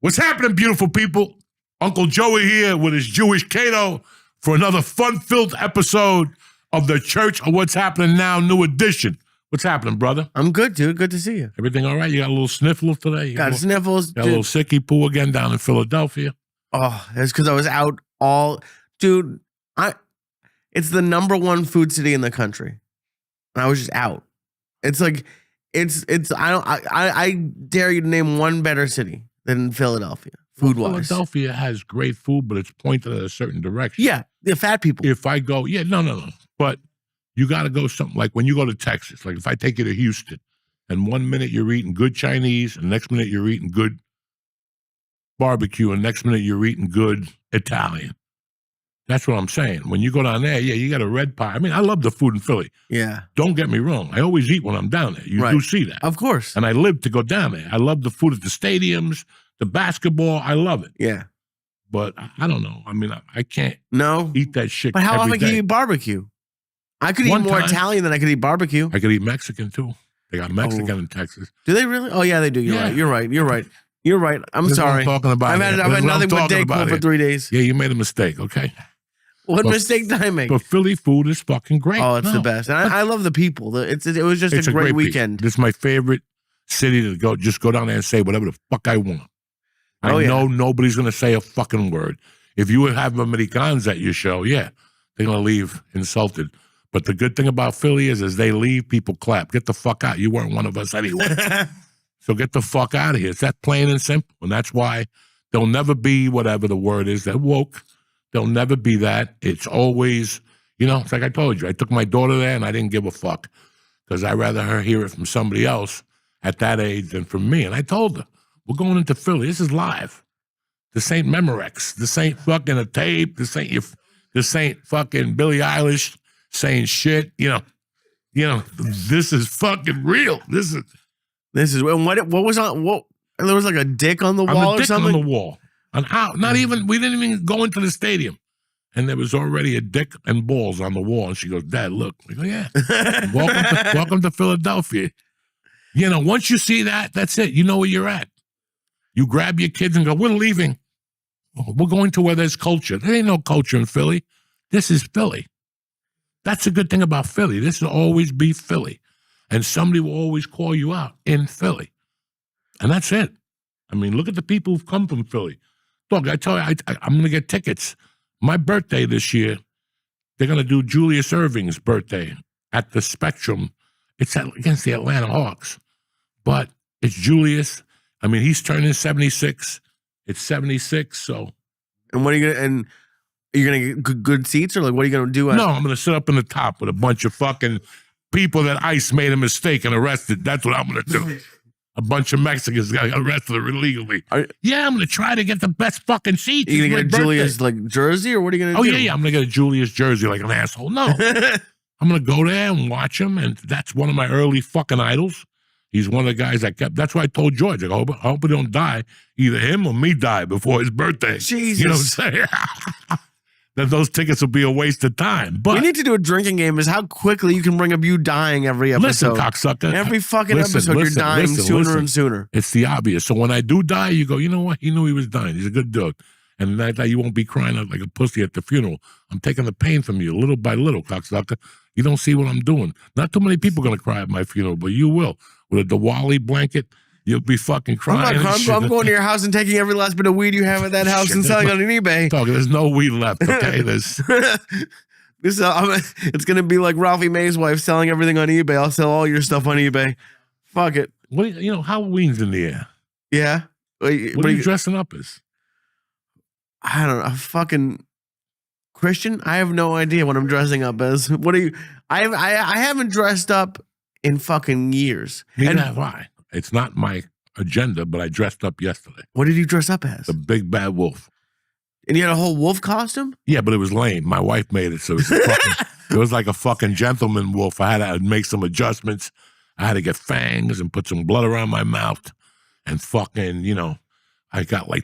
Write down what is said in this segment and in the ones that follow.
What's happening, beautiful people? Uncle Joey here with his Jewish Cato for another fun-filled episode of the Church of What's Happening Now, new edition. What's happening, brother? I'm good, dude. Good to see you. Everything all right? You got a little sniffle today? Got sniffles. Got a little sicky poo again down in Philadelphia? Oh, that's because I was out all... Dude, it's the #1 food city in the country. And I was just out. It's like... I dare you to name one better city than Philadelphia, food-wise. Philadelphia has great food, but it's pointed in a certain direction. Yeah, the fat people. If I go, no. But you got to go something like when you go to Texas, like if I take you to Houston, and 1 minute you're eating good Chinese, and next minute you're eating good barbecue, and next minute you're eating good Italian. That's what I'm saying. When you go down there, you got a red pie. I mean, I love the food in Philly. Yeah. Don't get me wrong. I always eat when I'm down there. You do see that. Of course. And I live to go down there. I love the food at the stadiums, the basketball. I love it. Yeah. But I don't know. I mean, I can't eat that shit. But how every often can you eat barbecue? I could eat more Italian than I could eat barbecue. I could eat Mexican too. They got Mexican in Texas. Do they really? Oh, yeah, they do. You're right. I'm sorry. I'm talking about. I've had nothing but Dayquil for 3 days. Yeah, you made a mistake, okay? What mistake did I make? But Philly food is fucking great. Oh, it's the best. And I love the people. It was just a great weekend. This is my favorite city to go. Just go down there and say whatever the fuck I want. I know nobody's going to say a fucking word. If you have Americans at your show, they're going to leave insulted. But the good thing about Philly is they leave, people clap. Get the fuck out. You weren't one of us anyway. So get the fuck out of here. It's that plain and simple. And that's why there'll never be whatever the word is that woke. There'll never be that. It's always, it's like I told you. I took my daughter there and I didn't give a fuck because I'd rather her hear it from somebody else at that age than from me. And I told her, we're going into Philly. This is live. This ain't Memorex. This ain't fucking a tape. This ain't fucking Billie Eilish saying shit. This is fucking real. This is what was on what? There was like a dick on the wall or something. On the wall. We didn't even go into the stadium. And there was already a dick and balls on the wall. And she goes, Dad, look. We go, yeah. welcome to Philadelphia. Once you see that, that's it. You know where you're at. You grab your kids and go, we're leaving. We're going to where there's culture. There ain't no culture in Philly. This is Philly. That's the good thing about Philly. This will always be Philly. And somebody will always call you out in Philly. And that's it. I mean, look at the people who've come from Philly. Look, I tell you, I'm going to get tickets. My birthday this year, they're going to do Julius Erving's birthday at the Spectrum. It's against the Atlanta Hawks. But it's Julius. I mean, he's turning 76. It's 76, so. And what are you going to, you're going to get good seats, or like what are you going to do? No, I'm going to sit up in the top with a bunch of fucking people that ICE made a mistake and arrested. That's what I'm going to do. A bunch of Mexicans got arrested illegally. I'm going to try to get the best fucking seats. You going to get a Julius jersey, or what are you going to do? Oh, yeah, I'm going to get a Julius jersey like an asshole. No. I'm going to go there and watch him, and that's one of my early fucking idols. He's one of the guys I kept. That's why I told George, I hope he don't die. Either him or me die before his birthday. Jesus. You know what I'm saying? That those tickets will be a waste of time. But we need to do a drinking game is how quickly you can bring up you dying every episode. Listen, cocksucker. Every fucking episode you're dying sooner and sooner. It's the obvious. So when I do die, you go, you know what? He knew he was dying. He's a good dude. And that you won't be crying out like a pussy at the funeral. I'm taking the pain from you little by little, cocksucker. You don't see what I'm doing. Not too many people are going to cry at my funeral, but you will. With a Diwali blanket, you'll be fucking crying. I'm going to your house and taking every last bit of weed you have at that house and selling it on eBay. There's no weed left, okay? It's going to be like Ralphie May's wife selling everything on eBay. I'll sell all your stuff on eBay. Fuck it. Halloween's in the air. Yeah. What are you dressing up as? I don't know. A fucking Christian? I have no idea what I'm dressing up as. What are you? I haven't dressed up in fucking years. Neither have I. It's not my agenda, but I dressed up yesterday. What did you dress up as? The big bad wolf. And you had a whole wolf costume? Yeah, but it was lame. My wife made it, so it was like a fucking gentleman wolf. I had to make some adjustments. I had to get fangs and put some blood around my mouth. And fucking,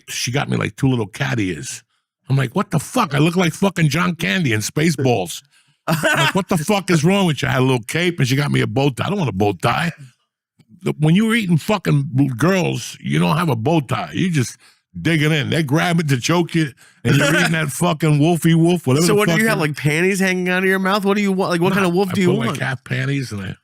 she got me like 2 little cat ears. I'm like, what the fuck? I look like fucking John Candy in Spaceballs. I'm like, what the fuck is wrong with you? I had a little cape and she got me a bow tie. I don't want a bow tie. When you're eating fucking girls, you don't have a bow tie. You just digging in. They're grabbing to choke you, and you're eating that fucking wolfy wolf, whatever. So the what fuck do you have, like panties hanging out of your mouth? What do you want? Like what kind of wolf do you I put want? my cat panties and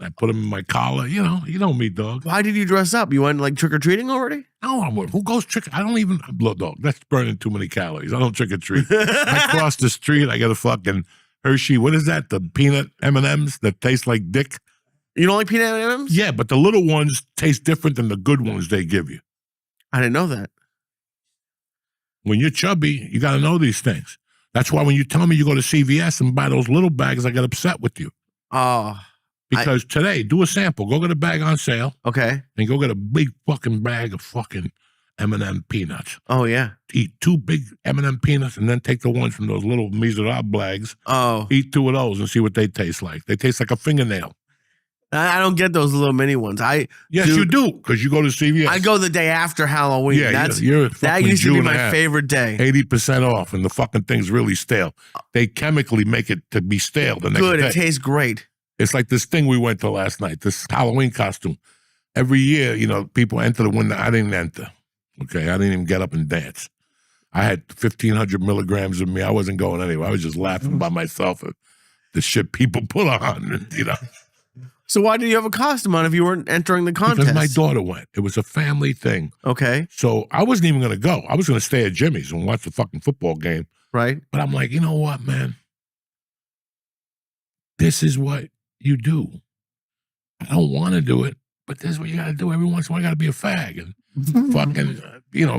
I put them in my collar. You know me, dog. Why did you dress up? You went like trick or treating already? No, who goes trick? I don't even blood dog. That's burning too many calories. I don't trick or treat. I cross the street. I got a fucking Hershey. What is that? The peanut M&Ms that taste like dick. You don't like peanut M&Ms? Yeah, but the little ones taste different than the good ones they give you. I didn't know that. When you're chubby, you got to know these things. That's why when you tell me you go to CVS and buy those little bags, I get upset with you. Oh. Because today, do a sample. Go get a bag on sale. Okay. And go get a big fucking bag of fucking M&M peanuts. Oh, yeah. Eat 2 big M&M peanuts and then take the ones from those little miserable bags. Oh. Eat 2 of those and see what they taste like. They taste like a fingernail. I don't get those little mini ones. Yes, you do, because you go to CVS. I go the day after Halloween. Yeah, that used to be my favorite day. 80% off, and the fucking thing's really stale. They chemically make it to be stale the next day. Good, it tastes great. It's like this thing we went to last night, this Halloween costume. Every year, people enter the window. I didn't enter. Okay, I didn't even get up and dance. I had 1,500 milligrams of me. I wasn't going anywhere. I was just laughing by myself at the shit people put on, So why did you have a costume on if you weren't entering the contest? Because my daughter went. It was a family thing. Okay. So I wasn't even going to go. I was going to stay at Jimmy's and watch the fucking football game. Right. But I'm like, you know what, man? This is what you do. I don't want to do it, but this is what you got to do. Every once in a while, you got to be a fag and fucking,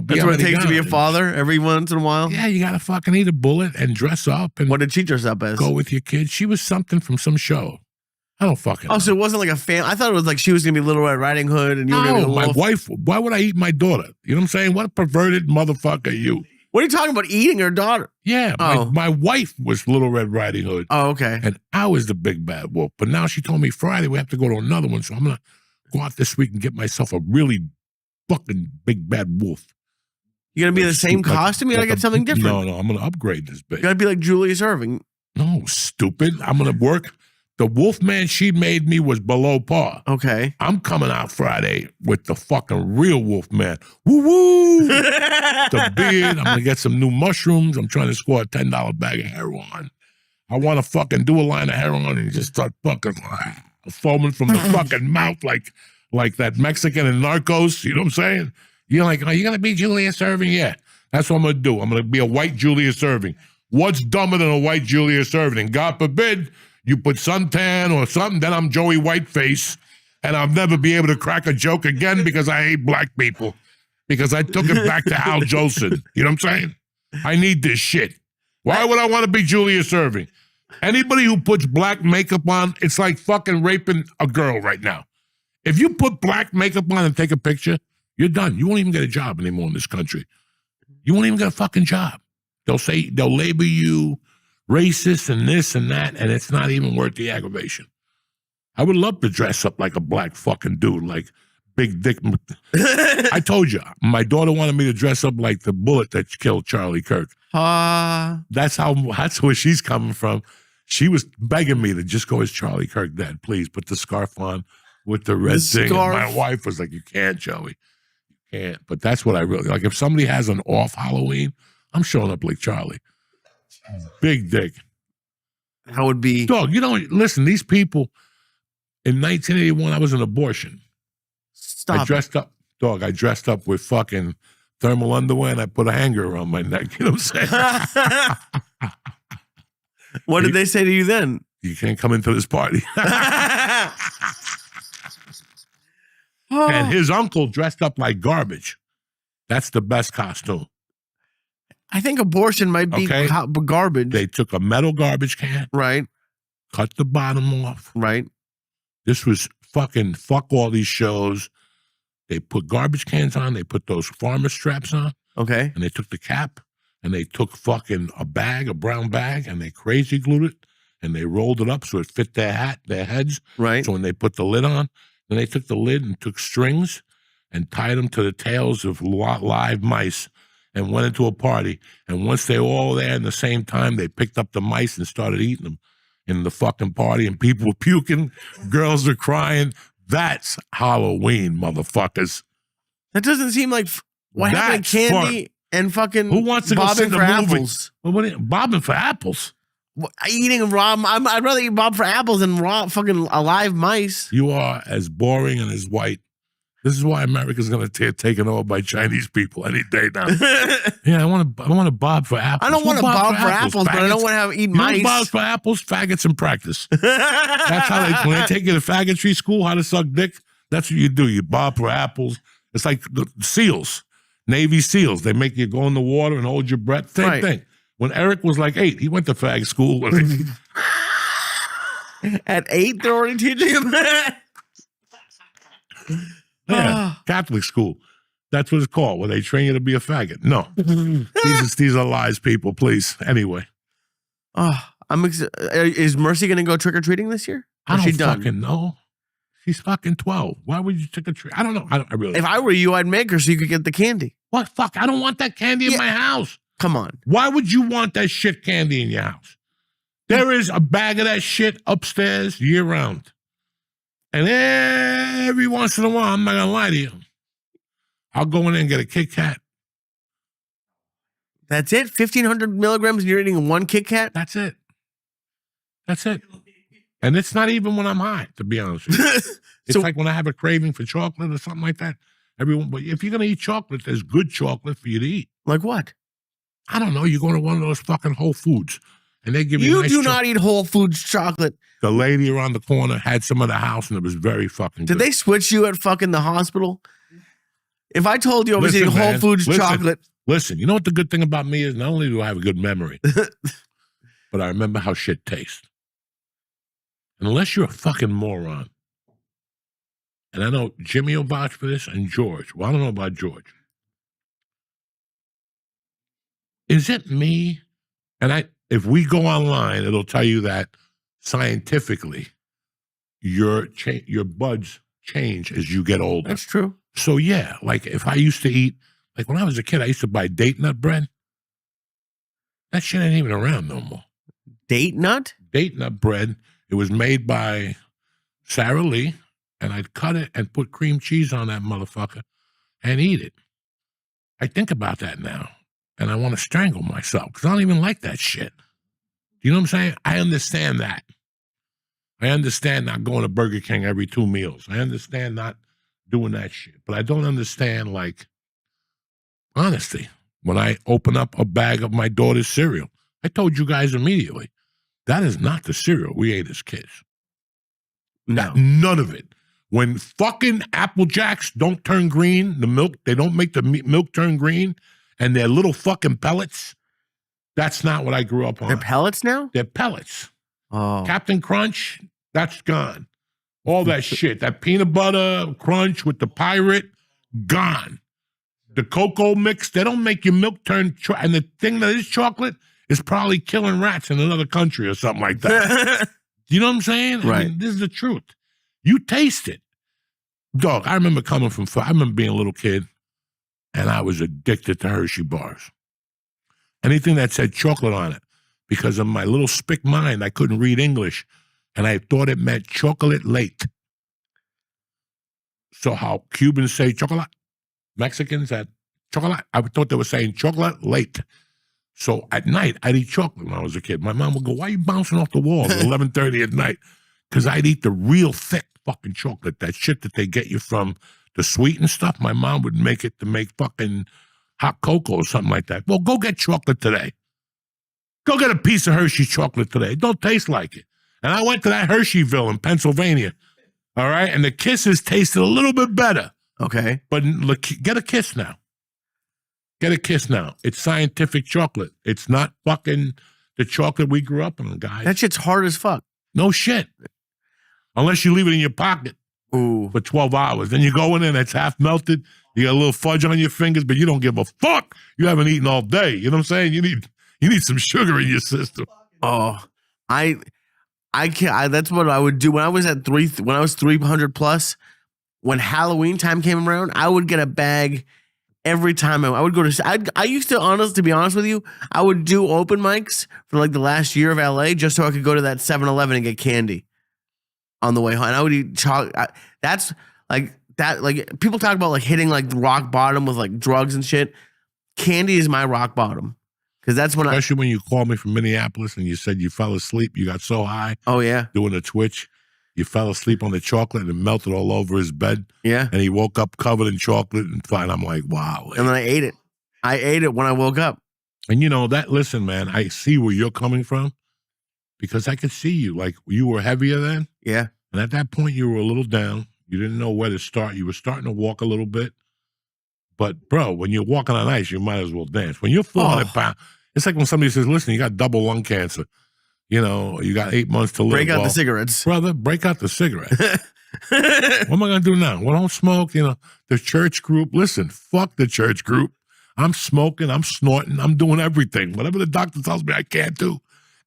That's what it takes to be a father every once in a while? Yeah, you got to fucking eat a bullet and dress up. And what did she dress up as? Go with your kids. She was something from some show. I don't fucking know. So it wasn't like a fan. I thought it was like she was going to be Little Red Riding Hood and you were going to be my wife. Why would I eat my daughter? You know what I'm saying? What a perverted motherfucker you. What are you talking about, eating her daughter? Yeah, my wife was Little Red Riding Hood. Oh, okay. And I was the big bad wolf. But now she told me Friday we have to go to another one. So I'm going to go out this week and get myself a really fucking big bad wolf. You going to be in the same costume? You got to get something different. No, I'm going to upgrade this bitch. You got to be like Julius Erving. No, stupid. I'm going to work. The wolf man she made me was below par. Okay. I'm coming out Friday with the fucking real wolf man. Woo woo! The beard. I'm going to get some new mushrooms. I'm trying to score a $10 bag of heroin. I want to fucking do a line of heroin and just start fucking foaming from the fucking mouth like that Mexican in Narcos. You know what I'm saying? You're like, are you going to be Julius Erving? Yeah. That's what I'm going to do. I'm going to be a white Julius Erving. What's dumber than a white Julius Erving? God forbid you put suntan or something, then I'm Joey Whiteface, and I'll never be able to crack a joke again because I hate black people. Because I took it back to Al Jolson. You know what I'm saying? I need this shit. Why would I want to be Julius Erving? Anybody who puts black makeup on, it's like fucking raping a girl right now. If you put black makeup on and take a picture, you're done. You won't even get a job anymore in this country. You won't even get a fucking job. They'll label you racist and this and that, and it's not even worth the aggravation. I would love to dress up like a black fucking dude, like Big Dick. I told you, my daughter wanted me to dress up like the bullet that killed Charlie Kirk. That's where she's coming from. She was begging me to just go as Charlie Kirk, Dad, please put the scarf on with the red thing. And my wife was like, you can't, Joey. You can't. But that's what I really like. If somebody has an off Halloween, I'm showing up like Charlie. Big dick. That would be. Dog, listen, these people, in 1981, I was an abortion. Stop. I dressed up with fucking thermal underwear and I put a hanger around my neck. You know what I'm saying? What did they say to you then? You can't come into this party. And his uncle dressed up like garbage. That's the best costume. I think abortion might be garbage. They took a metal garbage can. Right. Cut the bottom off. Right. This was fuck all these shows. They put garbage cans on. They put those farmer straps on. Okay. And they took the cap and they took fucking a brown bag, and they crazy glued it and they rolled it up so it fit their heads. Right. So when they put the lid on, then they took the lid and took strings and tied them to the tails of live mice and went into a party. And once they were all there at the same time, they picked up the mice and started eating them in the fucking party, and people were puking, girls are crying. That's Halloween, motherfuckers. That doesn't seem like What happened to That's candy and fucking Who wants to go bobbing sit for in a movie? apples? Well, bobbing for apples? Eating raw. I'd rather eat bob for apples than raw fucking alive mice. You are as boring and as white. This is why America's going to get taken over by Chinese people any day now. Yeah, I want to bob for apples. I don't want to bob for apples, but I don't want to have eat mice. Bob for apples, faggots in practice. That's how when they take you to faggotry school, how to suck dick. That's what you do. You bob for apples. It's like the SEALs, Navy SEALs. They make you go in the water and hold your breath. Same thing. When Eric was like 8, he went to fag school. At 8, they're already teaching him that. Yeah, Catholic school. That's what it's called, where they train you to be a faggot. No. these are lies, people, please. Anyway. Is Mercy going to go trick-or-treating this year? I don't fucking know. She's fucking 12. Why would you trick-or-treat? I don't know. I really. If I were you, I'd make her so you could get the candy. What? Fuck, I don't want that candy in my house. Come on. Why would you want that shit candy in your house? There is a bag of that shit upstairs year-round. And every once in a while, I'm not going to lie to you, I'll go in there and get a Kit Kat. That's it? 1,500 milligrams and you're eating one Kit Kat? That's it. That's it. And it's not even when I'm high, to be honest with you. It's like when I have a craving for chocolate or something like that. But if you're going to eat chocolate, there's good chocolate for you to eat. Like what? I don't know. You go to one of those fucking Whole Foods and they give you nice do not eat Whole Foods chocolate. The lady around the corner had some of the house and it was very fucking good. Did they switch you at fucking the hospital? If I told you I was eating Whole Foods chocolate. Listen, you know what the good thing about me is? Not only do I have a good memory, but I remember how shit tastes. And unless you're a fucking moron, and I know Jimmy will vouch for this and George. Well, I don't know about George. Is it me? And if we go online, it'll tell you that scientifically, your buds change as you get older. That's true. So yeah, like if I used to eat, like when I was a kid, I used to buy date nut bread. That shit ain't even around no more. Date nut? Date nut bread. It was made by Sara Lee, and I'd cut it and put cream cheese on that motherfucker and eat it. I think about that now, and I want to strangle myself because I don't even like that shit. You know what I'm saying? I understand that. I understand not going to Burger King every 2 meals. I understand not doing that shit. But I don't understand, like, honesty. When I open up a bag of my daughter's cereal, I told you guys immediately, that is not the cereal we ate as kids. No. None of it. When fucking Apple Jacks don't turn green, the milk, they don't make the milk turn green, and they're little fucking pellets, that's not what I grew up on. They're pellets now? They're pellets. Oh. Captain Crunch, that's gone. All that shit. That peanut butter crunch with the pirate, gone. The cocoa mix, they don't make your milk turn, and the thing that is chocolate is probably killing rats in another country or something like that. You know what I'm saying? Right. I mean, this is the truth. You taste it. Dog, I remember I remember being a little kid, and I was addicted to Hershey bars. Anything that said chocolate on it, because of my little spick mind, I couldn't read English, and I thought it meant chocolate late. So how Cubans say chocolate, Mexicans said chocolate. I thought they were saying chocolate late. So at night, I'd eat chocolate when I was a kid. My mom would go, why are you bouncing off the wall at 11:30 at night? Because I'd eat the real thick fucking chocolate, that shit that they get you from the sweetened stuff. My mom would make it to make fucking hot cocoa or something like that. Well, go get chocolate today. Go get a piece of Hershey chocolate today. It don't taste like it. And I went to that Hersheyville in Pennsylvania, all right? And the Kisses tasted a little bit better. Okay. But look, get a Kiss now. Get a Kiss now. It's scientific chocolate. It's not fucking the chocolate we grew up on, guys. That shit's hard as fuck. No shit. Unless you leave it in your pocket for 12 hours. Then you go in and it's half melted. You got a little fudge on your fingers, but you don't give a fuck. You haven't eaten all day. You know what I'm saying? You need some sugar in your system. Oh, I can't. That's what I would do when I was at when I was 300 plus. When Halloween time came around, I would get a bag every time. I would go to. I used to be honest with you, I would do open mics for like the last year of LA just so I could go to that 7-Eleven and get candy on the way home. And I would eat chocolate. That's like that, like, people talk about like hitting like rock bottom with like drugs and shit. Candy is my rock bottom. Because that's when Especially when you called me from Minneapolis and you said you fell asleep. You got so high oh yeah. doing a Twitch. You fell asleep on the chocolate and it melted all over his bed. Yeah. And he woke up covered in chocolate and fine. I'm like, wow. And then I ate it. I ate it when I woke up. And you know, listen, man, I see where you're coming from because I could see you. Like, you were heavier then. Yeah. And at that point, you were a little down. You didn't know where to start. You were starting to walk a little bit. But, bro, when you're walking on ice, you might as well dance. When you're 400 pounds, it's like when somebody says, listen, you got double lung cancer. You know, you got 8 months to live. Break out the cigarettes. Brother, break out the cigarette. What am I going to do now? Well, don't smoke. You know, the church group. Listen, fuck the church group. I'm smoking. I'm snorting. I'm doing everything. Whatever the doctor tells me I can't do.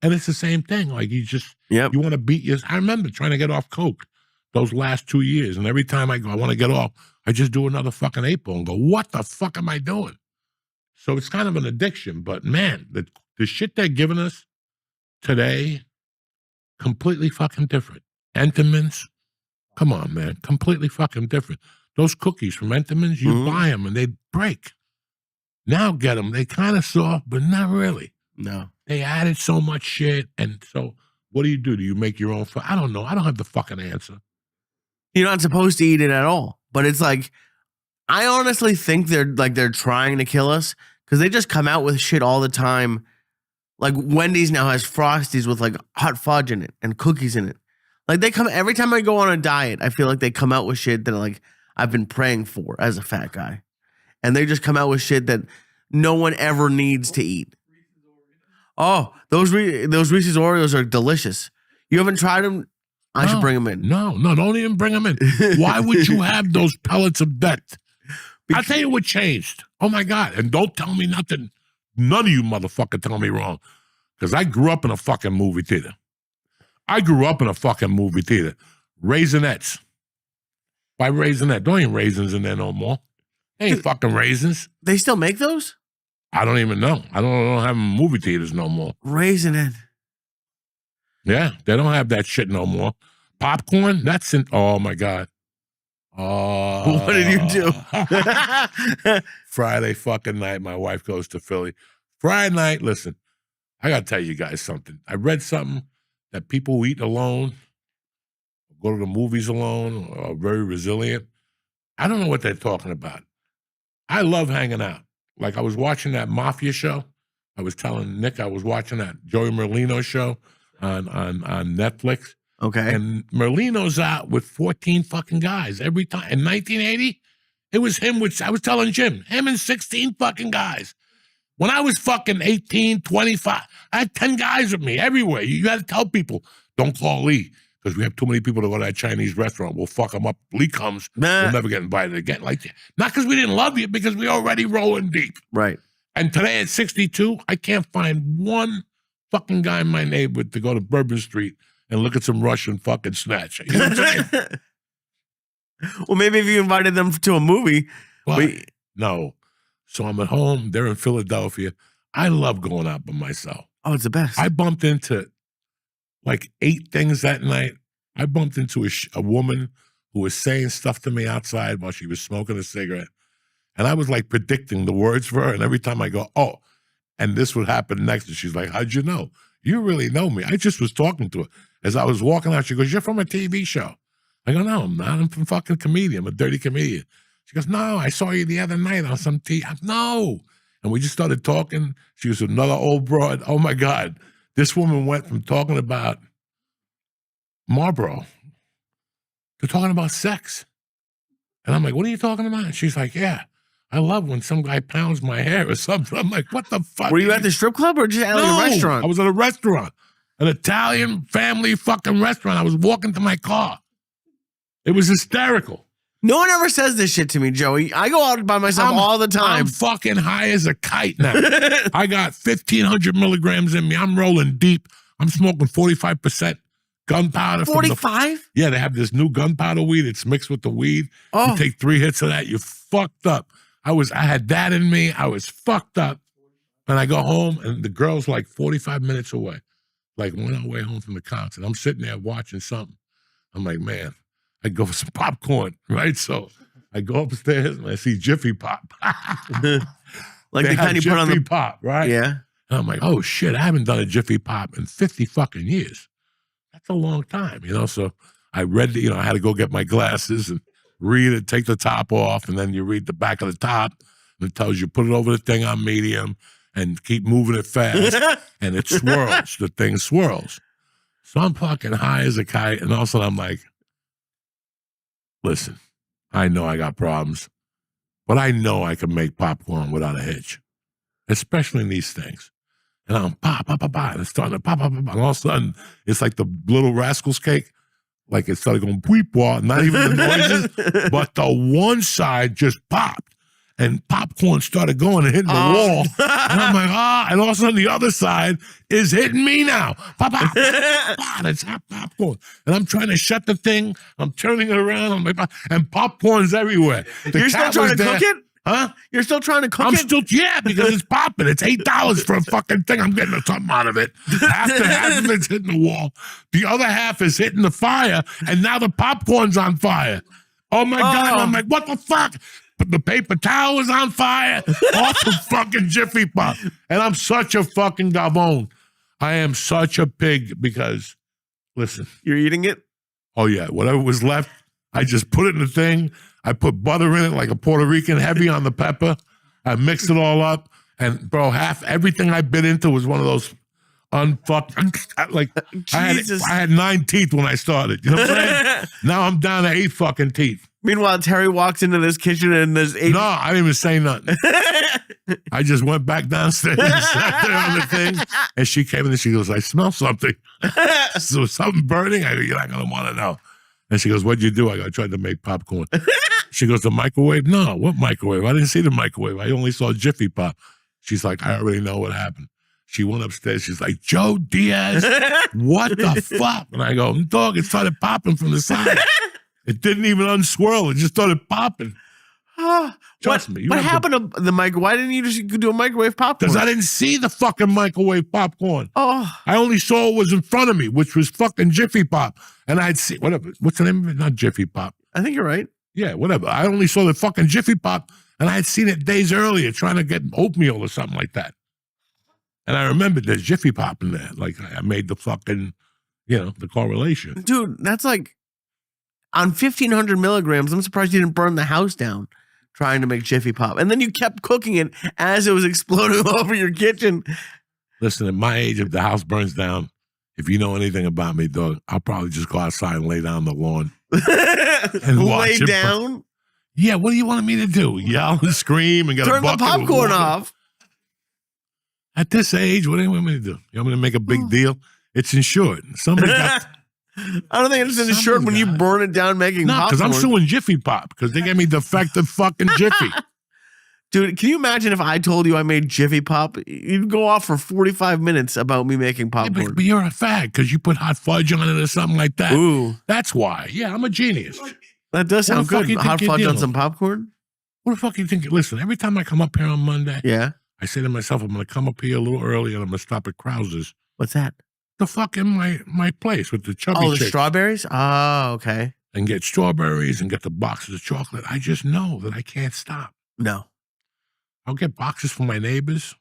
And it's the same thing. Like, you want to beat your. I remember trying to get off coke those last 2 years. And every time I go, I want to get off, I just do another fucking 8-ball and go, what the fuck am I doing? So it's kind of an addiction. But, man, the shit they're giving us today, completely fucking different. Entenmann's, come on, man, completely fucking different. Those cookies from Entenmann's, you buy them and they break. Now get them, they kind of soft, but not really. No. They added so much shit, and so what do? Do you make your own? I don't know. I don't have the fucking answer. You're not supposed to eat it at all, but it's like, I honestly think they're trying to kill us because they just come out with shit all the time. Like Wendy's now has Frosties with like hot fudge in it and cookies in it. Like they come every time I go on a diet, I feel like they come out with shit that like I've been praying for as a fat guy. And they just come out with shit that no one ever needs to eat. Oh, those Reese's Oreos are delicious. You haven't tried them? I should bring them in. No, don't even bring them in. Why would you have those pellets of death? I'll tell you what changed. Oh, my God. And don't tell me nothing. None of you motherfucker tell me wrong. Because I grew up in a fucking movie theater. Raisinets. By Raisinette. There ain't raisins in there no more. They ain't fucking raisins. They still make those? I don't even know. I don't have movie theaters no more. Raisinette. Yeah, they don't have that shit no more. Popcorn? That's in. Oh, my God. Oh. What did you do? Friday fucking night, my wife goes to Philly. Friday night, listen, I got to tell you guys something. I read something that people who eat alone, go to the movies alone, are very resilient. I don't know what they're talking about. I love hanging out. Like I was watching that Mafia show. I was telling Nick I was watching that Joey Merlino show on Netflix. Okay. And Merlino's out with 14 fucking guys every time. In 1980, it was him with, I was telling Jim, him and 16 fucking guys. When I was fucking 18, 25, I had 10 guys with me everywhere. You got to tell people, don't call Lee because we have too many people to go to that Chinese restaurant. We'll fuck them up. Lee comes, we'll never get invited again. Like, not because we didn't love you, because we already rolling deep. Right. And today at 62, I can't find one fucking guy in my neighborhood to go to Bourbon Street and look at some Russian fucking snatch. You know what I'm saying? Well, maybe if you invited them to a movie. No. So I'm at home. They're in Philadelphia. I love going out by myself. Oh, it's the best. I bumped into like 8 things that night. I bumped into a woman who was saying stuff to me outside while she was smoking a cigarette. And I was like predicting the words for her. And every time I go, oh, and this would happen next. And she's like, how'd you know? You really know me. I just was talking to her. As I was walking out, she goes, you're from a TV show. I go, no, I'm not. I'm from fucking comedian. I'm a dirty comedian. She goes, no, I saw you the other night on some TV. No. And we just started talking. She was another old broad. Oh, my God. This woman went from talking about Marlboro to talking about sex. And I'm like, what are you talking about? And she's like, yeah, I love when some guy pounds my hair or something. I'm like, what the fuck? Were you at the strip club or just at a restaurant? I was at a restaurant, an Italian family fucking restaurant. I was walking to my car. It was hysterical. No one ever says this shit to me, Joey. I go out by myself all the time. I'm fucking high as a kite now. I got 1,500 milligrams in me. I'm rolling deep. I'm smoking 45% gunpowder. 45? Yeah, they have this new gunpowder weed. It's mixed with the weed. Oh. You take 3 hits of that, you're fucked up. I had that in me. I was fucked up. And I go home, and the girl's like 45 minutes away. Like, we're on our way home from the concert. I'm sitting there watching something. I'm like, man, I go for some popcorn, right? So I go upstairs and I see Jiffy Pop. Like They the had kind you put on Jiffy the Pop, right? yeah. And I'm like, oh shit, I haven't done a Jiffy Pop in 50 fucking years. That's a long time, you know? So I read, I had to go get my glasses and read it, take the top off, and then you read the back of the top, and it tells you put it over the thing on medium and keep moving it fast, and it swirls. The thing swirls. So I'm fucking high as a kite, and all of a sudden I'm like, listen, I know I got problems, but I know I can make popcorn without a hitch, especially in these things. And I'm pop, pop, pop, pop, and it's starting to pop, pop, pop, and all of a sudden, it's like the Little Rascals cake. Like it started going beep, not even the noises, but the one side just popped, and popcorn started going and hitting the wall. And I'm like, and all of a sudden the other side is hitting me now. Pop, pop, pop, pop, it's hot popcorn. And I'm trying to shut the thing. I'm turning it around. I'm like, and popcorn's everywhere. You're still trying to cook it? Huh? You're still trying to cook I'm it? still, because it's popping. It's $8 for a fucking thing. I'm getting something out of it. Half of it's hitting the wall. The other half is hitting the fire, and now the popcorn's on fire. Oh my God. I'm like, what the fuck? But the paper towel is on fire off the fucking Jiffy Pop. And I'm such a fucking gavone. I am such a pig because, listen. You're eating it? Oh yeah, whatever was left, I just put it in the thing. I put butter in it like a Puerto Rican, heavy on the pepper. I mixed it all up. And bro, everything I bit into was one of those like I had 9 teeth when I started. You know what I'm saying? Now I'm down to 8 fucking teeth. Meanwhile, Terry walks into this kitchen and there's 8. No, I didn't even say nothing. I just went back downstairs and sat there on the thing. And she came in and she goes, I smell something. So something burning? I go, you're not gonna want to know. And she goes, what'd you do? I go, I tried to make popcorn. She goes, the microwave? No, what microwave? I didn't see the microwave. I only saw Jiffy Pop. She's like, I already know what happened. She went upstairs. She's like, Joe Diaz, what the fuck? And I go, dog, it started popping from the side. It didn't even unswirl. It just started popping. Trust me. What happened to the microwave? Why didn't you just do a microwave popcorn? Because I didn't see the fucking microwave popcorn. Oh. I only saw what was in front of me, which was fucking Jiffy Pop. And I'd see, whatever. What's the name of it? Not Jiffy Pop. I think you're right. Yeah, whatever. I only saw the fucking Jiffy Pop, and I had seen it days earlier trying to get oatmeal or something like that. And I remembered there's Jiffy Pop in there. Like, I made the fucking, the correlation. Dude, that's like, on 1,500 milligrams, I'm surprised you didn't burn the house down trying to make Jiffy Pop. And then you kept cooking it as it was exploding all over your kitchen. Listen, at my age, if the house burns down, if you know anything about me, dog, I'll probably just go outside and lay down on the lawn. And lay down? Yeah, what do you want me to do? Yell and scream and get turn a bucket the popcorn of water? off. At this age, what do you want me to do? You want me to make a big deal? It's insured. Somebody got... I don't think it's insured when you burn it down making popcorn. No, because I'm suing Jiffy Pop because they gave me defective fucking Jiffy. Dude, can you imagine if I told you I made Jiffy Pop? You'd go off for 45 minutes about me making popcorn. Yeah, but you're a fag because you put hot fudge on it or something like that. Ooh. That's why. Yeah, I'm a genius. That does sound good. Hot fudge on some popcorn? What the fuck you think? Listen, every time I come up here on Monday, yeah, I say to myself, I'm going to come up here a little early and I'm going to stop at Krauser's. What's that? The fucking my place with the chubby Oh, the chicks. strawberries? Oh, okay. And get strawberries and get the boxes of chocolate. I just know that I can't stop. No. I'll get boxes for my neighbors.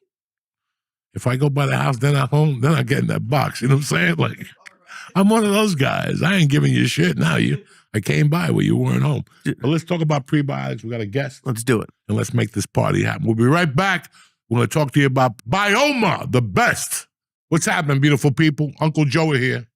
If I go by the house, they're not home, then I get in that box. You know what I'm saying? Like, I'm one of those guys. I ain't giving you shit. Now I came by where you weren't home. But let's talk about prebiotics. We got a guest. Let's do it. And let's make this party happen. We'll be right back. We're going to talk to you about Bioma, the best. What's happening, beautiful people? Uncle Joe here.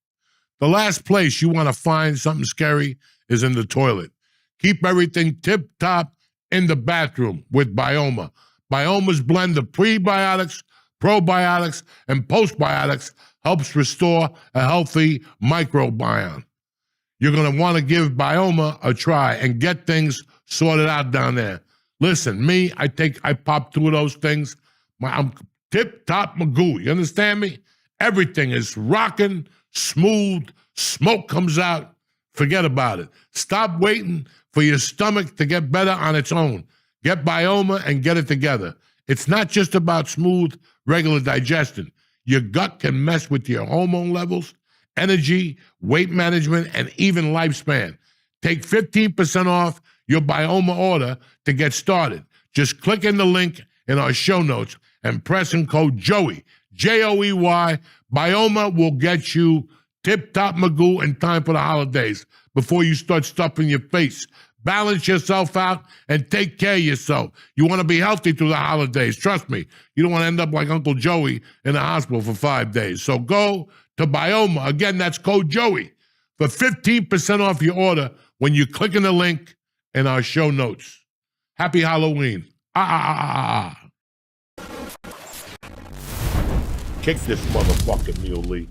The last place you want to find something scary is in the toilet. Keep everything tip-top in the bathroom with Bioma. Bioma's blend of prebiotics, probiotics, and postbiotics helps restore a healthy microbiome. You're going to want to give Bioma a try and get things sorted out down there. Listen, me, I pop 2 of those things. I'm tip-top magoo. You understand me? Everything is rocking, smooth, smoke comes out. Forget about it. Stop waiting for your stomach to get better on its own. Get Bioma and get it together. It's not just about smooth, regular digestion. Your gut can mess with your hormone levels, energy, weight management, and even lifespan. Take 15% off your Bioma order to get started. Just click in the link in our show notes and press in code Joey, Joey. Bioma will get you tip-top magoo in time for the holidays before you start stuffing your face. Balance yourself out and take care of yourself. You want to be healthy through the holidays. Trust me, you don't want to end up like Uncle Joey in the hospital for 5 days. So go to Bioma. Again, that's code Joey for 15% off your order when you click in the link in our show notes. Happy Halloween. Kick this motherfucking Neil Lee.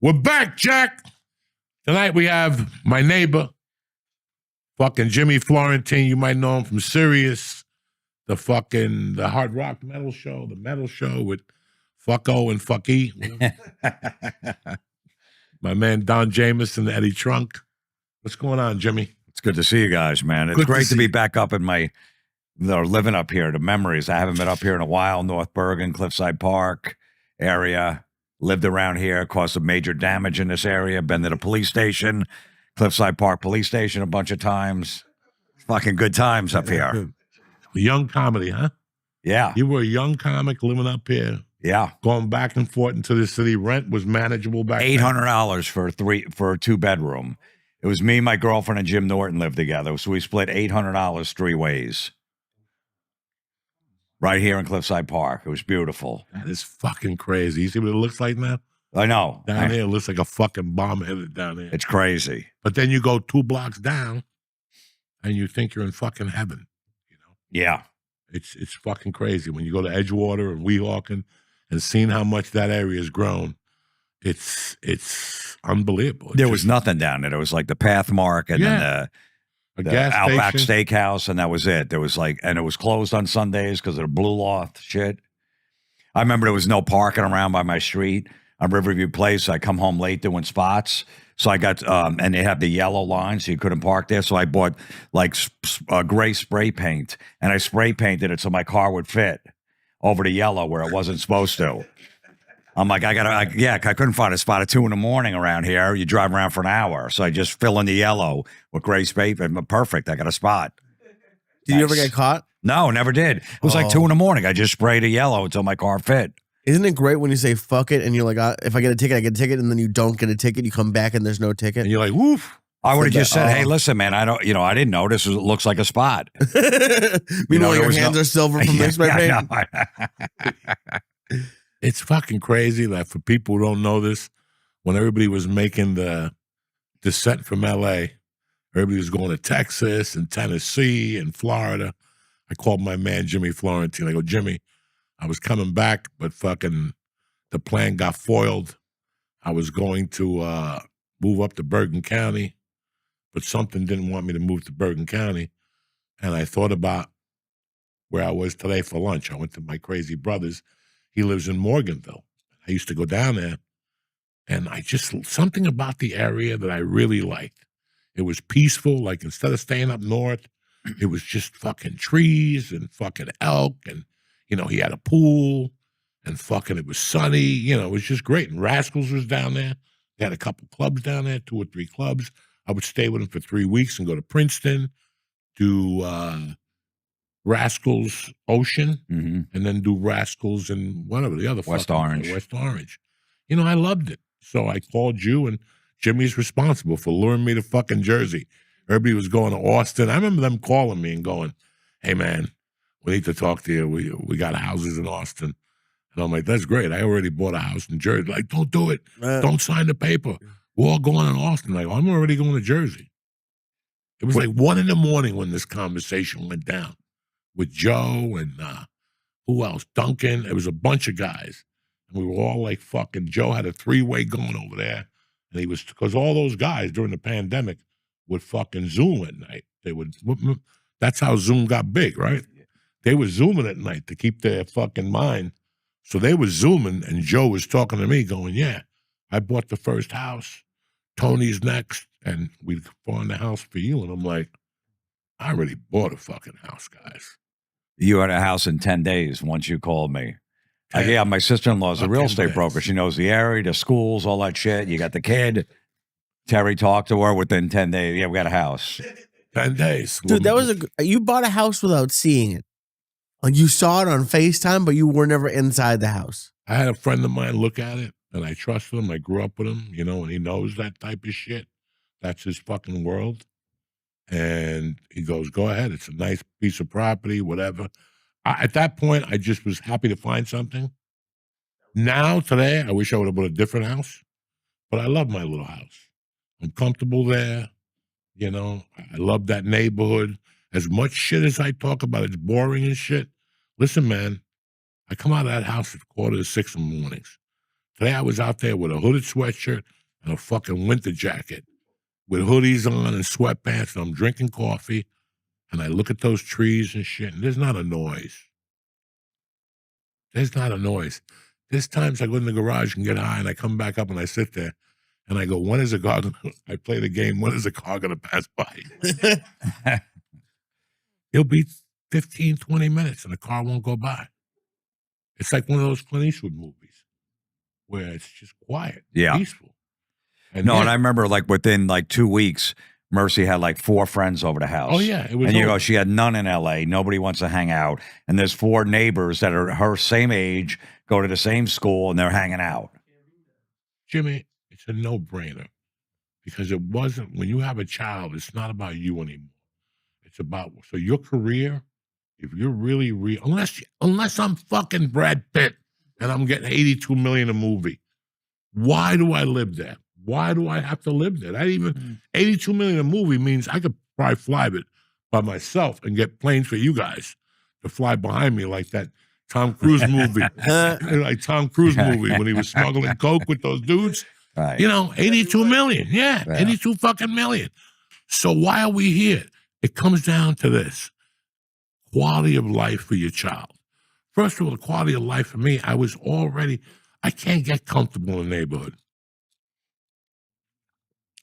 We're back, Jack. Tonight we have my neighbor, fucking Jimmy Florentine. You might know him from Sirius, the hard rock metal show, the metal show with Fucko and Fucky. My man Don Jameson, Eddie Trunk. What's going on, Jimmy? It's good to see you guys, man. It's great to be back up in living up here, the memories. I haven't been up here in a while. North Bergen, Cliffside Park area. Lived around here, caused some major damage in this area. Been to the police station, Cliffside Park Police Station a bunch of times. Fucking good times up here. Young comedy, huh? Yeah. You were a young comic living up here. Yeah. Going back and forth into the city. Rent was manageable back then. $800 for a 2-bedroom. It was me, my girlfriend, and Jim Norton lived together. So we split $800 3 ways. Right here in Cliffside Park. It was beautiful. That is fucking crazy. You see what it looks like now? I know. Down here, it looks like a fucking bomb hit it down here. It's crazy. But then you go 2 blocks down, and you think you're in fucking heaven. You know? Yeah. It's fucking crazy. When you go to Edgewater and Weehawken and seeing how much that area has grown, it's unbelievable. There was nothing down there. There was like the Pathmark and then a the gas Outback station. Steakhouse, and that was it. There was and it was closed on Sundays because of the Blue Loft shit. I remember there was no parking around by my street on Riverview Place. I come home late doing spots. So I got, and they have the yellow line, so you couldn't park there. So I bought like gray spray paint, and I spray painted it so my car would fit over the yellow where it wasn't supposed to. I'm like, I couldn't find a spot at 2 a.m. around here. You drive around for an hour. So I just fill in the yellow with gray spray paint. Perfect. I got a spot. Did you ever get caught? No, never did. It was like 2 a.m. I just sprayed a yellow until my car fit. Isn't it great when you say fuck it and you're like, if I get a ticket, I get a ticket, and then you don't get a ticket, you come back and there's no ticket? And you're like, woof. I would have just said, hey, listen, man, I didn't know this looks like a spot. Meanwhile, your hands are silver from the spray paint. It's fucking crazy that for people who don't know this, when everybody was making the descent from LA, everybody was going to Texas and Tennessee and Florida. I called my man, Jimmy Florentine. I go, Jimmy, I was coming back, but fucking the plan got foiled. I was going to move up to Bergen County, but something didn't want me to move to Bergen County. And I thought about where I was today for lunch. I went to my crazy brother's. He lives in Morganville. I used to go down there, and something about the area that I really liked. It was peaceful. Like, instead of staying up north, it was just fucking trees and fucking elk, and, he had a pool, and fucking it was sunny. It was just great. And Rascals was down there. They had a couple clubs down there, 2 or 3 clubs. I would stay with him for 3 weeks and go to Princeton, do Rascals Ocean, and then do Rascals and whatever the other West Orange. West Orange. I loved it. So I called you, and Jimmy's responsible for luring me to fucking Jersey. Everybody was going to Austin. I remember them calling me and going, hey, man, we need to talk to you. We got houses in Austin. And I'm like, that's great. I already bought a house in Jersey. Like, don't do it. Don't sign the paper. We're all going to Austin. Like, I'm already going to Jersey. It was like 1 a.m. when this conversation went down with Joe and who else? Duncan. It was a bunch of guys. And we were all like fucking, Joe had a 3-way going over there. And he was, because all those guys during the pandemic would fucking Zoom at night. That's how Zoom got big, right? They were Zooming at night to keep their fucking mind So they were Zooming, and Joe was talking to me, going, "Yeah, I bought the first house. Tony's next, and we found the house for you." And I'm like, I already bought a fucking house, guys. You had a house in 10 days once you called me. Like, yeah, my sister-in-law's a Not real 10 estate days. broker. She knows the area, the schools, all that shit. You got the kid. Terry talked to her within 10 days. Yeah, we got a house. 10 days. Dude, that was you bought a house without seeing it. Like you saw it on FaceTime, but you were never inside the house. I had a friend of mine look at it, and I trusted him. I grew up with him, you know, and he knows that type of shit. That's his fucking world. And he goes, "Go ahead. It's a nice piece of property, whatever." At that point, I just was happy to find something. Now, today, I wish I would have bought a different house, but I love my little house. I'm comfortable there. You know, I love that neighborhood. As much shit as I talk about, it's boring and shit. Listen, man, I come out of that house at 5:45 in the mornings. Today I was out there with a hooded sweatshirt and a fucking winter jacket with hoodies on and sweatpants, and I'm drinking coffee, and I look at those trees and shit, and there's not a noise. There's not a noise. There's times I go in the garage and get high, and I come back up and I sit there, and I go, when is a car gonna, I play the game, when is a car going to pass by? It'll be 15, 20 minutes, and the car won't go by. It's like one of those Clint Eastwood movies where it's just quiet, Yeah. peaceful. And No, yeah, and I remember like within like 2 weeks, Mercy had like 4 friends over the house. oh yeah, it was. And you over. go, she had none in LA. Nobody wants to hang out. And there's 4 neighbors that are her same age, go to the same school, and they're hanging out. Jimmy, it's a no-brainer because it wasn't, when you have a child, it's not about you anymore. It's about, so your career, if you're really real, unless I'm fucking Brad Pitt and I'm getting 82 million a movie, why do I live there? Why do I have to live there? 82 million a movie means I could probably fly it by myself and get planes for you guys to fly behind me like that Tom Cruise movie, like Tom Cruise movie when he was smuggling coke with those dudes. Right. You know, 82 million. Yeah, 82 fucking million. So why are we here? It comes down to this: quality of life for your child. First of all, the quality of life for me, I can't get comfortable in the neighborhood.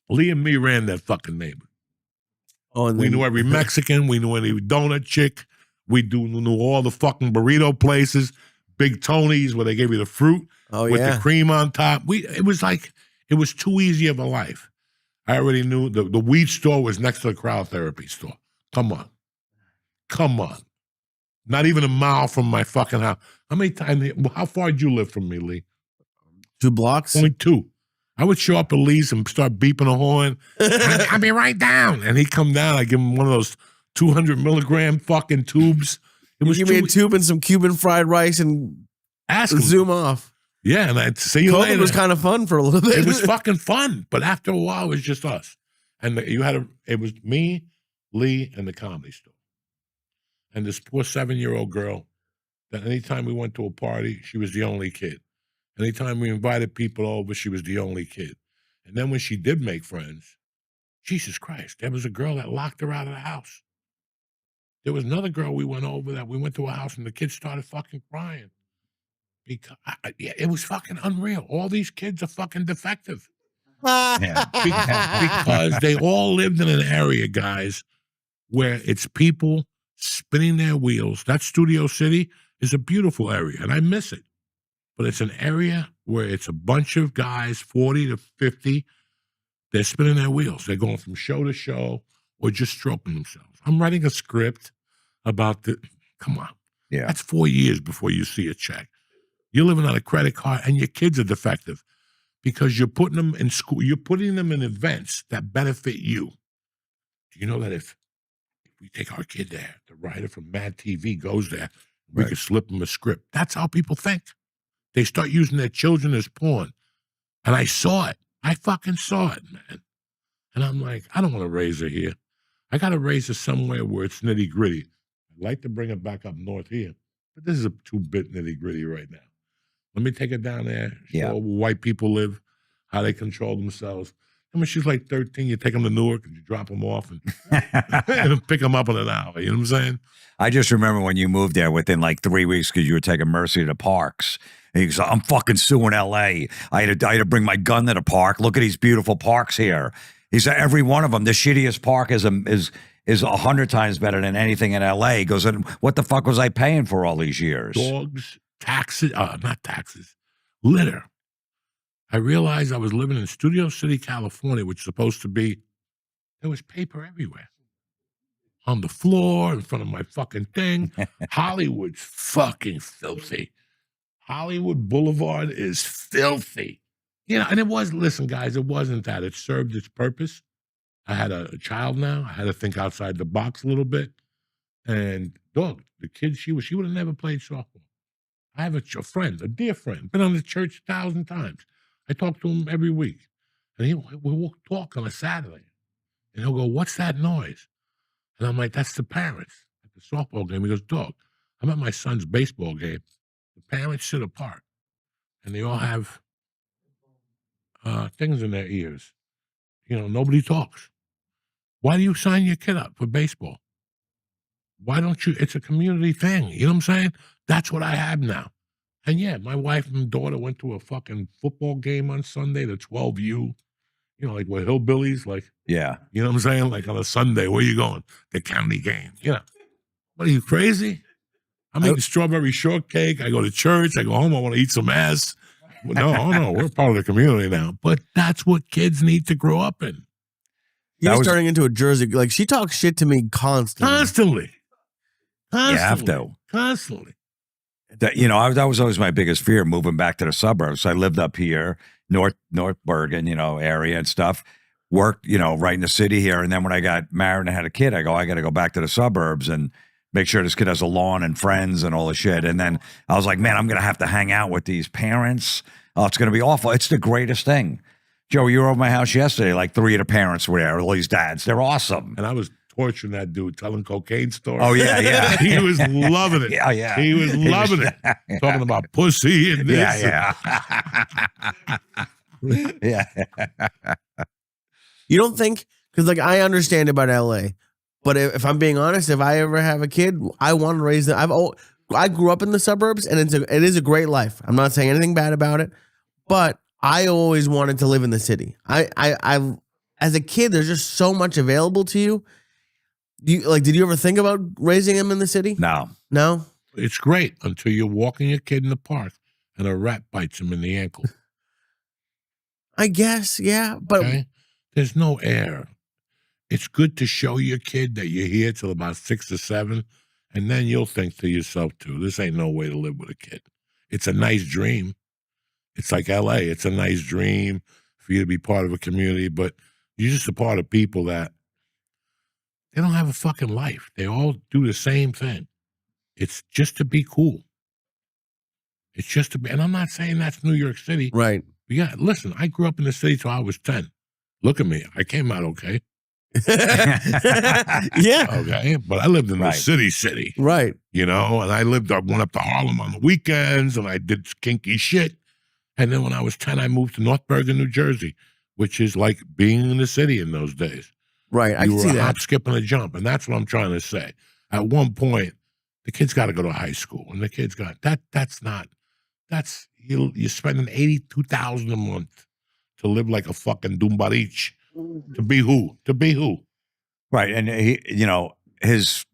Lee and me ran that fucking neighborhood. Oh, and We then, knew every Mexican. We knew any donut chick. We knew all the fucking burrito places, Big Tony's where they gave you the fruit with the cream on top. It was too easy of a life. I already knew the weed store was next to the cryotherapy store. Come on. Not even a mile from my fucking house. How far did you live from me, Lee? 2 blocks. 0.2. I would show up at Lee's and start beeping a horn. I'll be right down. And he'd come down. I give him one of those 200 milligram fucking tubes. It was Give me a tube and some Cuban fried rice and ask him. zoom off. Yeah, and I'd see you COVID later. was kind of fun for a little bit. It was fucking fun, but after a while, it was just us. And it was me, Lee, and the Comedy Store. And this poor 7-year-old girl that anytime we went to a party, she was the only kid. Anytime we invited people over, she was the only kid. And then when she did make friends, Jesus Christ, there was a girl that locked her out of the house. There was another girl we went to a house and the kids started fucking crying. Because it was fucking unreal. All these kids are fucking defective. Because they all lived in an area, guys, where it's people spinning their wheels. That Studio City is a beautiful area, and I miss it. But it's an area where it's a bunch of guys, 40 to 50. They're spinning their wheels. They're going from show to show or just stroking themselves. I'm writing a script about come on. Yeah. That's 4 years before you see a check. You're living on a credit card and your kids are defective because you're putting them in school. You're putting them in events that benefit you. Do you know that if we take our kid there, the writer from Mad TV goes there, we could slip them a script. That's how people think. They start using their children as pawn. And I saw it. I fucking saw it, man. And I'm like, I don't want to raise her here. I got to raise her somewhere where it's nitty gritty. I'd like to bring her back up north here, but this is a 2-bit nitty gritty right now. Let me take her down there, show her where white people live, how they control themselves. I mean, she's like 13. You take them to Newark and you drop them off and, and pick them up in an hour. You know what I'm saying? I just remember when you moved there within like 3 weeks because you were taking Mercy to the parks. And he goes, I'm fucking suing LA. I had to bring my gun to the park. Look at these beautiful parks here. He said, every one of them, the shittiest park is 100 times better than anything in LA. He goes, and what the fuck was I paying for all these years? Dogs, taxes, not taxes, litter. I realized I was living in Studio City, California, which is supposed to be, there was paper everywhere. On the floor, in front of my fucking thing. Hollywood's fucking filthy. Hollywood Boulevard is filthy. You know, and it was, listen, guys, it wasn't that. It served its purpose. I had a child now. I had to think outside the box a little bit. And, dog, the kid, she would have never played softball. I have a friend, a dear friend, been on the church 1,000 times. I talk to him every week. And we'll talk on a Saturday. And he'll go, what's that noise? And I'm like, that's the parents at the softball game. He goes, dog, I'm at my son's baseball game. The parents sit apart, and they all have things in their ears. You know, nobody talks. Why do you sign your kid up for baseball? Why don't you? It's a community thing. You know what I'm saying? That's what I have now. And yeah, my wife and daughter went to a fucking football game on Sunday, the 12U. You know, like we're hillbillies, like, Yeah. you know what I'm saying? Like on a Sunday, where you going? The county game. You know, what are you, crazy? I'm eating strawberry shortcake. I go to church. I go home. I want to eat some ass. No, we're part of the community now. But that's what kids need to grow up in. He's turning into a Jersey. Like, she talks shit to me constantly. You have to. Constantly. You know, that was always my biggest fear, moving back to the suburbs. I lived up here, North Bergen, you know, area and stuff. Worked, you know, right in the city here. And then when I got married and had a kid, I got to go back to the suburbs and make sure this kid has a lawn and friends and all the shit. And then I was like, man, I'm going to have to hang out with these parents. Oh, it's going to be awful. It's the greatest thing. Joe, you were over my house yesterday. Like 3 of the parents were there, all these dads. They're awesome. And I was torturing that dude, telling cocaine stories. Oh, yeah. He was loving it. Yeah. He was loving it. Talking about pussy and this. Yeah. You don't think, because like I understand about LA, but if I'm being honest, if I ever have a kid, I want to raise them. I grew up in the suburbs, and it is a great life. I'm not saying anything bad about it, but I always wanted to live in the city. I as a kid, there's just so much available to you. Did you ever think about raising him in the city? No. It's great until you're walking your kid in the park and a rat bites him in the ankle. I guess, yeah, but okay? There's no air. It's good to show your kid that you're here till about 6 or 7, and then you'll think to yourself too, this ain't no way to live with a kid. It's a nice dream. It's like LA. It's a nice dream for you to be part of a community, but you're just a part of people that they don't have a fucking life. They all do the same thing. It's just to be cool. It's just to be, and I'm not saying that's New York City. right. Yeah, listen, I grew up in the city till I was 10. Look at me. I came out okay. Yeah. Okay. But I lived in the Right. city, Right. you know, and I went up to Harlem on the weekends and I did kinky shit. And then when I was 10, I moved to North Bergen, New Jersey, which is like being in the city in those days. Right. I You can were see a that. hop, skip, and a jump. And that's what I'm trying to say. At one point, the kid's got to go to high school. And the kid's got, you're spending $82,000 a month to live like a fucking Dumbarich. To be who? Right. And his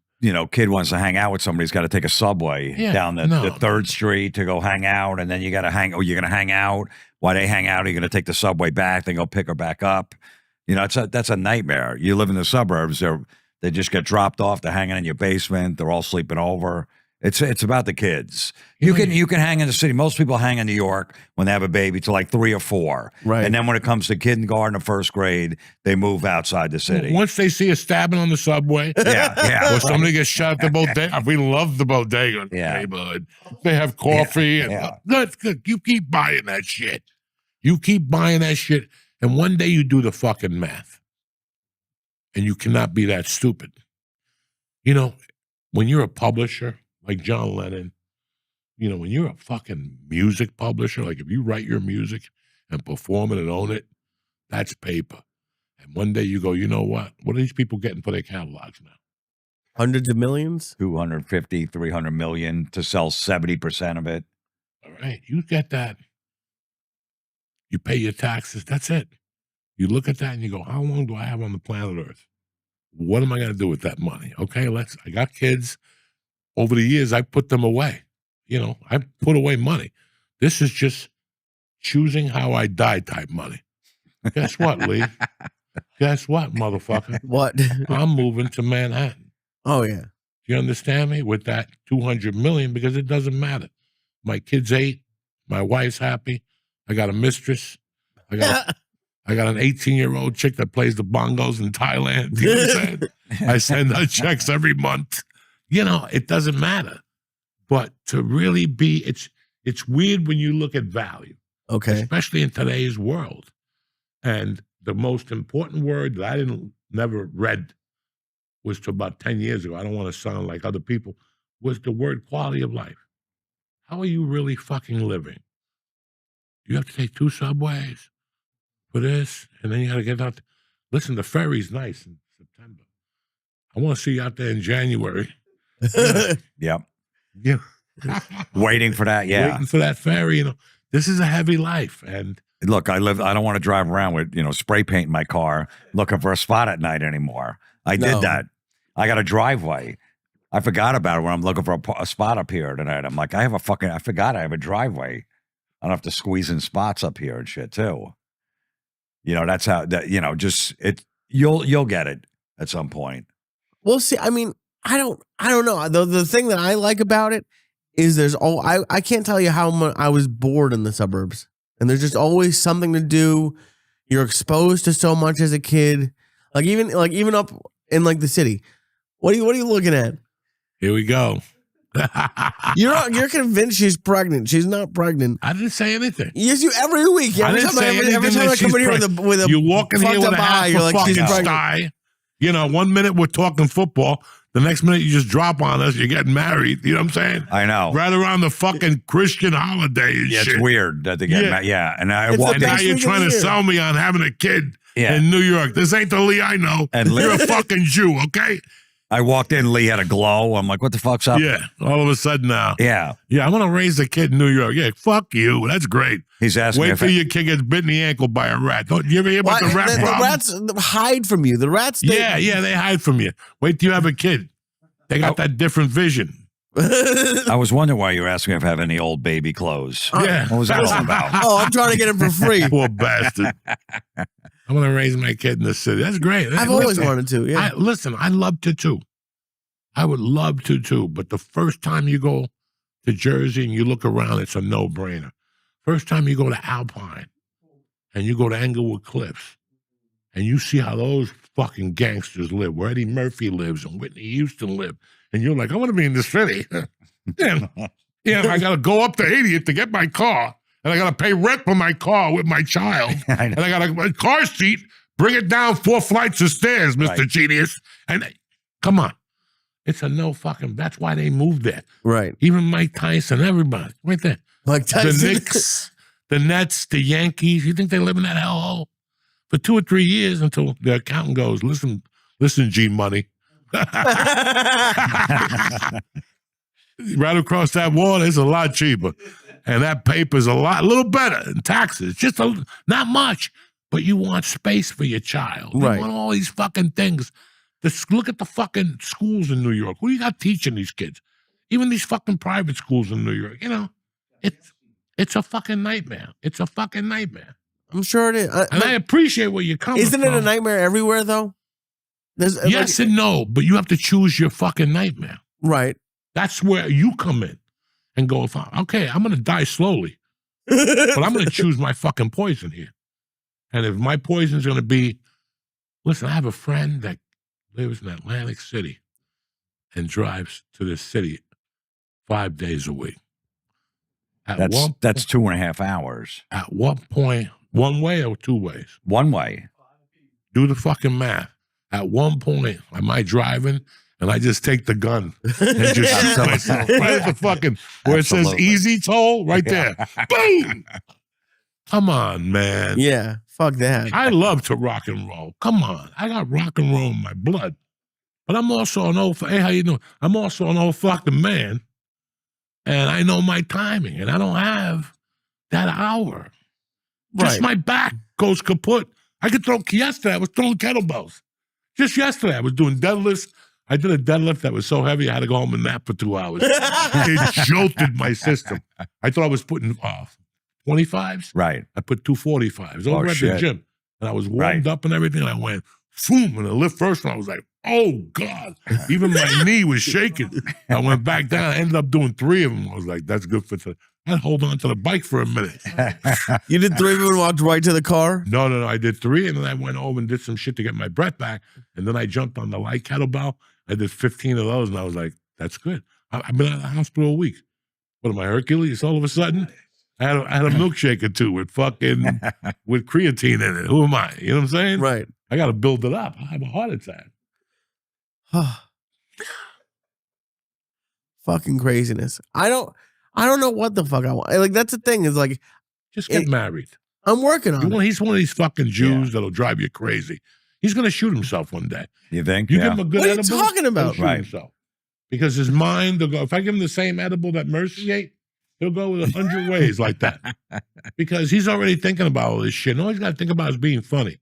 kid wants to hang out with somebody. He's got to take a subway down the 3rd Street to go hang out. And then you got to you're going to hang out. While they hang out, you're going to take the subway back, then go pick her back up. You know, that's a nightmare. You live in the suburbs. They just get dropped off. They're hanging in your basement. They're all sleeping over. It's about the kids. You can hang in the city. Most people hang in New York when they have a baby to like 3 or 4. Right. And then when it comes to kindergarten or 1st grade, they move outside the city. Once they see a stabbing on the subway, Yeah. or somebody gets shot at the bodega. We love the bodega in the Yeah. neighborhood. They have coffee and good. You keep buying that shit. And one day you do the fucking math. And you cannot be that stupid. You know, when you're a publisher, like John Lennon, you know, when you're a fucking music publisher, like if you write your music and perform it and own it, that's paper. And one day you go, you know what? What are these people getting for their catalogs now? Hundreds of millions. 250, 300 million to sell 70% of it. All right, you get that. You pay your taxes. That's it. You look at that and you go, how long do I have on the planet Earth? What am I going to do with that money? Okay, I got kids. Over the years, I put them away. You know, I put away money. This is just choosing how I die type money. Guess what, Lee? Guess what, motherfucker? What? I'm moving to Manhattan. Oh yeah. Do you understand me? With that 200 million, because it doesn't matter. My kid's 8. My wife's happy. I got a mistress. I got an 18-year-old chick that plays the bongos in Thailand. You know what I'm saying? I send her checks every month. You know, it doesn't matter. But to really be, it's weird when you look at value, Okay. especially in today's world. And the most important word that I never read was to about 10 years ago. I don't want to sound like other people. Was the word quality of life. How are you really fucking living? You have to take 2 subways for this, and then you got to get out. Listen, the ferry's nice in September. I want to see you out there in January. Yep. Yeah. Waiting for that. Yeah. Waiting for that ferry. You know, this is a heavy life. And Look, I don't want to drive around with, spray paint in my car looking for a spot at night anymore. I No. did that. I got a driveway. I forgot about it when I'm looking for a spot up here tonight. I'm like, I forgot I have a driveway. I don't have to squeeze in spots up here and shit too. That's how you'll get it at some point. Well, see, I mean, I don't know. The thing that I like about it is I can't tell you how much I was bored in the suburbs, and there's just always something to do. You're exposed to so much as a kid, even up in the city. What are you looking at? here we go. You're convinced she's pregnant. She's not pregnant. I didn't say anything. Yes, you every week. I Every didn't say anything every time that I come she's in here with a You walk in here fucked with up a eye, half you're a like, she's fucking pregnant. sty. 1 minute we're talking football. The next minute you just drop on us. You're getting married. You know what I'm saying? I know. Right around the fucking Christian holiday and Yeah, shit. it's weird that they get mad. Yeah. And I It's walked And the now best you're week of trying the to year. sell me on having a kid Yeah. in New York. This ain't the Lee I know. And You're a fucking Jew, okay? I walked in, Lee had a glow. I'm like, what the fuck's up? Yeah. All of a sudden now. Yeah. Yeah, I'm going to raise a kid in New York. Yeah, fuck you. That's great. He's asking me Wait if till your kid gets bit in the ankle by a rat. Don't you ever hear about the rat the problem? rats hide from you. The rats. Yeah, they hide from you. Wait till you have a kid. They got that different vision. I was wondering why you were asking if I have any old baby clothes. Yeah. What was that all about? Oh, I'm trying to get it for free. Poor bastard. I'm going to raise my kid in the city. That's great. I've always wanted to. Yeah. I love to too. I would love to too. But the first time you go to Jersey and you look around, it's a no-brainer. First time you go to Alpine and you go to Englewood Cliffs and you see how those fucking gangsters live, where Eddie Murphy lives and Whitney Houston live, and you're like, I want to be in this city. Damn. Yeah, I got to go up to 80th to get my car, and I got to pay rent for my car with my child, I know. and I got a car seat, bring it down 4 flights of stairs, Mr. Right. Genius. And come on. It's a no fucking, that's why they moved there. Right. Even Mike Tyson, everybody, right there. Like The Tyson. Knicks, the Nets, the Yankees. You think they live in that hellhole? For 2 or 3 years until the accountant goes, listen, G Money. Right across that water, it's a lot cheaper. And that paper's a little better in taxes. Just not much. But you want space for your child. Right. You want all these fucking things. Look at the fucking schools in New York. Who you got teaching these kids? Even these fucking private schools in New York. It's a fucking nightmare. It's a fucking nightmare. I'm sure it is. And I appreciate where you're coming Isn't from. it a nightmare everywhere though? There's Yes and no, but you have to choose your fucking nightmare. right. That's where you come in and go, okay, I'm going to die slowly, but I'm going to choose my fucking poison here. And if my poison's going to be, listen, I have a friend that lives in Atlantic City and drives to the city 5 days a week. That's 2.5 hours. At what point, one way or 2 ways? One way. Do the fucking math. At one point, am I driving and I just take the gun and just shoot myself right at the fucking, where it says Absolutely. easy toll right there. Boom! Come on, man. Yeah, fuck that. I love to rock and roll. Come on. I got rock and roll in my blood. But I'm also an old, hey, how you doing? I'm also an old fucking man. And I know my timing. And I don't have that hour. Just my back goes kaput. I could throw, yesterday I was throwing kettlebells. Just yesterday I was doing deadlifts. I did a deadlift that was so heavy I had to go home and nap for 2 hours. It jolted my system. I thought I was putting 25s. Right. I put 245s over at the gym. And I was warmed up and everything. And I went, boom, and I lift first. And I was like, oh, God. Even my knee was shaking. I went back down. I ended up doing 3 of them. I was like, that's good for today. I'd hold on to the bike for a minute. You did 3 of them and walked right to the car? No. I did 3, and then I went over and did some shit to get my breath back. And then I jumped on the light kettlebell. I did 15 of those, and I was like, that's good. I've been out of the hospital a week. What am I, Hercules, all of a sudden? I had a milkshake or 2 with with creatine in it. Who am I? You know what I'm saying? Right. I got to build it up. I have a heart attack. Fucking craziness. I don't know what the fuck I want. Like, that's the thing is like, just get married. I'm working on it. He's one of these fucking Jews that'll drive you crazy. He's going to shoot himself one day. You think? You give him a good edible. What are you talking about? He'll shoot himself. Because his mind will go, if I give him the same edible that Mercy ate, he'll go with 100 ways like that. Because he's already thinking about all this shit. And all he's got to think about is being funny.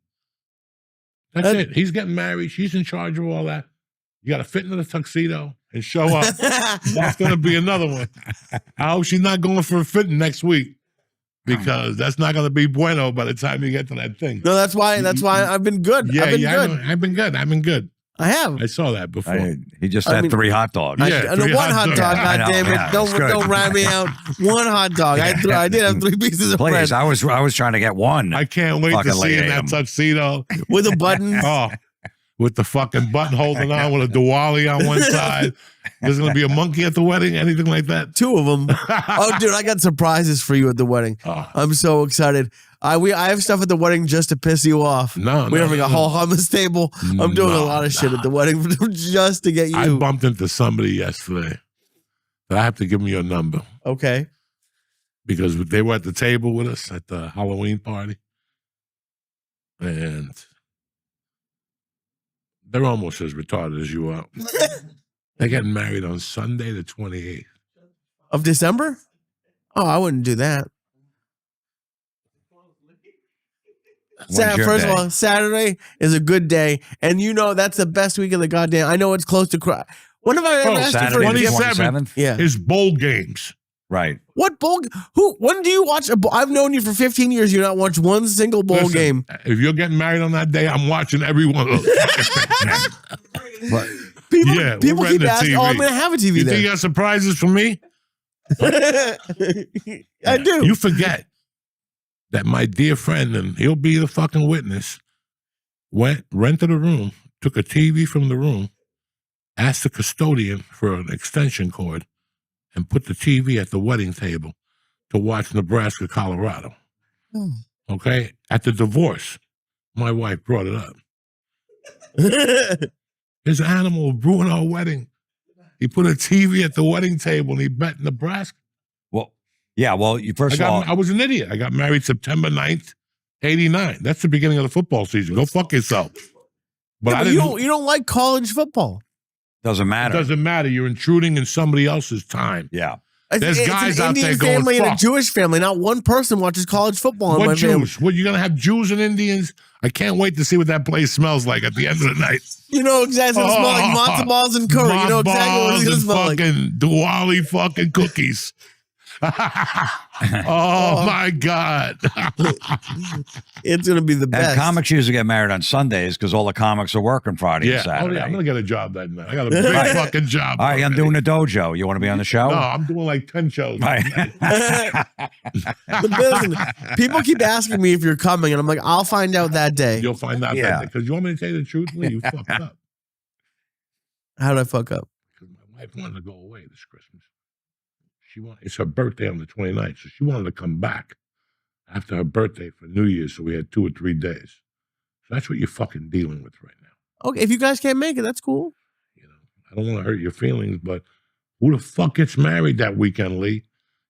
That's it. He's getting married. She's in charge of all that. You got to fit into the tuxedo and show up. That's going to be another one. I hope she's not going for a fitting next week. Because that's not going to be bueno by the time you get to that thing. No, that's why I've been good. Yeah, I've been good. I've been good. I have. I saw that before. He just had 3 hot dogs. Yeah, and 3 one hot dog, I know, goddammit. yeah, Don't rat me out. 1 hot dog. I did have 3 pieces of bread. Please, I was trying to get 1. I can't wait to see in that tuxedo. With a button. With the fucking button holding on with a Diwali on one side. There's going to be a monkey at the wedding, anything like that? 2 of them. Oh, dude, I got surprises for you at the wedding. I'm so excited. I have stuff at the wedding just to piss you off. We're having a whole hummus table. I'm doing a lot of shit at the wedding just to get you. I bumped into somebody yesterday that I have to give them your number. Okay. Because they were at the table with us at the Halloween party. And they're almost as retarded as you are. They're getting married on Sunday the 28th. Of December? Oh, I wouldn't do that. First of all, Saturday is a good day. And you know that's the best week of the goddamn. I know it's close to cry. When have I ever asked you for a gift? 27th Yeah. is bowl games. Right. What bowl? When do you watch a bowl? I've known you for 15 years. You not watch one single bowl game. If you're getting married on that day, I'm watching every one of those. People keep asking, oh, I'm going to have a TV you there. think you got surprises for me? I do. You forget that my dear friend, and he'll be the fucking witness, rented a room, took a TV from the room, asked the custodian for an extension cord, and put the TV at the wedding table to watch Nebraska, Colorado. Okay? At the divorce, my wife brought it up. His animal ruined our wedding. He put a TV at the wedding table and he bet Nebraska. Well, yeah, well, first of all, I was an idiot. I got married September 9th, 89. That's the beginning of the football season. Go fuck yourself. But you don't like college football. Doesn't matter. It doesn't matter. You're intruding in somebody else's time. Yeah. There's guys out there Indian going, family and a fuck. Jewish family. Not one person watches college football in What my family. Jews? What, you're going to have Jews and Indians? I can't wait to see what that place smells like at the end of the night. You know exactly what it smells like. Matzo balls and curry. You know exactly what it's going to smell like. Fucking Diwali fucking cookies. Oh my God. It's going to be the best. And comics usually get married on Sundays because all the comics are working Friday and Yeah. Saturday. I'm going to get a job that night. I got a big fucking job. All right, I'm doing a dojo. You want to be on the show? No, I'm doing like 10 shows. Right. But listen, people keep asking me if you're coming, and I'm like, I'll find out that day. You'll find out that day. Because you want me to tell you the truth? Lee, you fucked up. How did I fuck up? Because my wife wanted to go away this Christmas. It's her birthday on the 29th, so she wanted to come back after her birthday for New Year's, so we had 2 or 3 days. So that's what you're fucking dealing with right now. Okay, if you guys can't make it, that's cool. You know, I don't want to hurt your feelings, but who the fuck gets married that weekend, Lee?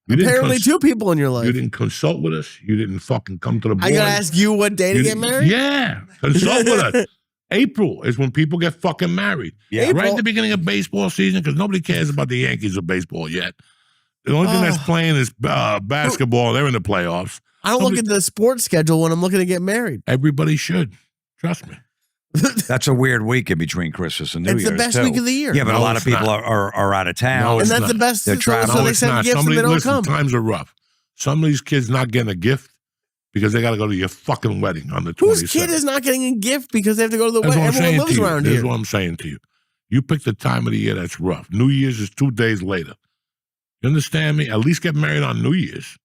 You didn't Apparently, two people in your You life. didn't consult with us. You didn't fucking come to the boys. I gotta ask you what day to You get didn't- married? Yeah, consult with us. April is when people get fucking married. Yeah. April. Right at the beginning of baseball season, because nobody cares about the Yankees or baseball yet. The only thing that's playing is basketball. They're in the playoffs. I don't look at the sports schedule when I'm looking to get married. Everybody should. Trust me. That's a weird week in between Christmas and New It's Year's. the best too. week of the year. Yeah, but No, a lot of it's people not. are out of town. No, and it's that's not. the best. They're So, traveling. so No, they it's send not. gifts and they don't come. Times are rough. Some of these kids not getting a gift because they got to go to your fucking wedding on the 27th. Whose kid is not getting a gift because they have to go to the That's wedding? what I'm Everyone saying lives to you. around Here's here. what I'm saying to you. You pick the time of the year that's rough. New Year's is 2 days later. You understand me? At least get married on New Year's.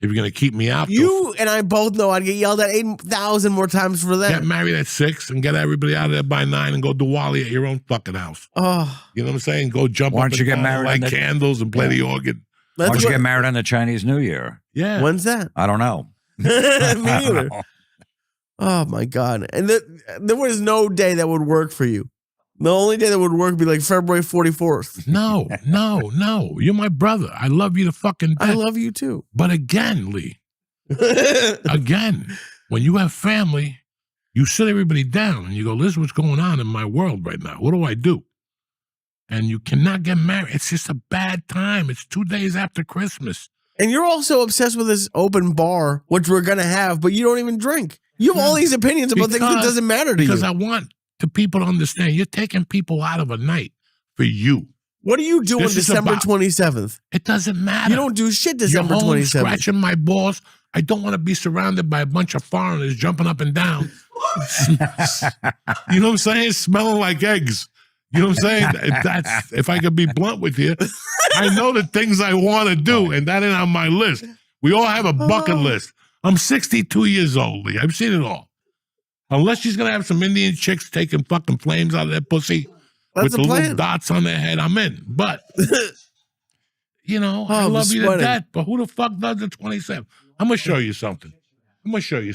If you're going to keep me out, You and I both know I'd get yelled at 8,000 more times for that. get married at 6 and get everybody out of there by 9 and go do Wally at your own fucking house. Oh, You know what I'm saying? Go jump Why up don't you and get down, married light on the- candles and play the organ. Why that's don't you what, get married on the Chinese New Year? Yeah. when's that? I don't know. Me neither. Oh my god! And there was no day that would work for you. The only day that would work would be like February 44th. No. You're my brother. I love you to fucking death. I love you too. But again, Lee, when you have family, you sit everybody down and you go, this is what's going on in my world right now. What do I do? And you cannot get married. It's just a bad time. It's 2 days after Christmas. And you're also obsessed with this open bar, which we're gonna have, but you don't even drink. You have all these opinions about things that Because- doesn't matter to Because you. I want the people to understand you're taking people out of a night for you. What do you do on This is December about- 27th? It doesn't matter. You don't do shit December You're home 27th. scratching my balls. I don't want to be surrounded by a bunch of foreigners jumping up and down. You know what I'm saying? Smelling like eggs. You know what I'm saying? That's if I could be blunt with you. I know the things I want to do, and that ain't on my list. We all have a bucket list. I'm 62 years old, Lee. I've seen it all. Unless she's gonna have some Indian chicks taking fucking flames out of their pussy That's with the the little plan. dots on their head, I'm in. But I Oh, love I'm you to sweating. death. But who the fuck does the 27th? I'm gonna show you something. I'm gonna show you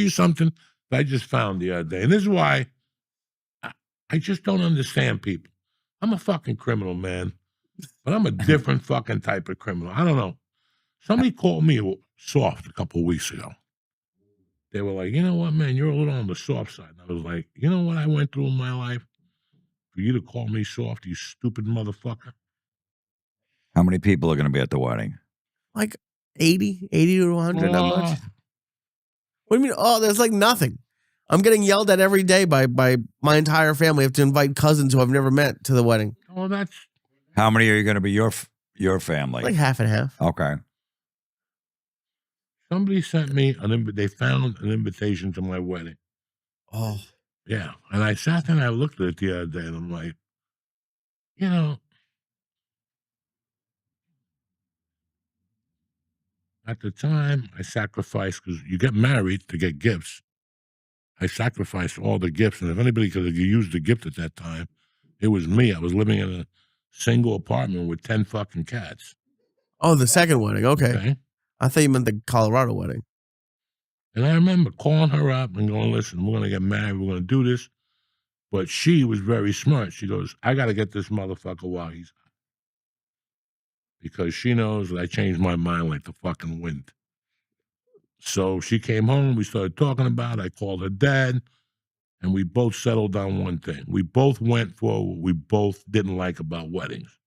something that I just found the other day. And this is why I just don't understand people. I'm a fucking criminal, man. But I'm a different fucking type of criminal. I don't know. Somebody called me soft a couple of weeks ago. They were like, you know what, man, you're a little on the soft side. And I was like, you know what I went through in my life? For you to call me soft, you stupid motherfucker. How many people are going to be at the wedding? Like 80 to 100, not much. What do you mean? Oh, there's like nothing. I'm getting yelled at every day by my entire family. I have to invite cousins who I've never met to the wedding. Oh, that's How many are you going to be your family? Like half and half. Okay. somebody sent me they found an invitation to my wedding. Oh, Yeah. And I sat there and I looked at it the other day and I'm like, at the time I sacrificed, because you get married to get gifts. I sacrificed all the gifts. And if anybody could have used the gift at that time, it was me. I was living in a single apartment with 10 fucking cats. oh, the second wedding. Okay. Okay. I thought you meant the Colorado wedding. And I remember calling her up and going, listen, we're going to get married. We're going to do this. But she was very smart. She goes, I got to get this motherfucker while he's hot. Because she knows that I changed my mind like the fucking wind. So she came home. We started talking about it. I called her dad. And we both settled on one thing. We both went for what we both didn't like about weddings.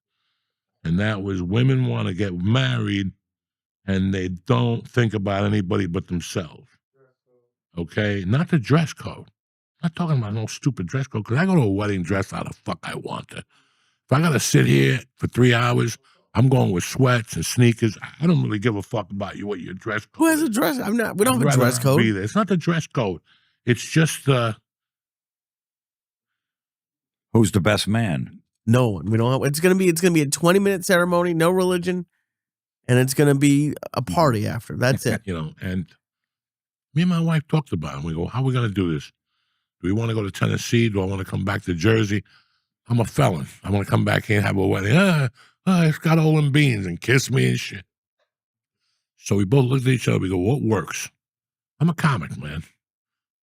And that was women want to get married and they don't think about anybody but themselves. Okay? Not the dress code. I'm not talking about no stupid dress code, because I go to a wedding dressed how the fuck I want to. If I got to sit here for 3 hours, I'm going with sweats and sneakers. I don't really give a fuck about you, what your dress code Who has a is. dress? We don't have I'd a rather dress not code. be there. It's not the dress code. It's just Who's the best man? No one. We don't have. It's gonna be a 20-minute ceremony, no religion, and it's gonna be a party after. That's it. and me and my wife talked about it. We go, how are we going to do this? Do we want to go to Tennessee? Do I want to come back to Jersey? I'm a felon. I want to come back here and have a wedding. It's got all them beans and kiss me and shit. So we both looked at each other. We go, what works? I'm a comic, man.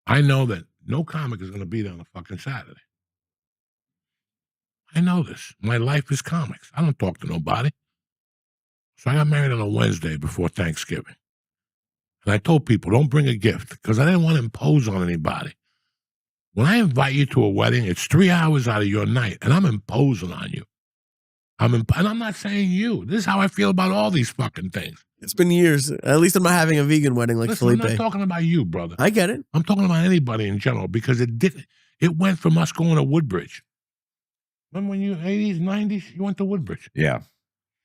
I know that no comic is going to be there on a fucking Saturday. I know this. My life is comics. I don't talk to nobody. So I got married on a Wednesday before Thanksgiving. And I told people, don't bring a gift because I didn't want to impose on anybody. When I invite you to a wedding, it's 3 hours out of your night, and I'm imposing on you. And I'm not saying you. This is how I feel about all these fucking things. It's been years. At least I'm not having a vegan wedding like Listen, Felipe. I'm not talking about you, brother. I get it. I'm talking about anybody in general because it went from us going to Woodbridge. Remember when you 80s, 90s, you went to Woodbridge? Yeah.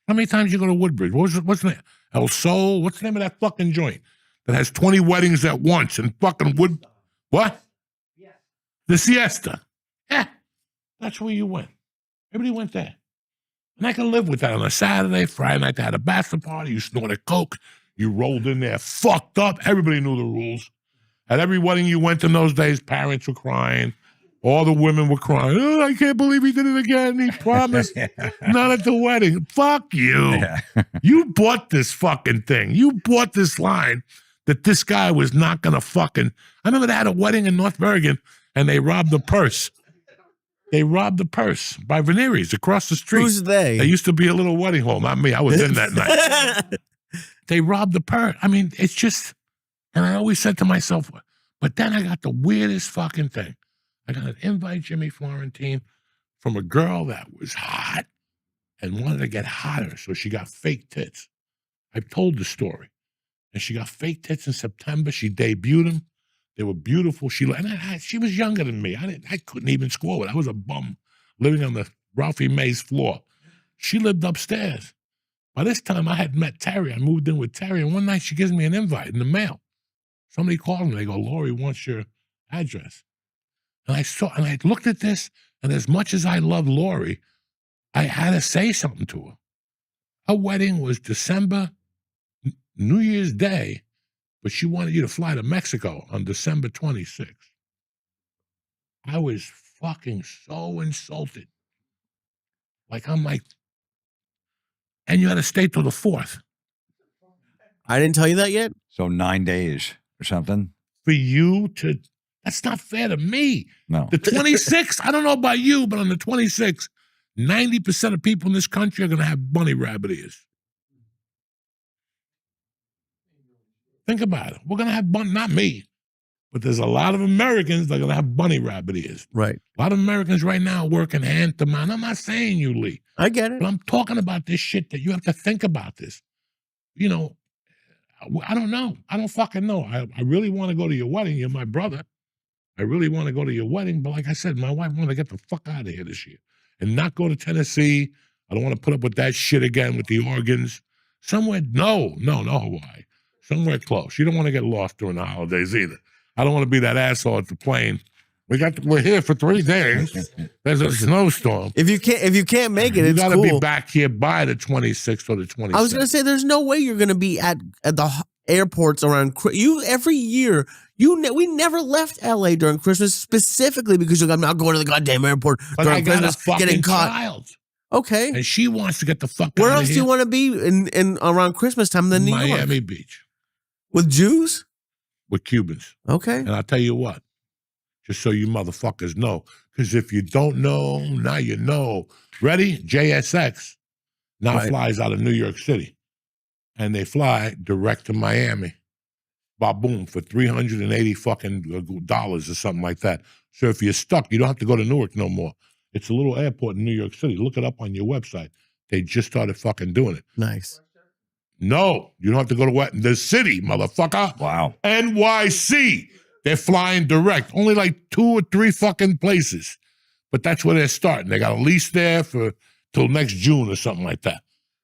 How many times you go to Woodbridge? What's the name? El Sol? What's the name of that fucking joint that has 20 weddings at once and fucking Wood? What? The Siesta. Yeah, that's where you went. Everybody went there. And I can live with that on a Saturday, Friday night. They had a bachelor party. You snorted coke. You rolled in there, fucked up. Everybody knew the rules. At every wedding you went in those days, parents were crying. All the women were crying. Oh, I can't believe he did it again. He promised not at the wedding. Fuck you. Yeah. You bought this fucking thing. You bought this line that this guy was not going to fucking. I remember they had a wedding in North Bergen and they robbed the purse. They robbed the purse by Veneries across the street. Who's they? There used to be a little wedding hall. Not me. I was in that night. They robbed the purse. I mean, it's just, and I always said to myself, but then I got the weirdest fucking thing. I got an invite, Jimmy Florentine, from a girl that was hot and wanted to get hotter, so she got fake tits. I've told the story. And she got fake tits in September. She debuted them. They were beautiful. She was younger than me. I couldn't even score with. I was a bum living on the Ralphie Mays floor. She lived upstairs. By this time, I had met Terry. I moved in with Terry, and one night she gives me an invite in the mail. Somebody called me. They go, Lori wants your address. And I looked at this, and as much as I love Lori, I had to say something to her. Her wedding was December, New Year's Day, but she wanted you to fly to Mexico on December 26th. I was fucking so insulted. I'm like, and you had to stay till the 4th. I didn't tell you that yet? So 9 days or something? For you to, that's not fair to me. No. The 26th, I don't know about you, but on the 26th, 90% of people in this country are going to have bunny rabbit ears. Think about it. We're going to have not me, but there's a lot of Americans that are going to have bunny rabbit ears. Right. A lot of Americans right now are working hand to mouth. I'm not saying you, Lee. I get it. But I'm talking about this shit that you have to think about this. You know, I don't know. I don't fucking know. I really want to go to your wedding. You're my brother. I really want to go to your wedding. But like I said, my wife wanted to get the fuck out of here this year and not go to Tennessee. I don't want to put up with that shit again with the organs. Somewhere, no Hawaii. Somewhere close. You don't want to get lost during the holidays either. I don't want to be that asshole at the plane. We're here for 3 days. There's a snowstorm. If you can't make it, You it's got to cool. be back here by the 26th or the 27th. I was gonna say, there's no way you're gonna be at the airports around you every year. We never left LA during Christmas specifically because you're like, I'm not going to the goddamn airport But during I got Christmas, a fucking getting caught. child, Okay. and she wants to get the fuck Where out else of do here. you want to be in around Christmas time than New York? Miami Beach With Jews? with Cubans. Okay. And I'll tell you what, just so you motherfuckers know, because if you don't know, now you know. Ready? JSX now Right. flies out of New York City, and they fly direct to Miami. Ba-boom, for $380 fucking dollars or something like that. So if you're stuck, you don't have to go to Newark no more. It's a little airport in New York City. Look it up on your website. They just started fucking doing it. Nice. No, you don't have to go to the city, motherfucker. Wow. NYC. They're flying direct. Only like 2 or 3 fucking places. But that's where they're starting. They got a lease there for till next June or something like that.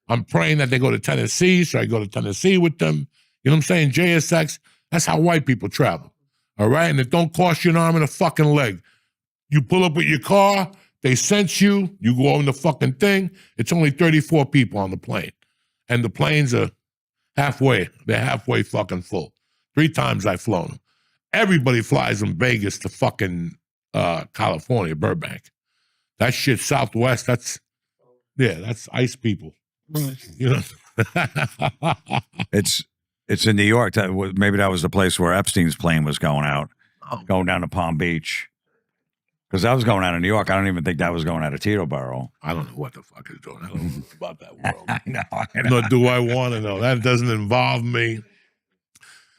I'm praying that they go to Tennessee, so I go to Tennessee with them. You know what I'm saying? JSX, that's how white people travel. All right? And it don't cost you an arm and a fucking leg. You pull up with your car, they sense you, you go on the fucking thing. It's only 34 people on the plane. And the planes are halfway. They're halfway fucking full. 3 times I've flown them. Everybody flies from Vegas to fucking California, Burbank. That shit Southwest, that's ice people. You know? It's in New York. Maybe that was the place where Epstein's plane was going out, Oh. going down to Palm Beach. Because I was going out of New York. I don't even think that was going out of Teterboro. I don't know what the fuck is doing. I don't know about that world. I know. Nor do I want to know. That doesn't involve me.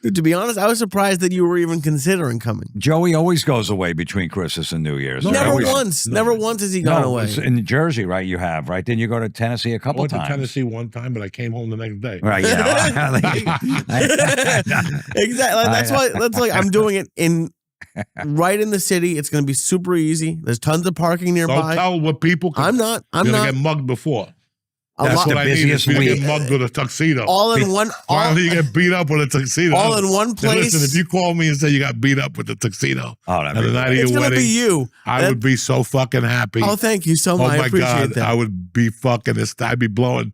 Dude, to be honest, I was surprised that you were even considering coming. Joey always goes away between Christmas and New Year's. No, Never Always- once. Never once has he gone away. it's in Jersey, right? You have, right? Didn't you go to Tennessee a I couple went times? to Tennessee one time, but I came home the next day. Right, yeah. Exactly. That's why. That's like I'm doing it right in the city. It's going to be super easy. There's tons of parking Don't nearby. tell what people. I'm not. I'm You're not. gonna get mugged before. A That's lot- the What I need is busiest for you to week. get mugged with a tuxedo. all in one. Finally, you get beat up with a tuxedo. all in one Now, place. listen, if you call me and say you got beat up with a tuxedo Oh, on the that'd be night of It's your going to wedding, be you. I would be so fucking happy. Oh, thank you so Oh much. I my appreciate God, that. I would be fucking. I'd be blowing.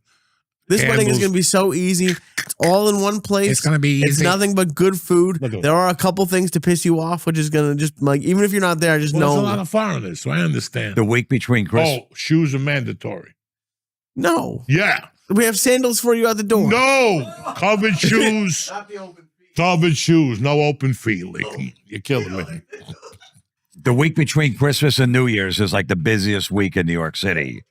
This wedding is candles. going to be so easy. It's all in one place. It's gonna be It's easy. nothing but good food. Look at There are a couple things to piss you off, which is going to just like, even if you're not there, just Well, there's a know. lot of foreigners, so I understand. The week between Christmas. Oh, shoes are mandatory. No. Yeah. We have sandals for you at the door. No covered shoes. Covered shoes. No open feet. Like, you're killing me. The week between Christmas and New Year's is like the busiest week in New York City.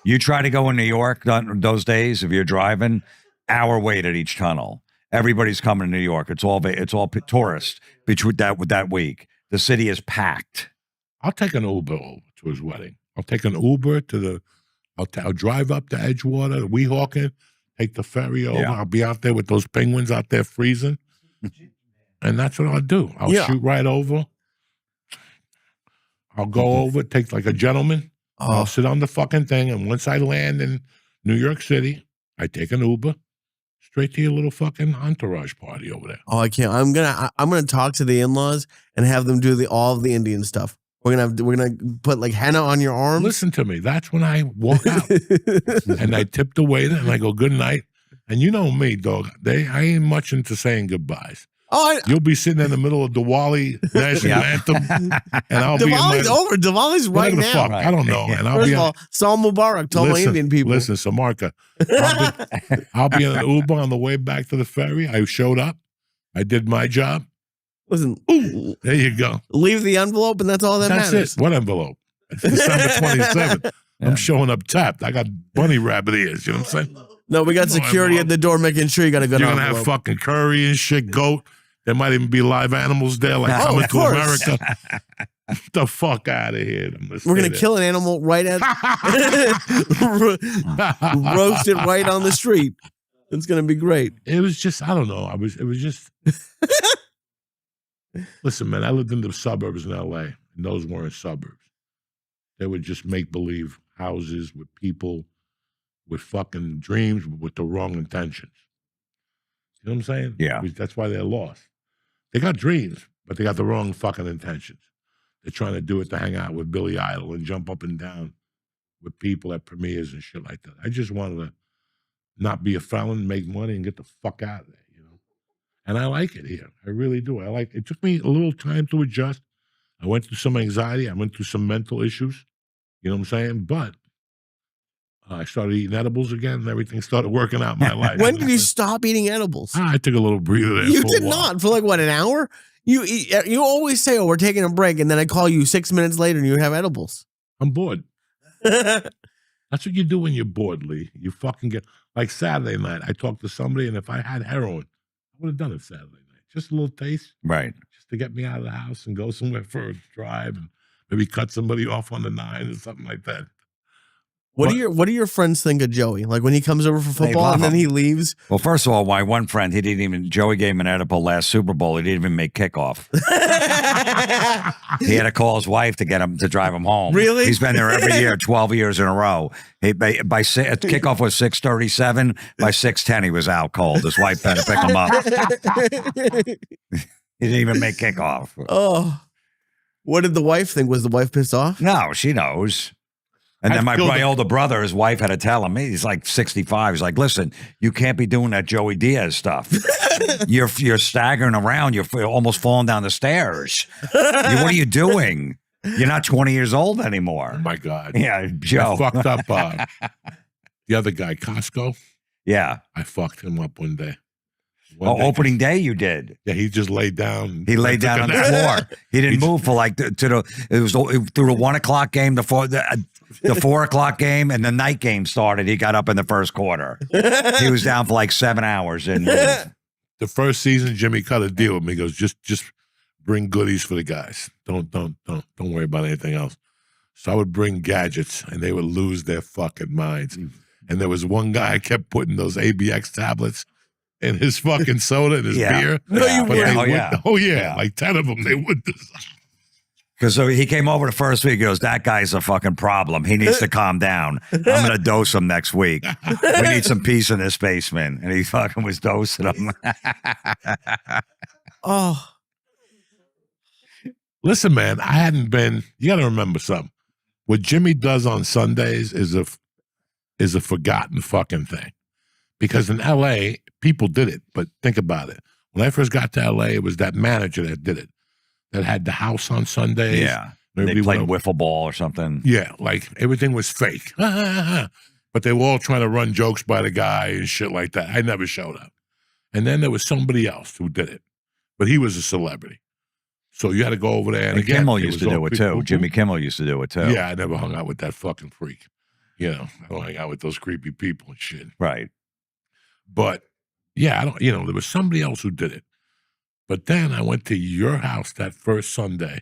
You try to go in New York on those days, if you're driving, hour wait at each tunnel. Everybody's coming to New York. It's all tourists between that week. The city is packed. I'll take an Uber over to his wedding. I'll take an Uber to the. I'll drive up to Edgewater, Weehawken, take the ferry over. Yeah. I'll be out there with those penguins out there freezing, and that's what I'll do. I'll Yeah. shoot right over. I'll go over, take like a gentleman. I'll Oh, sit on the fucking thing, and once I land in New York City, I take an Uber straight to your little fucking entourage party over there. I can't. I'm gonna talk to the in-laws and have them do all of the Indian stuff. We're gonna put like henna on your arms. Listen to me. That's when I walk out and I tip the waiter and I go, good night. And you know me, dog. I ain't much into saying goodbyes. Oh, You'll be sitting in the middle of Diwali national Yeah. anthem, and I'll be in Diwali's my over. Diwali's right whatever the now. fuck. I don't know. And I'll First be of all, Saul Mubarak told my Indian people. Listen, Samarka. I'll be in an Uber on the way back to the ferry. I showed up. I did my job. Listen, There you go. leave the envelope, and that's all that That's matters. it. What envelope? It's December 27th. I'm showing up tapped. I got bunny rabbit ears. You know what I'm saying? No, we got No security envelope. at the door making sure you got a good You're gonna envelope. have fucking curry and shit, goat. There might even be live animals there, like Oh, coming of to course. America. Get the fuck out of here. We're gonna kill an animal right at roast it right on the street. It's gonna be great. It was just, I don't know. It was just. Listen, man, I lived in the suburbs in LA, and those weren't suburbs. They were just make believe houses with people with fucking dreams with the wrong intentions. You know what I'm saying? Yeah. That's why they're lost. They got dreams, but they got the wrong fucking intentions. They're trying to do it to hang out with Billy Idol and jump up and down with people at premieres and shit like that. I just wanted to not be a felon, make money, and get the fuck out of there, you know? And I like it here. I really do. It took me a little time to adjust. I went through some anxiety. I went through some mental issues. You know what I'm saying? But I started eating edibles again, and everything started working out in my life. When did you stop eating edibles? I took a little breather there. You for a did while. not for like what, an hour? You always say, "Oh, we're taking a break," and then I call you 6 minutes later and you have edibles. I'm bored. That's what you do when you're bored, Lee. You fucking get, like Saturday night, I talked to somebody, and if I had heroin, I would have done it Saturday night. Just a little taste, Right. just to get me out of the house and go somewhere for a drive and maybe cut somebody off on the 9 or something like that. What do your friends think of Joey? Like when he comes over for football love and then him. he leaves? Well, first of all, my one friend, Joey gave him an edible last Super Bowl. He didn't even make kickoff. He had to call his wife to get him to drive him home. Really? He's been there every year, 12 years in a row. Kickoff was 6:37. By 6:10, he was out cold. His wife had to pick him up. He didn't even make kickoff. Oh, what did the wife think? Was the wife pissed off? No, she knows. And then I feel my older brother, his wife had to tell him. He's like 65. He's like, listen, you can't be doing that Joey Diaz stuff. You're staggering around. You're almost falling down the stairs. What are you doing? You're not 20 years old Oh anymore. my God. Yeah, Joe. I fucked up the other guy, Costco. Yeah. I fucked him up one day. One day- Opening day you did. Yeah, he just laid down. He laid down on the floor. He didn't move for like it was through the 1 o'clock game, the 4 o'clock game, and the night game started. He got up in the first quarter. He was down for like 7 hours. And The first season, Jimmy cut a deal with me. He goes, just bring goodies for the guys. Don't worry about anything else. So I would bring gadgets, and they would lose their fucking minds. And there was one guy I kept putting those ABX tablets in his fucking soda and his beer. No, you But they wouldn't. Oh yeah, like 10 of them. They would. because so he came over the first week. He goes, that guy's a fucking problem. He needs to calm down. I'm going to dose him next week. We need some peace in this basement. And he fucking was dosing him. Oh, Listen, man, I hadn't been. You got to remember something. What Jimmy does on Sundays is a forgotten fucking thing. Because in L.A., people did it, but think about it. When I first got to L.A., it was that manager that did it, that had the house on Sundays. Yeah. They Everybody played went- wiffle ball or something. Yeah, like everything was fake. But they were all trying to run jokes by the guy and shit like that. I never showed up. And then there was somebody else who did it, but he was a celebrity. So you had to go over there. And again, Kimmel it used was to all do it people- too. Jimmy Kimmel used to do it too. Yeah, I never hung out with that fucking freak. You know, I don't hang out with those creepy people and shit. Right. But yeah, I don't, there was somebody else who did it. But then I went to your house that first Sunday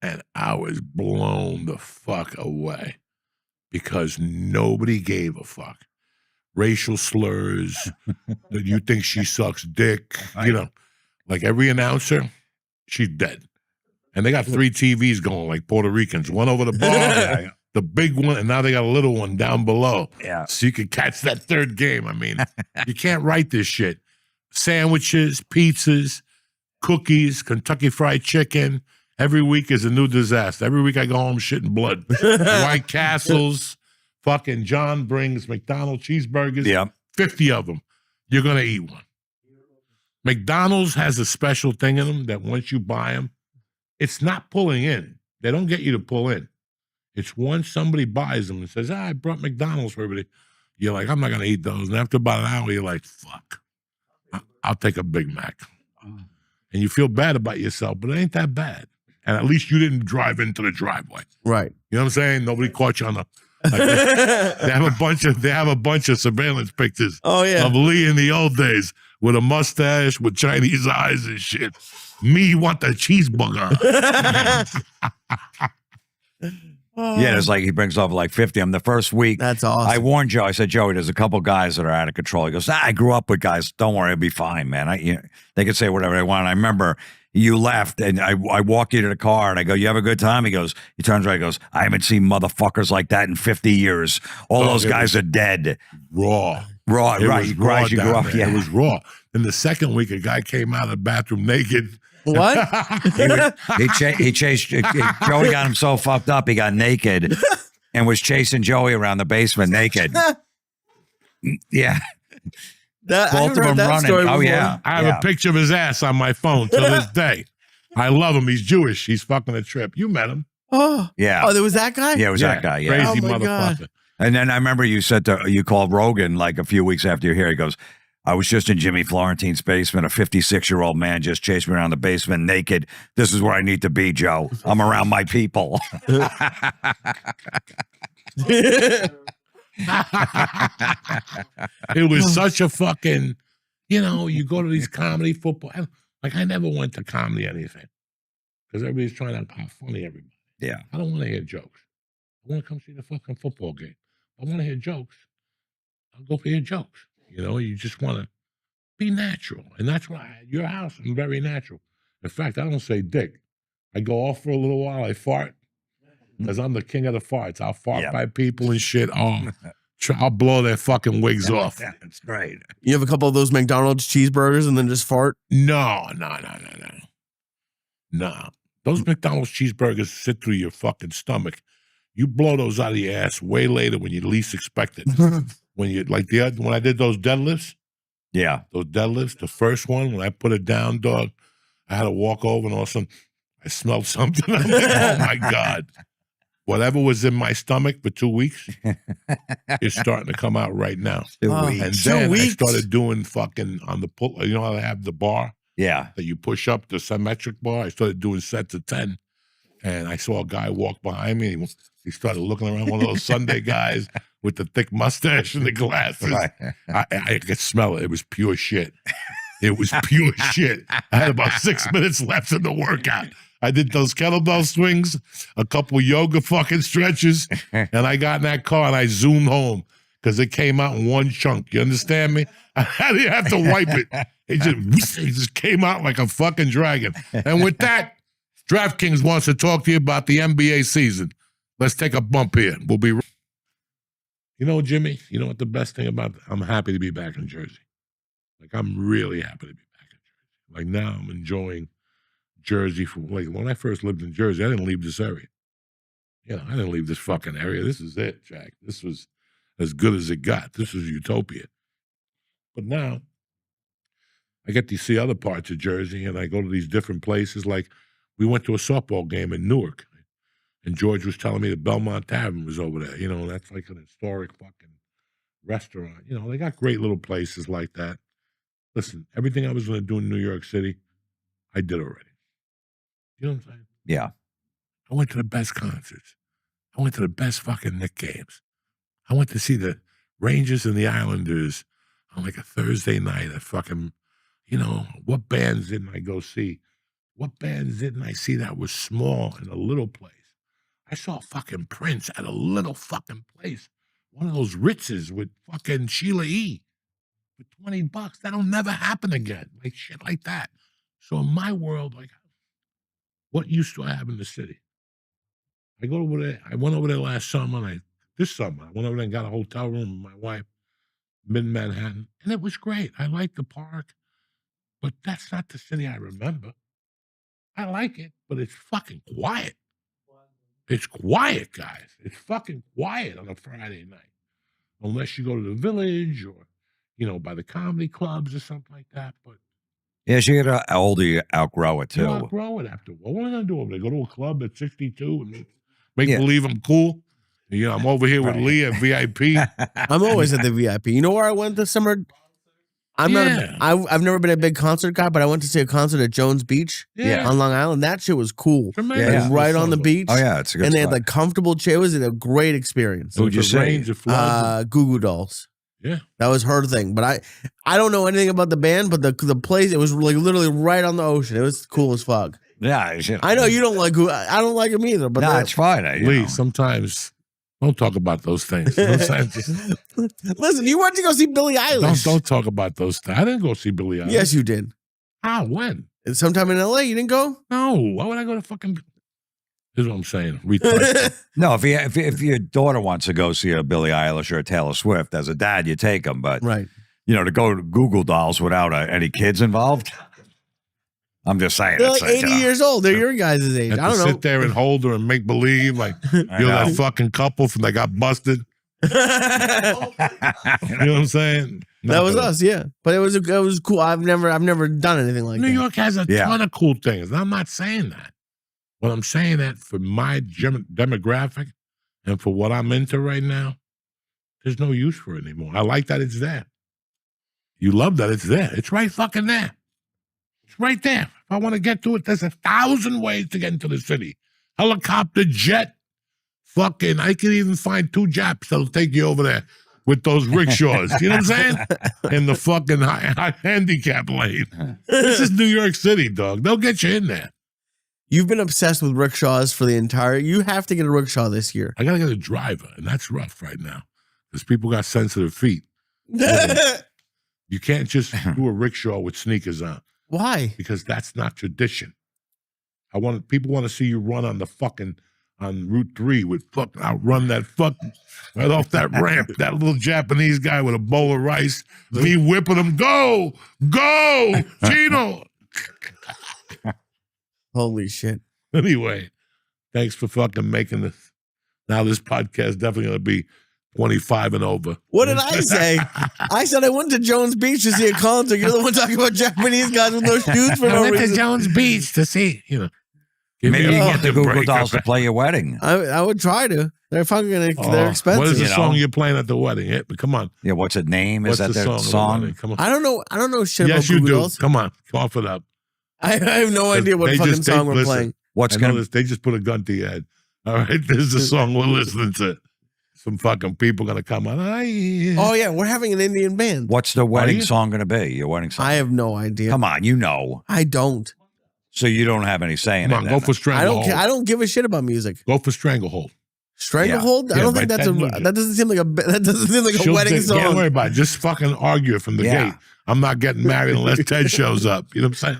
and I was blown the fuck away because nobody gave a fuck. Racial slurs, that you think she sucks dick, like every announcer, she's dead. And they got 3 TVs going like Puerto Ricans, one over the bar, the big one, and now they got a little one down below. Yeah. So you could catch that third game. I mean, you can't write this shit. Sandwiches, pizzas, cookies, Kentucky Fried Chicken. Every week is a new disaster. Every week I go home shitting blood. White Castles, fucking John brings McDonald's cheeseburgers. Yeah. 50 of them. You're going to eat one. McDonald's has a special thing in them that once you buy them, it's not pulling in. They don't get you to pull in. It's once somebody buys them and says, I brought McDonald's for everybody. You're like, I'm not going to eat those. And after about an hour, you're like, fuck, I'll take a Big Mac. And you feel bad about yourself, but it ain't that bad. And at least you didn't drive into the driveway. right. You know what I'm saying? Nobody caught you on the. They have a bunch of surveillance pictures Oh, yeah. of Lee in the old days with a mustache, with Chinese eyes and shit. Me want the cheeseburger. Yeah, it's like he brings over like 50 of them. The first week, That's awesome. I warned Joe. I said, Joey, there's a couple guys that are out of control. He goes, I grew up with guys. Don't worry, it'll be fine, man. They can say whatever they want. And I remember you left, and I walked you to the car, and I go, you have a good time? He turns around, he goes, I haven't seen motherfuckers like that in 50 years. All those guys are dead. Raw. Raw, It right? was raw Guys you grew down up, there. yeah. It was raw. Then the second week, a guy came out of the bathroom naked. What? He chased Joey. Got him so fucked up, he got naked and was chasing Joey around the basement naked. Yeah, I both haven't of heard them that running. story Oh before. yeah, I have yeah. a picture of his ass on my phone to this day. I love him. He's Jewish. He's fucking a trip. You met him. Oh, Yeah. oh, there was that guy? Yeah, it was that guy. Yeah. Crazy Oh, my God. motherfucker. And then I remember you called Rogan like a few weeks after you're here. He goes, I was just in Jimmy Florentine's basement. A 56-year-old man just chased me around the basement naked. This is where I need to be, Joe. I'm around my people. It was such a fucking, you go to these comedy football. Like, I never went to comedy anything because everybody's trying to have funny everybody. Yeah. I don't want to hear jokes. I want to come see the fucking football game. I want to hear jokes. I'll go for your jokes. You just want to be natural. And that's why at your house, I'm very natural. In fact, I don't say dick. I go off for a little while. I fart because I'm the king of the farts. I'll fart Yeah. by people and shit. I'll blow their fucking wigs off. That's great. You have a couple of those McDonald's cheeseburgers and then just fart? No. Those McDonald's cheeseburgers sit through your fucking stomach. You blow those out of your ass way later when you least expect it. When I did those deadlifts, the first one, when I put it down, dog, I had to walk over and all of a sudden I smelled something. I'm like, oh my God. whatever was in my stomach for 2 weeks is starting to come out right now. 2 Oh. weeks. And 2 then I weeks? started doing fucking on the pull. You know how they have the bar Yeah. that you push up, the symmetric bar? I started doing sets of 10. And I saw a guy walk behind me. He started looking around, one of those Sunday guys with the thick mustache and the glasses. Right. I could smell it. It was pure shit. It was pure shit. I had about 6 minutes left in the workout. I did those kettlebell swings, a couple yoga fucking stretches, and I got in that car and I zoomed home because it came out in one chunk. You understand me? I didn't have to wipe it. It just came out like a fucking dragon. And with that, DraftKings wants to talk to you about the NBA season. Let's take a bump here. We'll be. You know, Jimmy, you know what the best thing about I'm happy to be back in Jersey. Like, I'm really happy to be back in Jersey. Like, now I'm enjoying Jersey. Like, when I first lived in Jersey, I didn't leave this area. You know, I didn't leave this fucking area. This is it, Jack. This was as good as it got. This was utopia. But now, I get to see other parts of Jersey, and I go to these different places. Like, we went to a softball game in Newark, and George was telling me the Belmont Tavern was over there. You know, that's like an historic fucking restaurant. You know, they got great little places like that. Listen, everything I was going to do in New York City, I did already. You know what I'm saying? Yeah. I went to the best concerts. I went to the best fucking Knicks games. I went to see the Rangers and the Islanders on like a Thursday night at fucking, you know, what bands didn't I go see? What bands didn't I see that was small in a little place? I saw fucking Prince at a little fucking place. One of those Ritzes with fucking Sheila E. for $20. That'll never happen again. Like shit like that. So in my world, like, what use do I have in the city? I go over there. I went over there last summer. This summer, I went over there and got a hotel room with my wife, mid Manhattan, and it was great. I like the park, but that's not the city I remember. I like it, but it's fucking quiet. It's quiet, guys. It's fucking quiet on a Friday night. Unless you go to the Village or, you know, by the comedy clubs or something like that. But Yeah, as you get older, you outgrow it you too. outgrow it after. What am I going to do over there? Go to a club at 62 and make Yeah. believe I'm cool? You know, I'm over here with Right. Lee at VIP. I'm always at the VIP. You know where I went this summer? I'm Yeah. not. I've never been a big concert guy, but I went to see a concert at Jones Beach Yeah. on Long Island. That shit was cool. Tremendous. Like, right on the beach. Oh yeah, it's a good And they had spot. like comfortable chairs. It was a great experience. Who'd you It's a see? range of floods. Goo Goo Dolls. Yeah. That was her thing. But I don't know anything about the band, but the place, it was like literally right on the ocean. It was cool as fuck. Yeah, you I know you don't like Goo. I don't like him either. But No, they're- it's fine. You Lee, know. sometimes don't talk about those things. You know what I'm saying? listen, you went to go see Billie Eilish. Don't talk about those things. I didn't go see Billie Eilish. Yes, you did. How? When? And sometime in LA, you didn't go? No. Why would I go to fucking? This is what I'm saying. Retard. No, if your daughter wants to go see a Billie Eilish or a Taylor Swift, as a dad, you take them. But Right. you know, to go to Google Dolls without any kids involved, I'm just saying. They're it's like 80 years old. Th're your guys' age. And I to don't know. sit there and hold her and make believe like you're know. that fucking couple from that got busted. You know what I'm saying? That was us, yeah. But it was cool. I've never done anything like New that. York has a Yeah. ton of cool things. And I'm not saying that. But I'm saying that for my demographic and for what I'm into right now, there's no use for it anymore. I like that it's there. You love that it's there. It's right fucking there. It's right there. If I want to get to it, there's 1,000 ways to get into the city. Helicopter, jet, fucking, I can even find 2 Japs that'll take you over there with those rickshaws. You know what I'm saying? In the fucking high handicap lane. This is New York City, dog. They'll get you in there. You've been obsessed with rickshaws for the entire. You have to get a rickshaw this year. I got to get a driver, and that's rough right now because people got sensitive feet. You can't just do a rickshaw with sneakers on Why? because that's not tradition. People want to see you run on the fucking on Route 3 with fucking outrun that fucking right off that ramp. That little Japanese guy with a bowl of rice, me whipping him. Go, Chino. Holy shit! Anyway, thanks for fucking making this. Now this podcast definitely going to be 25 and over. What did I say? I said I went to Jones Beach to see a concert. You're the one talking about Japanese guys with no shoes for no reason. Jones Beach to see, you know. Give Maybe me you a can get the fucking Google break, Dolls to man. play your wedding. I would try to. They're fucking they're Oh, expensive. What is the you know? song you're playing at the wedding? Come on. Yeah, what's its name? What's Is that the their song? Of the song? wedding? Come on. I don't know shit Yes, about you Google do. Dolls. Come on. Cough it up. I have no idea what They fucking just- song we're listen. playing. What's I know going this. They just put a gun to your head. All right. This is the song we're listening to. Some fucking people going to come on. Oh yeah, we're having an Indian band. What's the wedding you? song going to be? Your wedding song? I have no idea. Come on, you know. I don't. So you don't have any say in Come it. on. Go then. for I Stranglehold. don't care. I don't give a shit about music. Go for Stranglehold. Stranglehold? I Yeah, don't by think that's Ted Nugent. that doesn't seem like a She'll wedding Don't song. worry about it. Just fucking argue it from the Yeah. gate. I'm not getting married unless Ted shows up. You know what I'm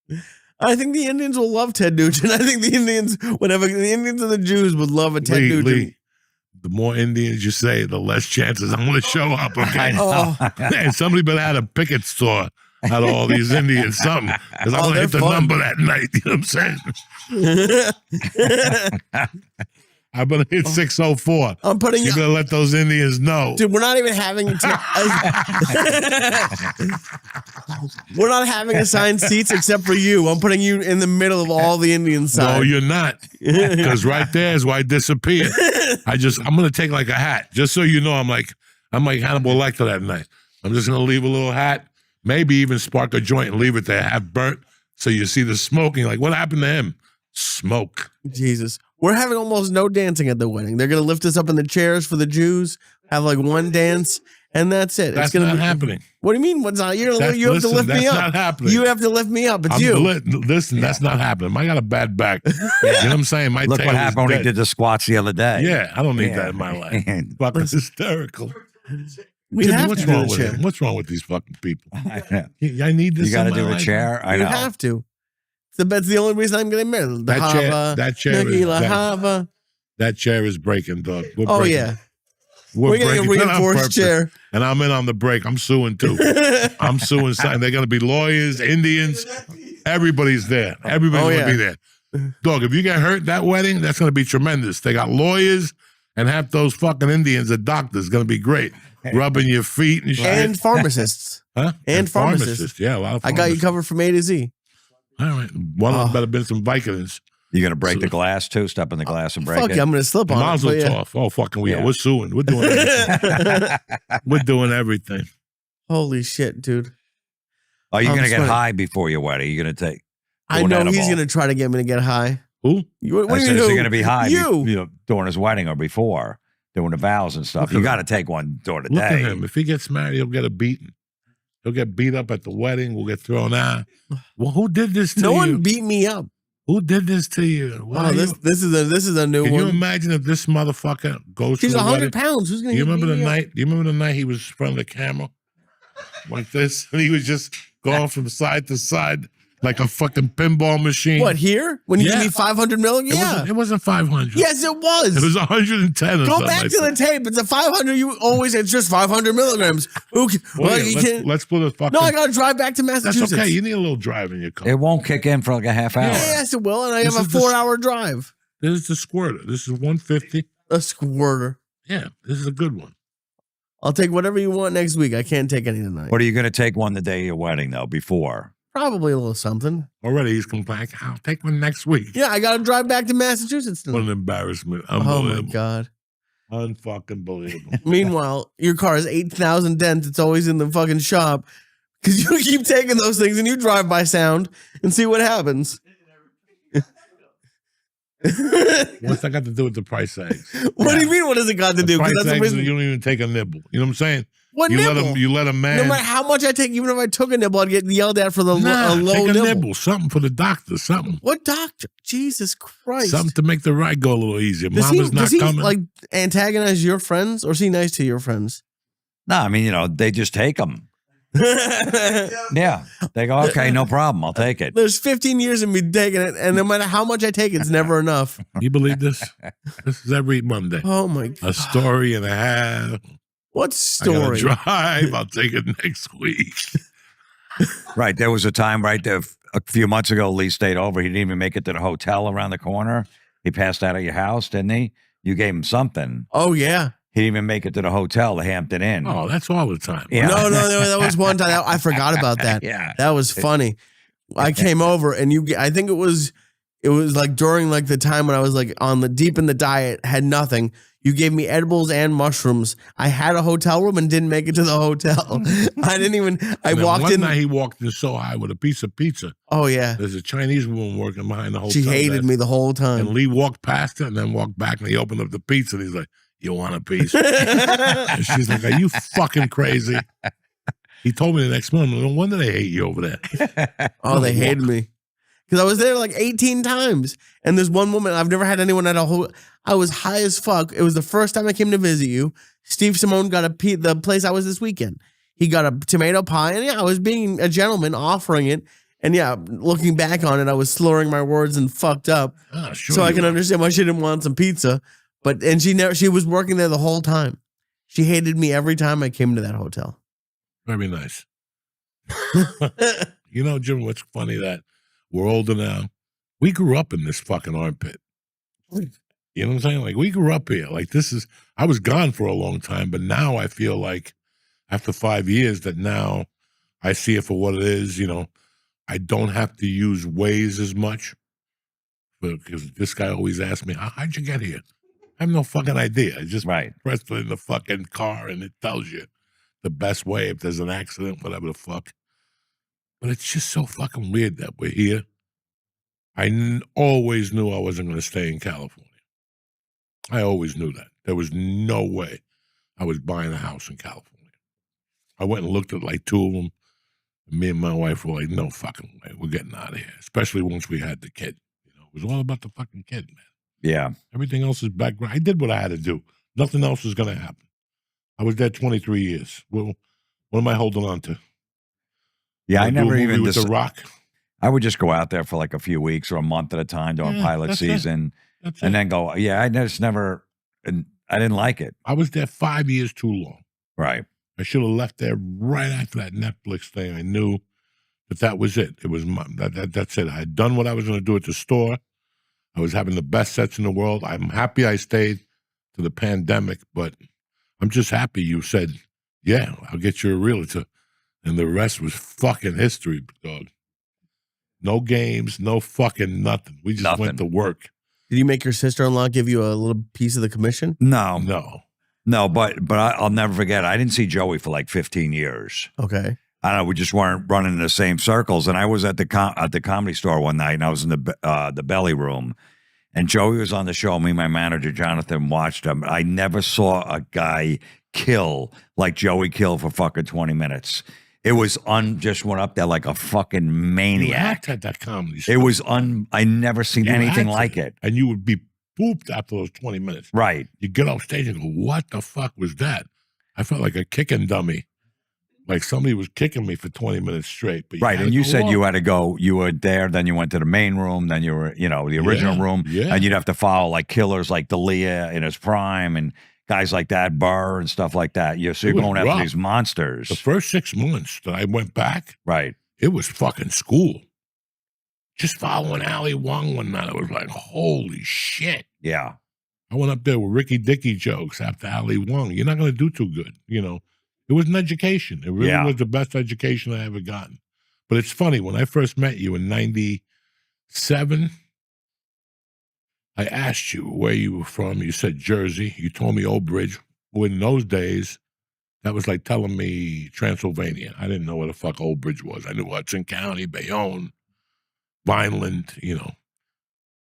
saying? I think the Indians will love Ted Nugent. I think the Indians, whatever the Indians and the Jews would love a Ted Nugent. Lee, the more Indians you say, the less chances I'm going to show up. I Okay. know. And somebody better have a picket store out of all these Indians, something. Because I'm Oh, going to hit the they're fun. number that night. You know what I'm saying? I'm going to hit 604. I'm putting You're going to let those Indians know. Dude, we're not even having we're not having assigned seats except for you. I'm putting you in the middle of all the Indian No, side. you're not. Because right there is why I disappeared. I'm going to take like a hat. Just so you know, I'm like Hannibal Lecter that night. I'm just going to leave a little hat, maybe even spark a joint and leave it there, half burnt. So you see the smoking. Like, what happened to him? Smoke. Jesus. We're having almost no dancing at the wedding. They're going to lift us up in the chairs for the Jews, have like one dance, and that's it. That's it's gonna not be happening. What do you mean? What's not? You have to Listen, lift me that's up. not happening. You have to lift me up. It's you. Listen, that's not happening. I got a bad back. You know what I'm saying? My Look what tail is happened when he dead. did the squats the other day. Yeah, I don't need Yeah. that in my life. Fucking hysterical. We Jimmy, have what's to do wrong the with chair. him? What's wrong with these fucking people? I I need this. You got to in my do a life. chair. I You know. have to. That's the only reason I'm getting married. The That chair is Nagila that, Hava. that chair is breaking, dog. We're Oh breaking. yeah, We're we're getting a breaking it on reinforced purpose. chair. And I'm in on the break. I'm suing too. I'm suing. They're going to be lawyers, Indians. Everybody's there. Everybody's Oh, going yeah. to be there. Dog, if you get hurt that wedding, that's going to be tremendous. They got lawyers and half those fucking Indians are doctors. Going to be great. Rubbing your feet and shit. And pharmacists. Huh? and pharmacists. Yeah, a lot of I got you pharmacists. covered from A to Z. All right. One of Oh. them better been some Vicodins. You going to break the glass too? Step in the glass and break Fuck it? yeah, I'm gonna slip on it. Mazel but yeah. tov. Oh, fucking we are. Yeah. We're suing. We're doing everything. We're doing everything. Holy shit, dude. Are you I'm going to get sweating. high before your wedding? You're going to take. I do an know he's edible. gonna try to get me to get high. Who? What I do you said, mean is he who? going to be high You. during his wedding or before? Doing the vows and stuff. Look at You got to him. take one during the Look day. at him. If he gets married, he'll get a beating. He'll get beat up at the wedding. We'll get thrown out. Well, who did this to No you? one beat me up. Who did this to you? Why Oh, are this you- this is a new Can you one. imagine if this motherfucker goes She's to the 100 wedding? pounds. Who's gonna Do you beat remember the me up? night? Do you remember the night he was in front of the camera like this, and he was just going from side to side like a fucking pinball machine? What, here? When you Yeah. give me 500 million? It Yeah. wasn't, it wasn't 500. Yes, it was. It was 110 or Go something back like to that. the tape. It's a 500. You always, it's just 500 milligrams. Who can, Well, well, yeah, you let's, can't. let's put a fucking. No, I got to drive back to that's Massachusetts. okay. You need a little drive in your car. It won't kick in for like a half hour. Yes, it will. And I This have a is the- 4-hour drive. This is the squirter. This is 150. A squirter. Yeah, this is a good one. I'll take whatever you want next week. I can't take any tonight. What are you going to take one the day of your wedding, though, before? Probably a little something. Already he's complaining. I'll take one next week. Yeah, I got to drive back to Massachusetts What tonight. an embarrassment. Oh my Unbelievable. God. Unfucking believable. Meanwhile, your car has 8,000 dents. It's always in the fucking shop because you keep taking those things and you drive by sound and see what happens. What's that got to do with the price tags? What do you mean? What has it got to The do? 'Cause price that's the tags, reason. you don't even take a nibble. You know what I'm saying? What you nibble? let a man. No matter how much I take, even if I took a nibble, I'd get yelled at for the Nah, a low take a nibble. nibble. Something for the doctor. Something. What doctor? Jesus Christ! Something to make the ride go a little easier. Does he, Mama's not does he coming. like antagonize your friends, or is he nice to your friends? No, I mean, they just take them. Yeah. They go, okay, no problem. I'll take it. There's 15 years of me taking it, and no matter how much I take, it's never enough. You believe this? This is every Monday. Oh my God! A story and a half. What I gotta story? drive. I'll take it next week. Right. There was a time right there a few months ago, Lee stayed over. He didn't even make it to the hotel around the corner. He passed out of your house, didn't he? You gave him something. Oh yeah. He didn't even make it to the hotel, the Hampton Inn. Oh, that's all the time. Yeah. No, that was one time. I forgot about that. Yeah. That was funny. I came over and I think it was It was like during like the time when I was like on the deep in the diet, had nothing. You gave me edibles and mushrooms. I had a hotel room and didn't make it to the hotel. I didn't even. I walked one in. night he walked in so high with a piece of pizza. Oh yeah, There's a Chinese woman working behind the hotel. she hated me the whole time. And Lee walked past her and then walked back and he opened up the pizza and he's like, "You want a piece?" And she's like, "Are you fucking crazy?" He told me the next morning, "No wonder they hate you over there." Oh, they hated me. Because I was there like 18 times. And there's one woman, I've never had anyone at a whole, I was high as fuck. It was the first time I came to visit you. Steve Simone got the place I was this weekend. He got a tomato pie. And yeah, I was being a gentleman offering it. And yeah, looking back on it, I was slurring my words and fucked up. Sure so I can understand why she didn't want some pizza. And she was working there the whole time. She hated me every time I came to that hotel. Very nice. You know, Jim, what's funny that we're older now. We grew up in this fucking armpit. You know what I'm saying? Like, we grew up here. Like, I was gone for a long time, but now I feel like after 5 years that now I see it for what it is. You know, I don't have to use Waze as much because this guy always asks me, how'd you get here? I have no fucking idea. I just press it in the fucking car and it tells you the best way if there's an accident, whatever the fuck. But it's just so fucking weird that we're here. I always knew I wasn't going to stay in California. I always knew that. There was no way I was buying a house in California. I went and looked at like 2 of them. Me and my wife were like, no fucking way. We're getting out of here. Especially once we had the kid. You know, it was all about the fucking kid, man. Yeah. Everything else is background. I did what I had to do. Nothing else was going to happen. I was there 23 years. Well, what am I holding on to? Yeah, I never even with The Rock. I would just go out there for like a few weeks or a month at a time during pilot season, and then go. Yeah, I just never. And I didn't like it. I was there 5 years too long. Right. I should have left there right after that Netflix thing. I knew that was it. It was that's it. I had done what I was going to do at the store. I was having the best sets in the world. I'm happy I stayed to the pandemic, but I'm just happy you said, yeah, I'll get you a realtor. And the rest was fucking history, dog. No games, no fucking nothing. We just went to work. Did you make your sister-in-law give you a little piece of the commission? No, but I'll never forget. I didn't see Joey for like 15 years. Okay. I don't know. We just weren't running in the same circles. And I was at the Comedy Store one night, and I was in the belly room, and Joey was on the show. Me and my manager Jonathan watched him. I never saw a guy kill like Joey killed for fucking 20 minutes. It was just went up there like a fucking maniac. You had to at that Comedy Store. It was I never seen anything like it. And you would be pooped after those 20 minutes. Right. You get off stage and go, what the fuck was that? I felt like a kicking dummy. Like somebody was kicking me for 20 minutes straight. But right. And you said you had to go, you were there, then you went to the main room, then you were, the original room. Yeah. And you'd have to follow like killers like D'Elia in his prime and guys like that, Burr and stuff like that. So you're going after these monsters. The first 6 months that I went back, right, it was fucking school. Just following Ali Wong one night, I was like, holy shit. Yeah. I went up there with Ricky Dickey jokes after Ali Wong. You're not going to do too good, It was an education. It really was the best education I ever gotten. But it's funny, when I first met you in 97, I asked you where you were from. You said Jersey. You told me Old Bridge. Well, in those days, that was like telling me Transylvania. I didn't know where the fuck Old Bridge was. I knew Hudson County, Bayonne, Vineland,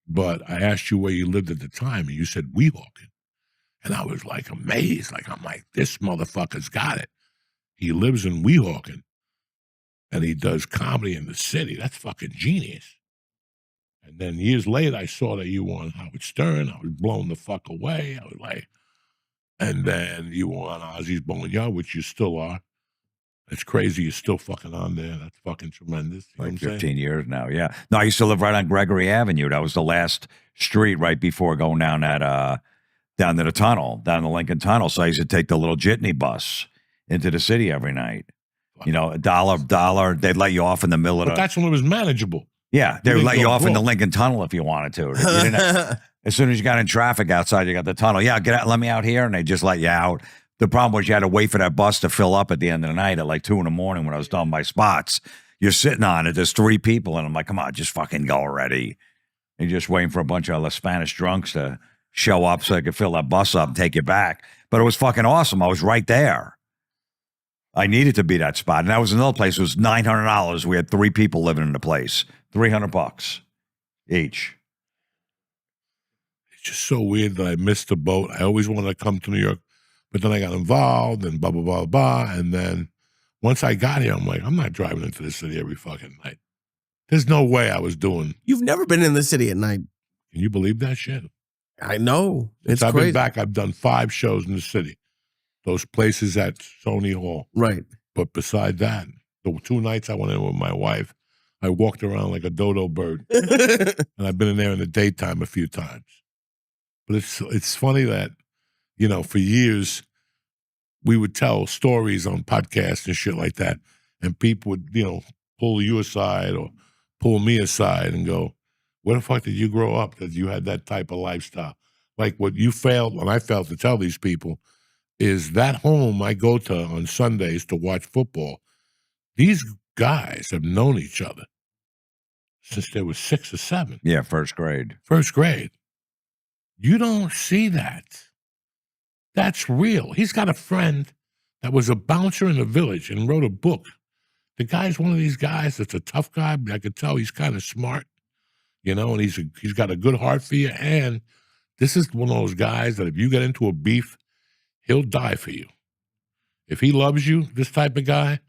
But I asked you where you lived at the time, and you said Weehawken. And I was like amazed. I'm like, this motherfucker's got it. He lives in Weehawken, and he does comedy in the city. That's fucking genius. And then years later, I saw that you were on Howard Stern. I was blown the fuck away. I was like, and then you were on Ozzy's Boneyard, which you still are. It's crazy you're still fucking on there. That's fucking tremendous. You know like 15 years now, yeah. No, I used to live right on Gregory Avenue. That was the last street right before going down down to the tunnel, down the Lincoln Tunnel. So I used to take the little jitney bus into the city every night. $1. They'd let you off in the middle of But that's when it was manageable. Yeah, they would let you off in the Lincoln Tunnel if you wanted to. You didn't as soon as you got in traffic outside, you got the tunnel. Yeah, get out, let me out here, and they just let you out. The problem was you had to wait for that bus to fill up at the end of the night at like 2 a.m. when I was done my spots. You're sitting on it. There's 3 people, and I'm like, come on, just fucking go already. And you're just waiting for a bunch of Spanish drunks to show up so I could fill that bus up and take you back. But it was fucking awesome. I was right there. I needed to be that spot. And that was another place. It was $900. We had 3 people living in the place. $300 each. It's just so weird that I missed the boat. I always wanted to come to New York, but then I got involved and blah, blah, blah, blah. And then once I got here, I'm like, I'm not driving into the city every fucking night. There's no way I was doing. You've never been in the city at night. Can you believe that shit? I know. It's Since I've crazy. been back, I've done 5 shows in the city. Those places at Sony Hall. Right. But beside that, the 2 nights I went in with my wife, I walked around like a dodo bird. And I've been in there in the daytime a few times. But it's funny that, for years, we would tell stories on podcasts and shit like that. And people would, pull you aside or pull me aside and go, where the fuck did you grow up that you had that type of lifestyle? Like what you failed, and I failed to tell these people, is that home I go to on Sundays to watch football. These guys have known each other since they were 6 or 7. Yeah, first grade. First grade. You don't see that. That's real. He's got a friend that was a bouncer in the village and wrote a book. The guy's one of these guys that's a tough guy, but I could tell he's kind of smart, and he's got a good heart for you. And this is one of those guys that if you get into a beef, he'll die for you. If he loves you, this type of guy,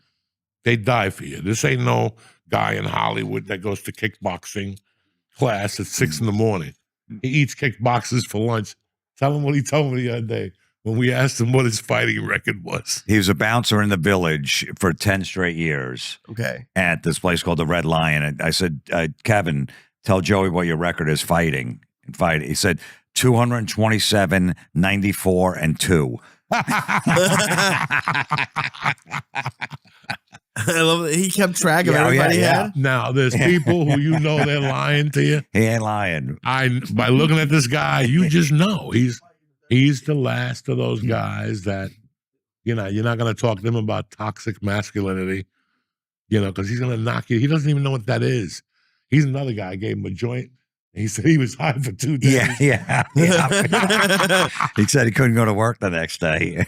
they die for you. This ain't no guy in Hollywood that goes to kickboxing class at 6 a.m. He eats kickboxers for lunch. Tell him what he told me the other day when we asked him what his fighting record was. He was a bouncer in the village for 10 straight years. Okay. At this place called the Red Lion. And I said, Kevin, tell Joey what your record is fighting. He said 227, 94, and 2. I love that he kept track of everybody he had. Now, there's people who they're lying to you. He ain't lying. By looking at this guy, you just know he's the last of those guys that, you're not going to talk to him about toxic masculinity, because he's going to knock you. He doesn't even know what that is. He's another guy. I gave him a joint. He said he was high for 2 days. Yeah. He said he couldn't go to work the next day.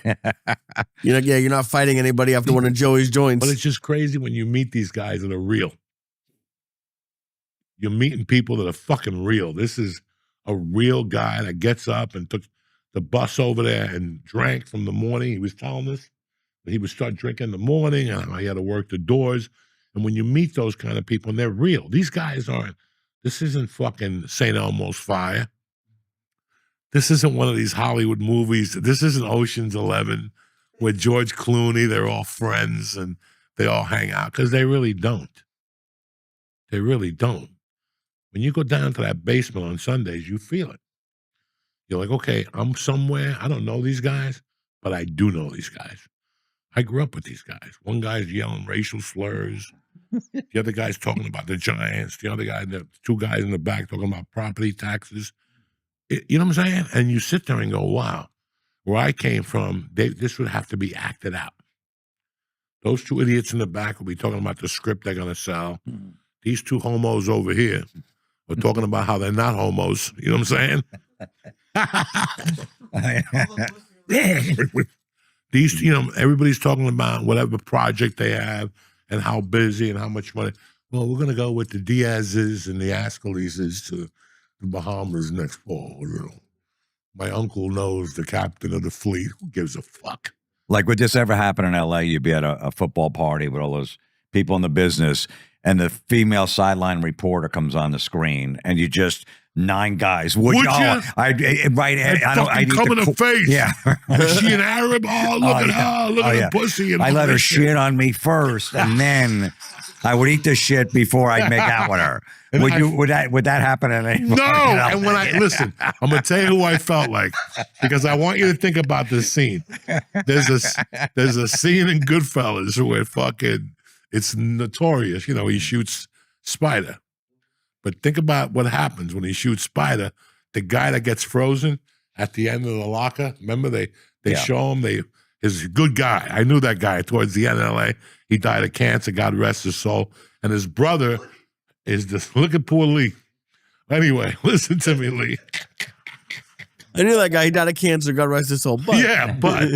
You're not fighting anybody after one of Joey's joints. But it's just crazy when you meet these guys that are real. You're meeting people that are fucking real. This is a real guy that gets up and took the bus over there and drank from the morning. He was telling us that he would start drinking in the morning and he had to work the doors. And when you meet those kind of people, and they're real, these guys aren't. This isn't fucking St. Elmo's Fire. This isn't one of these Hollywood movies. This isn't Ocean's 11 where George Clooney, they're all friends and they all hang out, because they really don't. They really don't. When you go down to that basement on Sundays, you feel it. You're like, okay, I'm somewhere. I don't know these guys, but I do know these guys. I grew up with these guys. One guy's yelling racial slurs. The other guy's talking about the Giants. The other guy, the 2 guys in the back talking about property taxes. You know what I'm saying? And you sit there and go, wow, where I came from, this would have to be acted out. Those 2 idiots in the back will be talking about the script they're going to sell. These 2 homos over here are talking about how they're not homos. You know what I'm saying? These, everybody's talking about whatever project they have and how busy and how much money. Well, we're going to go with the Diaz's and the Ascolises to the Bahamas next fall. My uncle knows the captain of the fleet. Who gives a fuck? Like, would this ever happen in L.A.? You'd be at a football party with all those people in the business, and the female sideline reporter comes on the screen, and you just 9 guys. Would you? I fucking come in the face. Yeah. Is she an Arab? Oh, look at her. Look at the pussy. And I let her shit on me first, and then I would eat the shit before I'd make out with her. Would that happen at any point? No. And when listen, I'm gonna tell you who I felt like, because I want you to think about this scene. There's a scene in Goodfellas where it's notorious. He shoots Spider. But think about what happens when he shoots Spider. The guy that gets frozen at the end of the locker, remember they show him, he's a good guy. I knew that guy towards the end of LA. He died of cancer, God rest his soul. And his brother is this, look at poor Lee. Anyway, listen to me, Lee. I knew that guy. He died of cancer. God rest his soul. But Yeah, but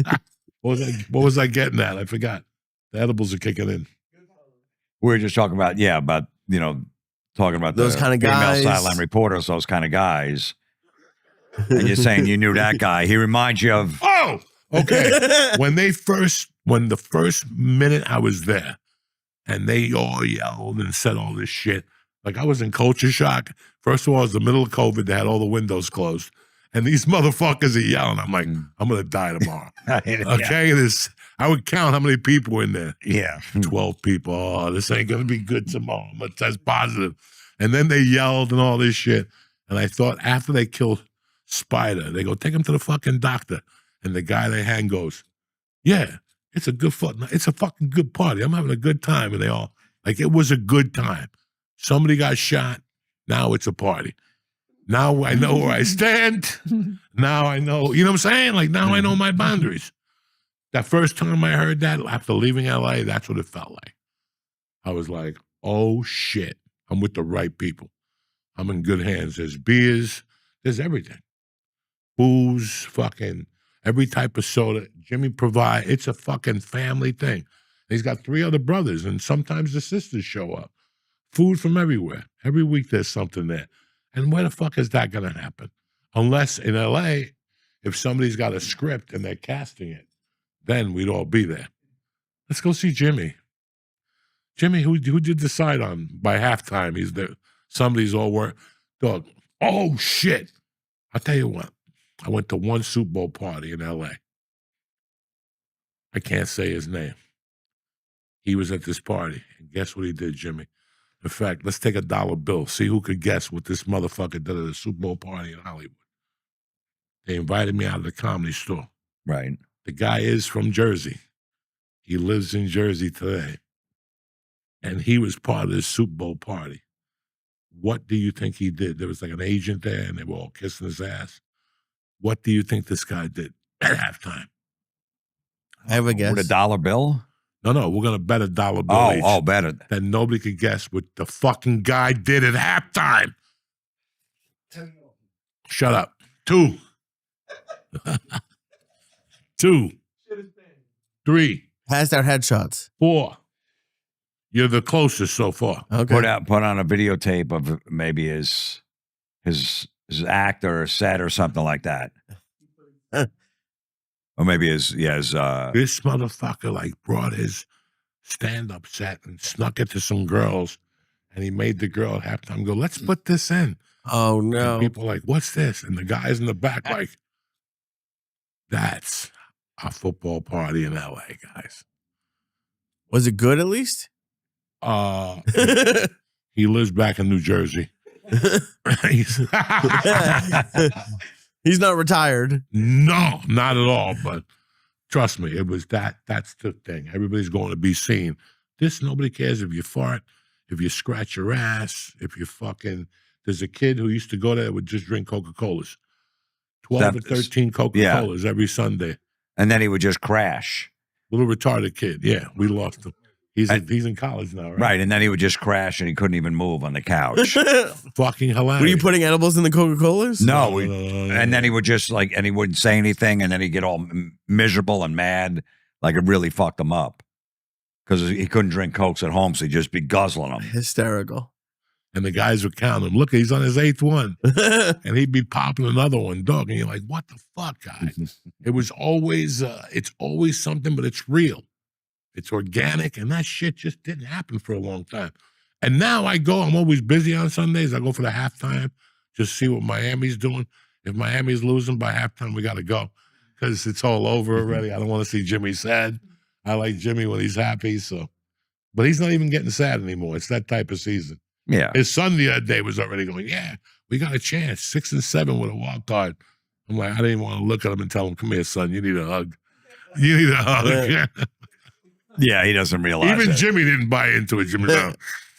what was I getting at? I forgot. The edibles are kicking in. We were just talking about, talking about Those the kind of female guys. sideline reporters, those kind of guys. And you're saying you knew that guy. He reminds you of. Oh, okay. when the first minute I was there and they all yelled and said all this shit, like I was in culture shock. First of all, it was the middle of COVID. They had all the windows closed. And these motherfuckers are yelling. I'm like, I'm going to die tomorrow. Okay? I would count how many people were in there. Yeah. 12 people. Oh, this ain't going to be good tomorrow. I'm going to test positive. And then they yelled and all this shit. And I thought after they killed Spider, they go, take him to the fucking doctor. And the guy they hang goes, yeah, it's a fucking good party. I'm having a good time. And they all, like, it was a good time. Somebody got shot. Now it's a party. Now I know where I stand. Now I know, you know what I'm saying? Like, now I know my boundaries. That first time I heard that after leaving LA, that's what it felt like. I was like, oh shit, I'm with the right people. I'm in good hands. There's beers, there's everything. Booze, fucking every type of soda. Jimmy provide. It's a fucking family thing. He's got 3 other brothers, and sometimes the sisters show up. Food from everywhere. Every week there's something there. And where the fuck is that going to happen? Unless in LA, if somebody's got a script and they're casting it, then we'd all be there. Let's go see Jimmy. Jimmy, who did decide on by halftime? He's there. Somebody's all work. Dog. Oh shit! I'll tell you what. I went to one Super Bowl party in LA. I can't say his name. He was at this party, and guess what he did, Jimmy? In fact, let's take a dollar bill. See who could guess what this motherfucker did at a Super Bowl party in Hollywood. They invited me out of the Comedy Store. Right. The guy is from Jersey. He lives in Jersey today. And he was part of this Super Bowl party. What do you think he did? There was like an agent there, and they were all kissing his ass. What do you think this guy did at halftime? I have a guess. With a dollar bill? No, we're going to bet a dollar bill each. Bet it. That nobody could guess what the fucking guy did at halftime. Shut up. 2. 2. 3. Passed out headshots. 4. You're the closest so far. Okay. Put on a videotape of maybe his act or set or something like that. Or maybe his This motherfucker like brought his stand-up set and snuck it to some girls, and he made the girl at halftime go, let's put this in. Oh, no. And people are like, what's this? And the guys in the back like, that's a football party in LA, guys. Was it good at least? He lives back in New Jersey. He's not retired. No, not at all. But trust me, it was that's the thing. Everybody's going to be seen. Nobody cares if you fart, if you scratch your ass, if you fucking, there's a kid who used to go there that would just drink Coca-Colas. 12 or 13 Coca-Colas every Sunday. And then he would just crash. Little retarded kid. Yeah, we lost him. He's in college now, right? Right, and then he would just crash and he couldn't even move on the couch. Fucking hilarious. Were you putting edibles in the Coca-Colas? No, and then he would just and he wouldn't say anything, and then he'd get all miserable and mad, like it really fucked him up. Because he couldn't drink Cokes at home, so he'd just be guzzling them. Hysterical. And the guys would count him. Look, he's on his 8th one. And he'd be popping another one, dog. And you're like, what the fuck, guy? It was always, it's always something, but it's real. It's organic, and that shit just didn't happen for a long time. And now I go, I'm always busy on Sundays. I go for the halftime, just see what Miami's doing. If Miami's losing by halftime, we got to go because it's all over already. I don't want to see Jimmy sad. I like Jimmy when he's happy, so. But he's not even getting sad anymore. It's that type of season. Yeah. His son the other day was already going, yeah, we got a chance, 6 and 7 with a wild card. I'm like, I didn't even want to look at him and tell him, come here, son, you need a hug. You need a hug. Yeah, he doesn't realize Even it. Jimmy didn't buy into it. Jimmy, no,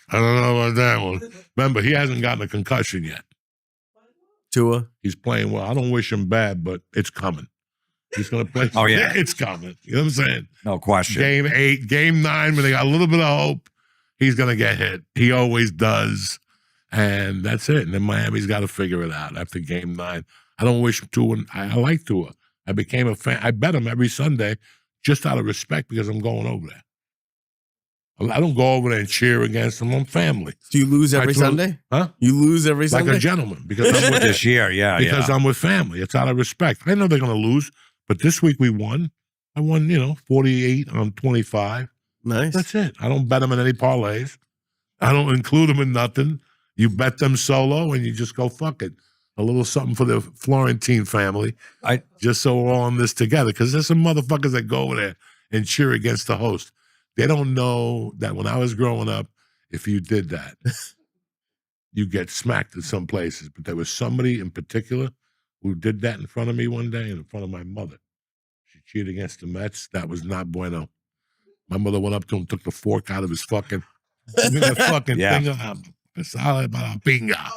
I don't know about that one. Remember, he hasn't gotten a concussion yet. Tua. He's playing well. I don't wish him bad, but it's coming. He's going to play. Oh, yeah. It's coming. You know what I'm saying? No question. Game 8, Game 9, when they got a little bit of hope, he's going to get hit. He always does. And that's it. And then Miami's got to figure it out after game 9. I don't wish Tua. I like Tua. I became a fan. I bet him every Sunday just out of respect because I'm going over there. I don't go over there and cheer against them. I'm family. Do you lose every Sunday? Huh? You lose every Like Sunday? a gentleman because I'm with This year, because I'm with family. It's out of respect. I know they're going to lose, but this week we won. I won, 48 on 25. Nice. That's it. I don't bet them in any parlays. I don't include them in nothing. You bet them solo and you just go, fuck it. A little something for the Florentine family. Just so we're all in this together. Because there's some motherfuckers that go over there and cheer against the host. They don't know that when I was growing up, if you did that, you get smacked in some places. But there was somebody in particular who did that in front of me one day and in front of my mother. She cheered against the Mets. That was not bueno. My mother went up to him, took the fork out of his fucking thing. Sale para la pinga.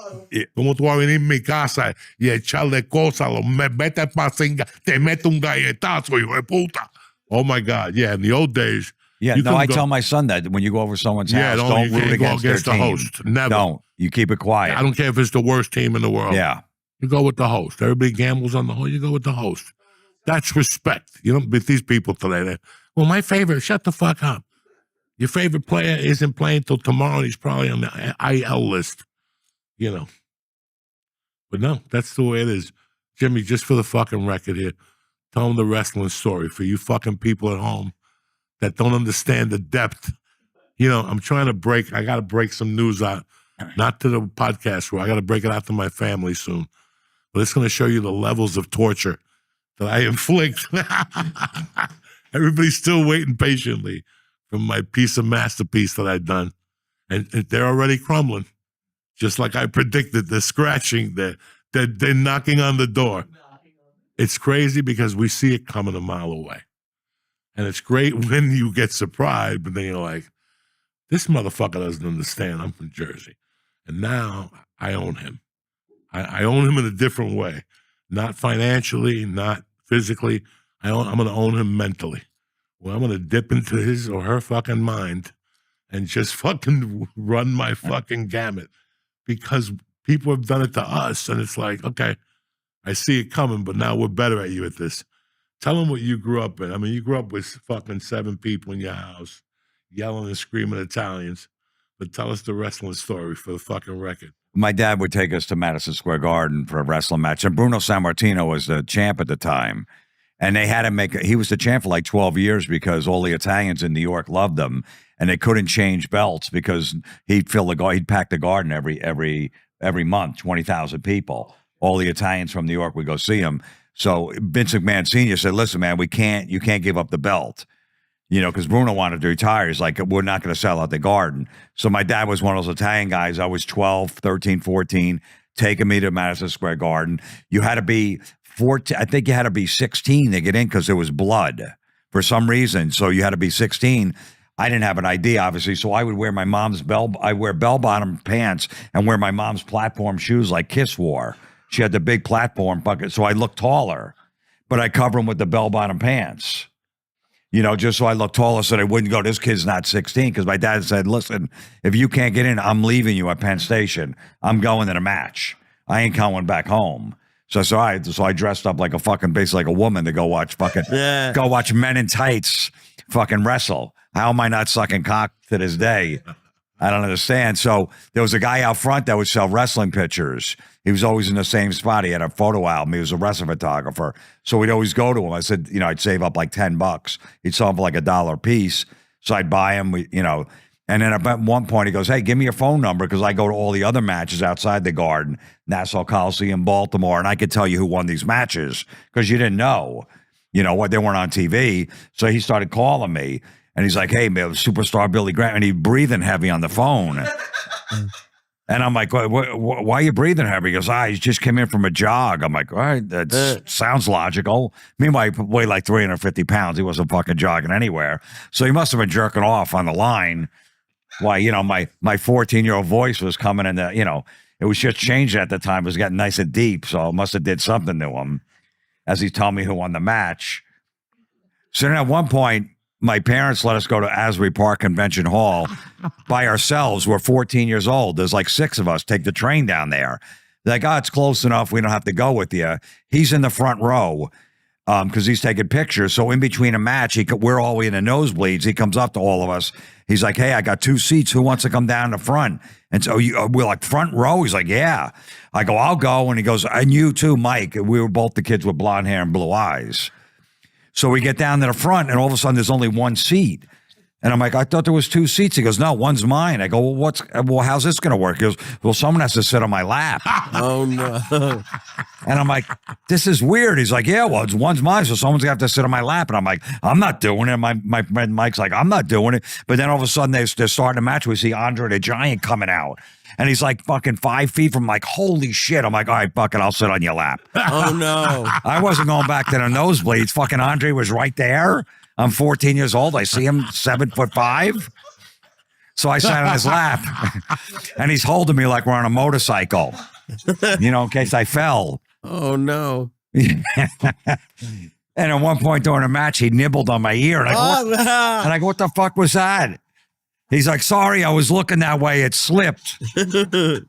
Como tú vas a venir en mi casa y echarle cosas, me mete pa' singa, te mete un galletazo, hijo de puta. Oh my God. Yeah, in the old days. Yeah, no, I tell my son that when you go over someone's house, don't root against their the team. host. Never. Don't. You keep it quiet. I don't care if it's the worst team in the world. Yeah. You go with the host. Everybody gambles on the host. You go with the host. That's respect. You don't with these people today. Well, my favorite, shut the fuck up. Your favorite player isn't playing till tomorrow. And he's probably on the IL list. But no, that's the way it is. Jimmy, just for the fucking record here, tell them the wrestling story for you fucking people at home that don't understand the depth. I'm trying to I got to break some news out, not to the podcast where I got to break it out to my family soon. But it's going to show you the levels of torture that I inflict. Everybody's still waiting patiently for my piece of masterpiece that I've done. And they're already crumbling. Just like I predicted, they're scratching, they're knocking on the door. It's crazy because we see it coming a mile away. And it's great when you get surprised, but then you're like, this motherfucker doesn't understand. I'm from Jersey. And now I own him. I own him in a different way. Not financially, not physically. I'm going to own him mentally. Well, I'm going to dip into his or her fucking mind and just fucking run my fucking gamut because people have done it to us. And it's like, okay, I see it coming, but now we're better at you at this. Tell them what you grew up in. I mean, you grew up with fucking 7 people in your house yelling and screaming Italians. But tell us the wrestling story for the fucking record. My dad would take us to Madison Square Garden for a wrestling match. And Bruno Sammartino was the champ at the time. And they had to he was the champ for like 12 years because all the Italians in New York loved him. And they couldn't change belts because he'd pack the garden every month, 20,000 people. All the Italians from New York would go see him. So Vince McMahon Sr. said, listen, man, you can't give up the belt. Because Bruno wanted to retire. He's like, we're not going to sell out the garden. So my dad was one of those Italian guys. I was 12, 13, 14, taking me to Madison Square Garden. You had to be 14. I think you had to be 16 to get in because there was blood for some reason. So you had to be 16. I didn't have an ID, obviously. So I would wear my mom's bell-bottom pants and wear my mom's platform shoes like Kiss wore. She had the big platform bucket. So I looked taller, but I cover them with the bell-bottom pants. Just so I look taller so they wouldn't go, this kid's not 16. Because my dad said, listen, if you can't get in, I'm leaving you at Penn Station. I'm going to the match. I ain't coming back home. So I dressed up like basically like a woman to go watch go watch men in tights fucking wrestle. How am I not sucking cock to this day? I don't understand. So there was a guy out front that would sell wrestling pictures. He was always in the same spot. He had a photo album. He was a wrestling photographer. So we'd always go to him. I said, I'd save up like $10. He'd sell them for like $1 a piece. So I'd buy him, And then at one point he goes, hey, give me your phone number because I go to all the other matches outside the Garden, Nassau Coliseum, Baltimore, and I could tell you who won these matches because you didn't know, what they weren't on TV. So he started calling me. And he's like, hey, man, superstar Billy Graham. And he's breathing heavy on the phone. And I'm like, why are you breathing heavy? He goes, he just came in from a jog. I'm like, all right, that sounds logical. Meanwhile, he weighed like 350 pounds. He wasn't fucking jogging anywhere. So he must have been jerking off on the line. Why, my 14-year-old voice was coming in it was just changed at the time. It was getting nice and deep. So it must have did something to him as he told me who won the match. So then at one point, my parents let us go to Asbury Park Convention Hall by ourselves. We're 14 years old. There's like 6 of us. Take the train down there. They're like, oh, it's close enough. We don't have to go with you. He's in the front row because he's taking pictures. So in between a match, we're all the way in the nosebleeds. He comes up to all of us. He's like, hey, I got 2 seats. Who wants to come down the front? And so we're like, front row? He's like, yeah. I go, I'll go. And he goes, and you too, Mike. We were both the kids with blonde hair and blue eyes. So we get down to the front, and all of a sudden, there's only 1 seat. And I'm like, I thought there was 2 seats. He goes, no, one's mine. I go, well, how's this going to work? He goes, well, someone has to sit on my lap. Oh, no. And I'm like, this is weird. He's like, yeah, well, one's mine, so someone's going to have to sit on my lap. And I'm like, I'm not doing it. My friend Mike's like, I'm not doing it. But then all of a sudden, they're starting a match. We see Andre the Giant coming out. And he's like fucking 5 feet from like, holy shit. I'm like, all right, fuck it, I'll sit on your lap. Oh, no. I wasn't going back to the nosebleeds. Fucking Andre was right there. I'm 14 years old. I see him 7'5". So I sat on his lap. And he's holding me like we're on a motorcycle, in case I fell. Oh, no. And at one point during a match, he nibbled on my ear. And I go, what the fuck was that? He's like, sorry, I was looking that way. It slipped. And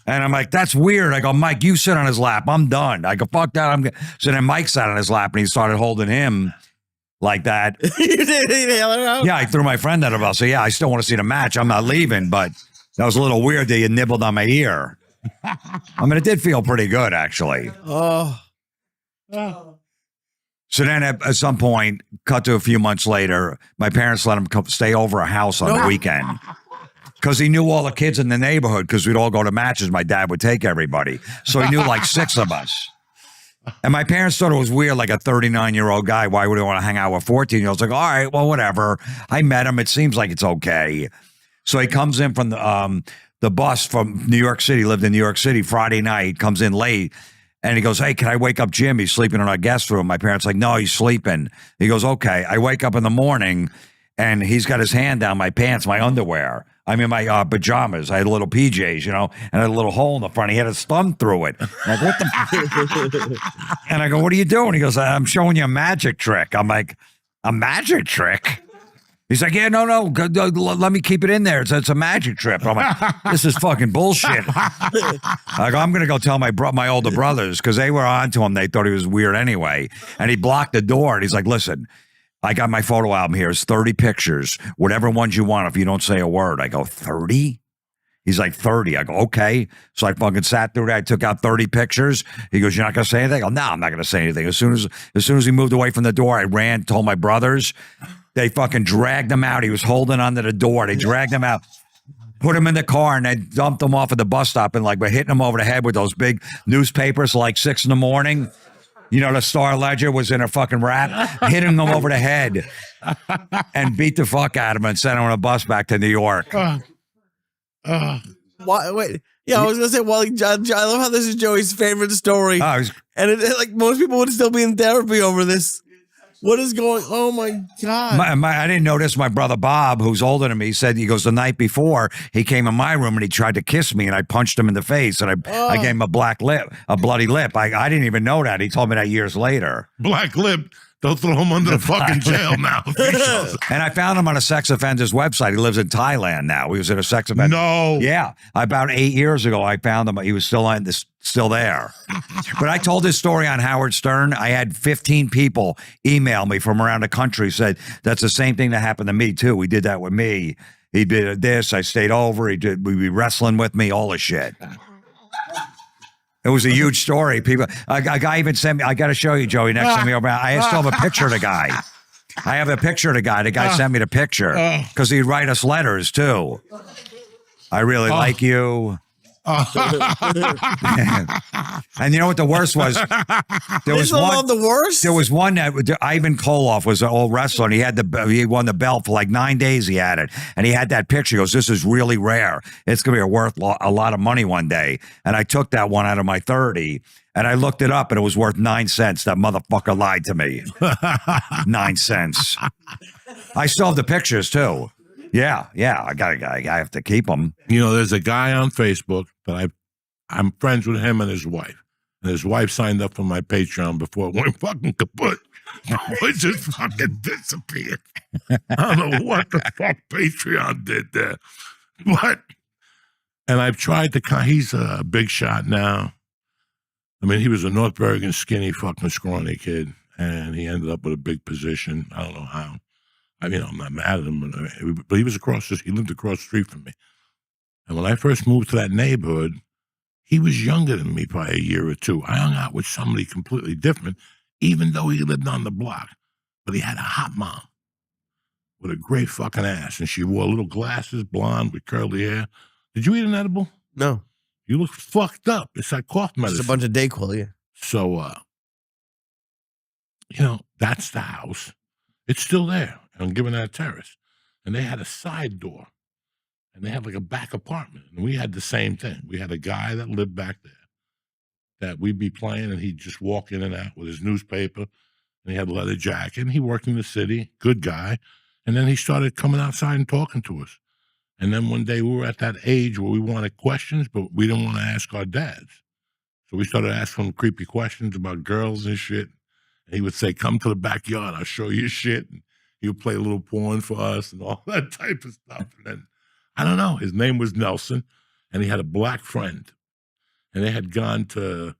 I'm like, that's weird. I go, Mike, you sit on his lap. I'm done. I go, fuck that. So then Mike sat on his lap and he started holding him like that. You did nail it out? Yeah, I threw my friend out of us. So yeah, I still want to see the match. I'm not leaving, but that was a little weird that you nibbled on my ear. I mean, it did feel pretty good, actually. Oh. So then at some point, cut to a few months later, my parents let him stay over a house on the weekend because he knew all the kids in the neighborhood because we'd all go to matches. My dad would take everybody. So he knew like 6 of us. And my parents thought it was weird, like a 39-year-old guy. Why would he want to hang out with 14-year-olds? Like, all right, well, whatever. I met him. It seems like it's okay. So he comes in from the bus from New York City, lived in New York City, Friday night, comes in late. And he goes, hey, can I wake up Jim? He's sleeping in our guest room. My parents like, no, he's sleeping. He goes, okay. I wake up in the morning, and he's got his hand down my pants, my underwear. I'm in my pajamas. I had little PJs, and I had a little hole in the front. He had his thumb through it. I'm like, what the? And I go, what are you doing? He goes, I'm showing you a magic trick. I'm like, a magic trick? He's like, yeah, no, let me keep it in there. It's a magic trip. I'm like, this is fucking bullshit. I go, I'm going to go tell my older brothers because they were on to him. They thought he was weird anyway. And he blocked the door. And he's like, listen, I got my photo album here. It's 30 pictures, whatever ones you want if you don't say a word. I go, 30? He's like, 30. I go, okay. So I fucking sat through that. I took out 30 pictures. He goes, you're not going to say anything? I go, no, I'm not going to say anything. As soon as he moved away from the door, I ran, told my brothers. They fucking dragged him out. He was holding onto the door. They dragged him out, put him in the car, and they dumped him off at the bus stop and like we're hitting him over the head with those big newspapers like 6 a.m. The Star Ledger was in a fucking wrap, hitting him over the head and beat the fuck out of him and sent him on a bus back to New York. Wait. Yeah, I was going to say, Wally, I love how this is Joey's favorite story. And like most people would still be in therapy over this. What is going? Oh my God! I didn't notice. My brother Bob, who's older than me, said he goes the night before he came in my room and he tried to kiss me and I punched him in the face and I gave him a bloody lip. I didn't even know that. He told me that years later. Black lip. They'll throw him under the fucking jail now. And I found him on a sex offender's website. He lives in Thailand now. He was in a sex offender. No. Yeah. About 8 years ago, I found him. He was still there. But I told this story on Howard Stern. I had 15 people email me from around the country, said that's the same thing that happened to me too. We did that with me. He did this. I stayed over. We'd be wrestling with me, all the shit. It was a huge story. People, a guy even sent me, I got to show you, Joey, next time you're over. I still have a picture of the guy. I have a picture of the guy. The guy sent me the picture because he'd write us letters too. I really like you. And you know what the worst was? There was one. The worst. There was one that Ivan Koloff was an old wrestler, and he won the belt for like 9 days. He had it, and he had that picture. He goes, "This is really rare. It's gonna be worth a lot of money one day." And I took that one out of my 30, and I looked it up, and it was worth 9 cents. That motherfucker lied to me. 9 cents. I still have the pictures too. Yeah, I have to keep them. There's a guy on Facebook that I'm friends with him and his wife. And his wife signed up for my Patreon before it went fucking kaput. It just fucking disappeared. I don't know what the fuck Patreon did there. What? And I've tried to, he's a big shot now. I mean, he was a North Bergen skinny fucking scrawny kid, and he ended up with a big position. I don't know how. I mean, I'm not mad at him, but he was he lived across the street from me. And when I first moved to that neighborhood, he was younger than me by a year or two. I hung out with somebody completely different, even though he lived on the block. But he had a hot mom with a great fucking ass, and she wore little glasses, blonde with curly hair. Did you eat an edible? No. You look fucked up. It's like cough medicine. Just a bunch of Dayquil, yeah. So, that's the house. It's still there on Gibbonette Terrace. And they had a side door. And they had like a back apartment. And we had the same thing. We had a guy that lived back there that we'd be playing, and he'd just walk in and out with his newspaper. And he had a leather jacket. And he worked in the city. Good guy. And then he started coming outside and talking to us. And then one day we were at that age where we wanted questions, but we didn't want to ask our dads. So we started asking him creepy questions about girls and shit. And he would say, come to the backyard, I'll show you shit. And he would play a little porn for us and all that type of stuff. And then, I don't know, his name was Nelson, and he had a black friend. And they had gone to,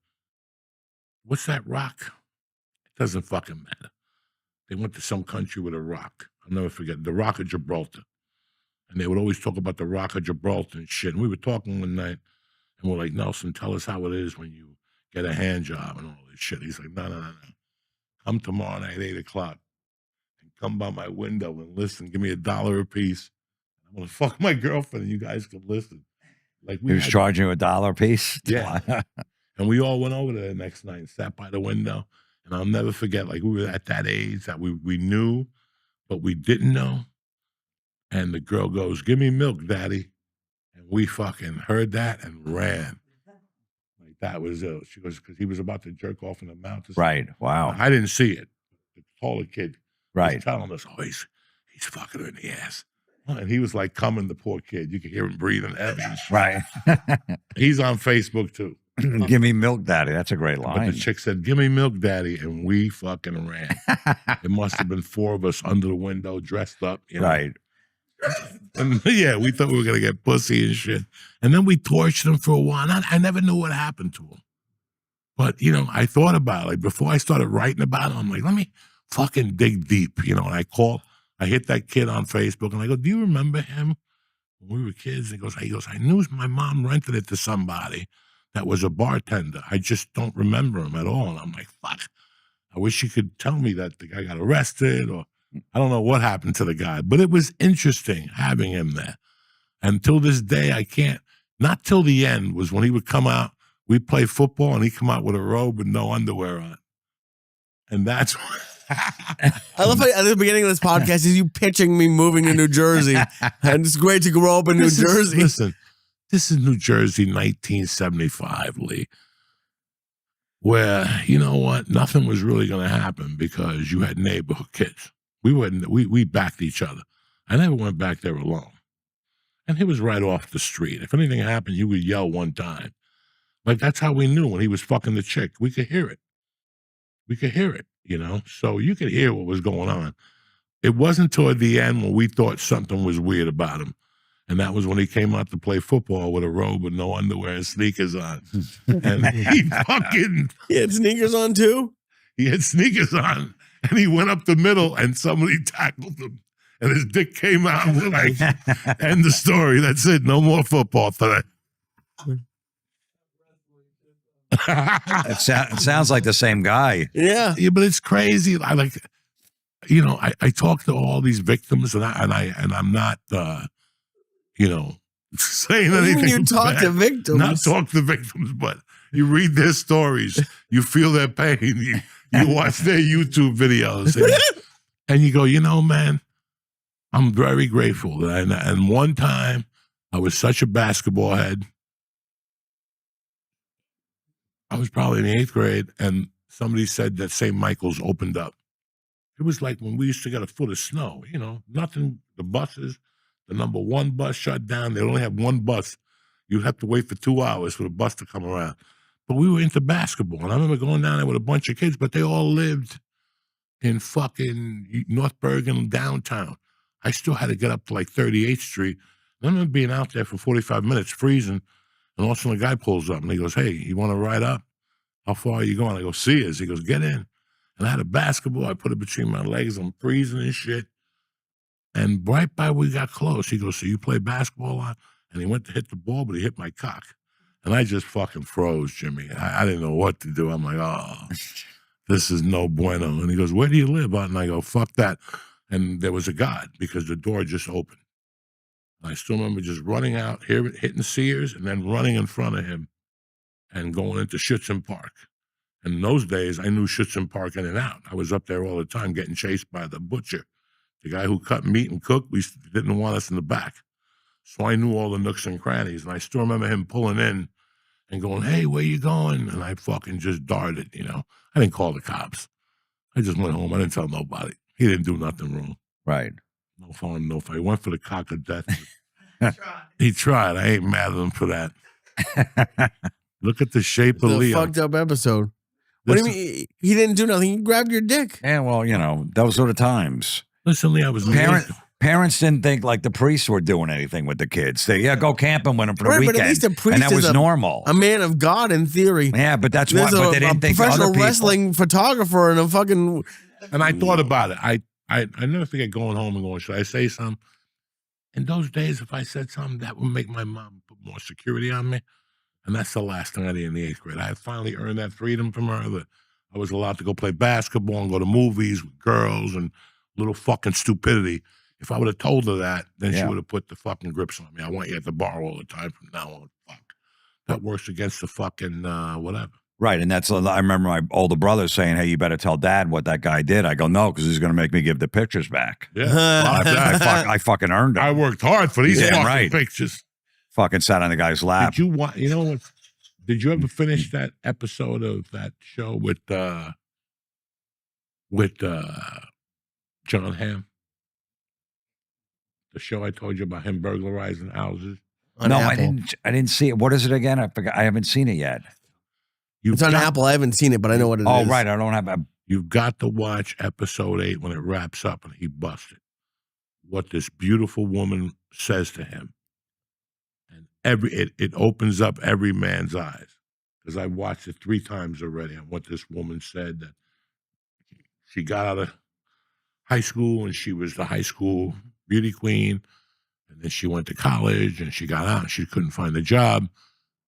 what's that rock? It doesn't fucking matter. They went to some country with a rock. I'll never forget, the Rock of Gibraltar. And they would always talk about the Rock of Gibraltar and shit. And we were talking one night, and we're like, Nelson, tell us how it is when you get a hand job and all this shit. He's like, no. Come tomorrow night, 8 o'clock, and come by my window and listen. Give me $1 a piece. I'm going to fuck my girlfriend, and you guys can listen. Like He was charging you $1 a piece? Yeah. And we all went over there the next night and sat by the window. And I'll never forget, like, we were at that age that we knew, but we didn't know. And the girl goes, give me milk, daddy. And we fucking heard that and ran. Like, that was ill. She goes, because he was about to jerk off in the mouth. Right. Wow. I didn't see it. The taller kid Right. was telling us, he's fucking her in the ass. And he was like coming, the poor kid. You could hear him breathing heavy. Right. He's on Facebook too. Give me milk, daddy. That's a great But line. the chick said, give me milk, daddy. And we fucking ran. It must have been 4 of us under the window, dressed up. You know? Right. And yeah, we thought we were going to get pussy and shit. And then we tortured him for a while. I never knew what happened to him. But, I thought about it. Like, before I started writing about it, I'm like, let me fucking dig deep, and I hit that kid on Facebook, and I go, do you remember him when we were kids? And he goes, I knew my mom rented it to somebody that was a bartender. I just don't remember him at all. And I'm like, fuck, I wish you could tell me that the guy got arrested, or I don't know what happened to the guy. But it was interesting having him there. And till this day, I can't, not till the end was when he would come out, we'd play football, and he'd come out with a robe and no underwear on. And that's what... I love how at the beginning of this podcast is you pitching me moving to New Jersey. And it's great to grow up in New Jersey. Listen, this is New Jersey, 1975, Lee, where, you know what, nothing was really going to happen because you had neighborhood kids. We backed each other. I never went back there alone. And he was right off the street. If anything happened, you would yell one time. Like, that's how we knew when he was fucking the chick. We could hear it. So you could hear what was going on. It wasn't toward the end when we thought something was weird about him. And that was when he came out to play football with a robe with no underwear and sneakers on. And he had sneakers on too? He had sneakers on. And he went up the middle and somebody tackled him. And his dick came out. And we're like, end the story. That's it. No more football today. It sounds like the same guy. Yeah. Yeah, but it's crazy. I talk to all these victims, and I'm not, saying anything. You talk to victims, not talk to victims, but you read their stories, you feel their pain, you watch their YouTube videos, and you go, man, I'm very grateful that and one time I was such a basketball head. I was probably in the 8th grade, and somebody said that St. Michael's opened up. It was like when we used to get a foot of snow, nothing, the buses, the number 1 bus shut down. They only have 1 bus. You'd have to wait for 2 hours for the bus to come around. But we were into basketball. And I remember going down there with a bunch of kids, but they all lived in fucking North Bergen downtown. I still had to get up to like 38th Street. And I remember being out there for 45 minutes, freezing. And all of a sudden, a guy pulls up and he goes, "Hey, you want to ride up? How far are you going?" I go, "See us." He goes, "Get in." And I had a basketball. I put it between my legs. I'm freezing and shit. And right by we got close, he goes, "So you play basketball a lot?" And he went to hit the ball, but he hit my cock. And I just fucking froze, Jimmy. I didn't know what to do. I'm like, oh, this is no bueno. And he goes, "Where do you live?" And I go, "Fuck that." And there was a God because the door just opened. I still remember just running out, hitting Sears, and then running in front of him and going into Schützen Park. And in those days, I knew Schützen Park in and out. I was up there all the time getting chased by the butcher. The guy who cut meat and cooked, we didn't want us in the back. So I knew all the nooks and crannies. And I still remember him pulling in and going, "Hey, where you going?" And I fucking just darted, you know. I didn't call the cops. I just went home. I didn't tell nobody. He didn't do nothing wrong. Right. No phone, no fight. He went for the cock of death. He tried. I ain't mad at him for that. Look at the shape of The Leo. fucked up episode. What do you mean? He didn't do nothing. He grabbed your dick. Yeah, well, you know, those were the times. Listen, Leo, I was Parents didn't think like the priests were doing anything with the kids. They go camping with them for the Right, weekend, but at least a priest and that was is normal. A man of God in theory. Yeah, but that's why. There's But they didn't think professional other people. wrestling photographer and a fucking. And I thought about it. I never forget going home and going, "Should I say something?" In those days, if I said something, that would make my mom put more security on me. And that's the last thing I did in the 8th grade. I had finally earned that freedom from her that I was allowed to go play basketball and go to movies with girls and little fucking stupidity. If I would have told her that, then she would have put the fucking grips on me. "I want you at the bar all the time from now on." Fuck. That works against the fucking whatever. Right, and that's. I remember my older brother saying, "Hey, you better tell Dad what that guy did." I go, "No, because he's going to make me give the pictures back." Yeah. I fucking earned it. I worked hard for these fucking pictures. Fucking sat on the guy's lap. Did you want? You know what? Did you ever finish that episode of that show with John Hamm? The show I told you about him burglarizing houses. No, Apple. I didn't see it. What is it again? I forgot. I haven't seen it yet. It's on Apple. I haven't seen it, but I know what it is. Oh, right. I don't have. You've got to watch episode 8 when it wraps up and he busted. What this beautiful woman says to him, and it opens up every man's eyes. Because I watched it 3 times already. And what this woman said, that she got out of high school and she was the high school beauty queen, and then she went to college and she got out and she couldn't find a job,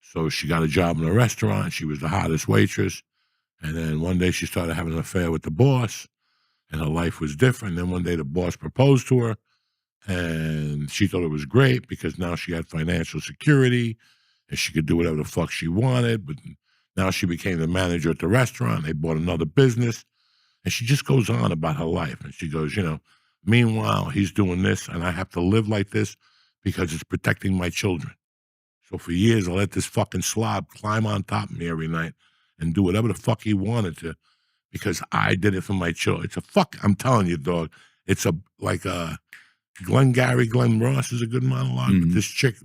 so she got a job in a restaurant. She was the hottest waitress, and then one day she started having an affair with the boss, and her life was different. Then one day the boss proposed to her, and she thought it was great because now she had financial security and she could do whatever the fuck she wanted. But now she became the manager at the restaurant. They bought another business, and she just goes on about her life, and she goes, meanwhile, he's doing this, and I have to live like this because it's protecting my children. So for years, I let this fucking slob climb on top of me every night and do whatever the fuck he wanted to because I did it for my children. I'm telling you, dog, it's like Glenn Ross is a good monologue, but this chick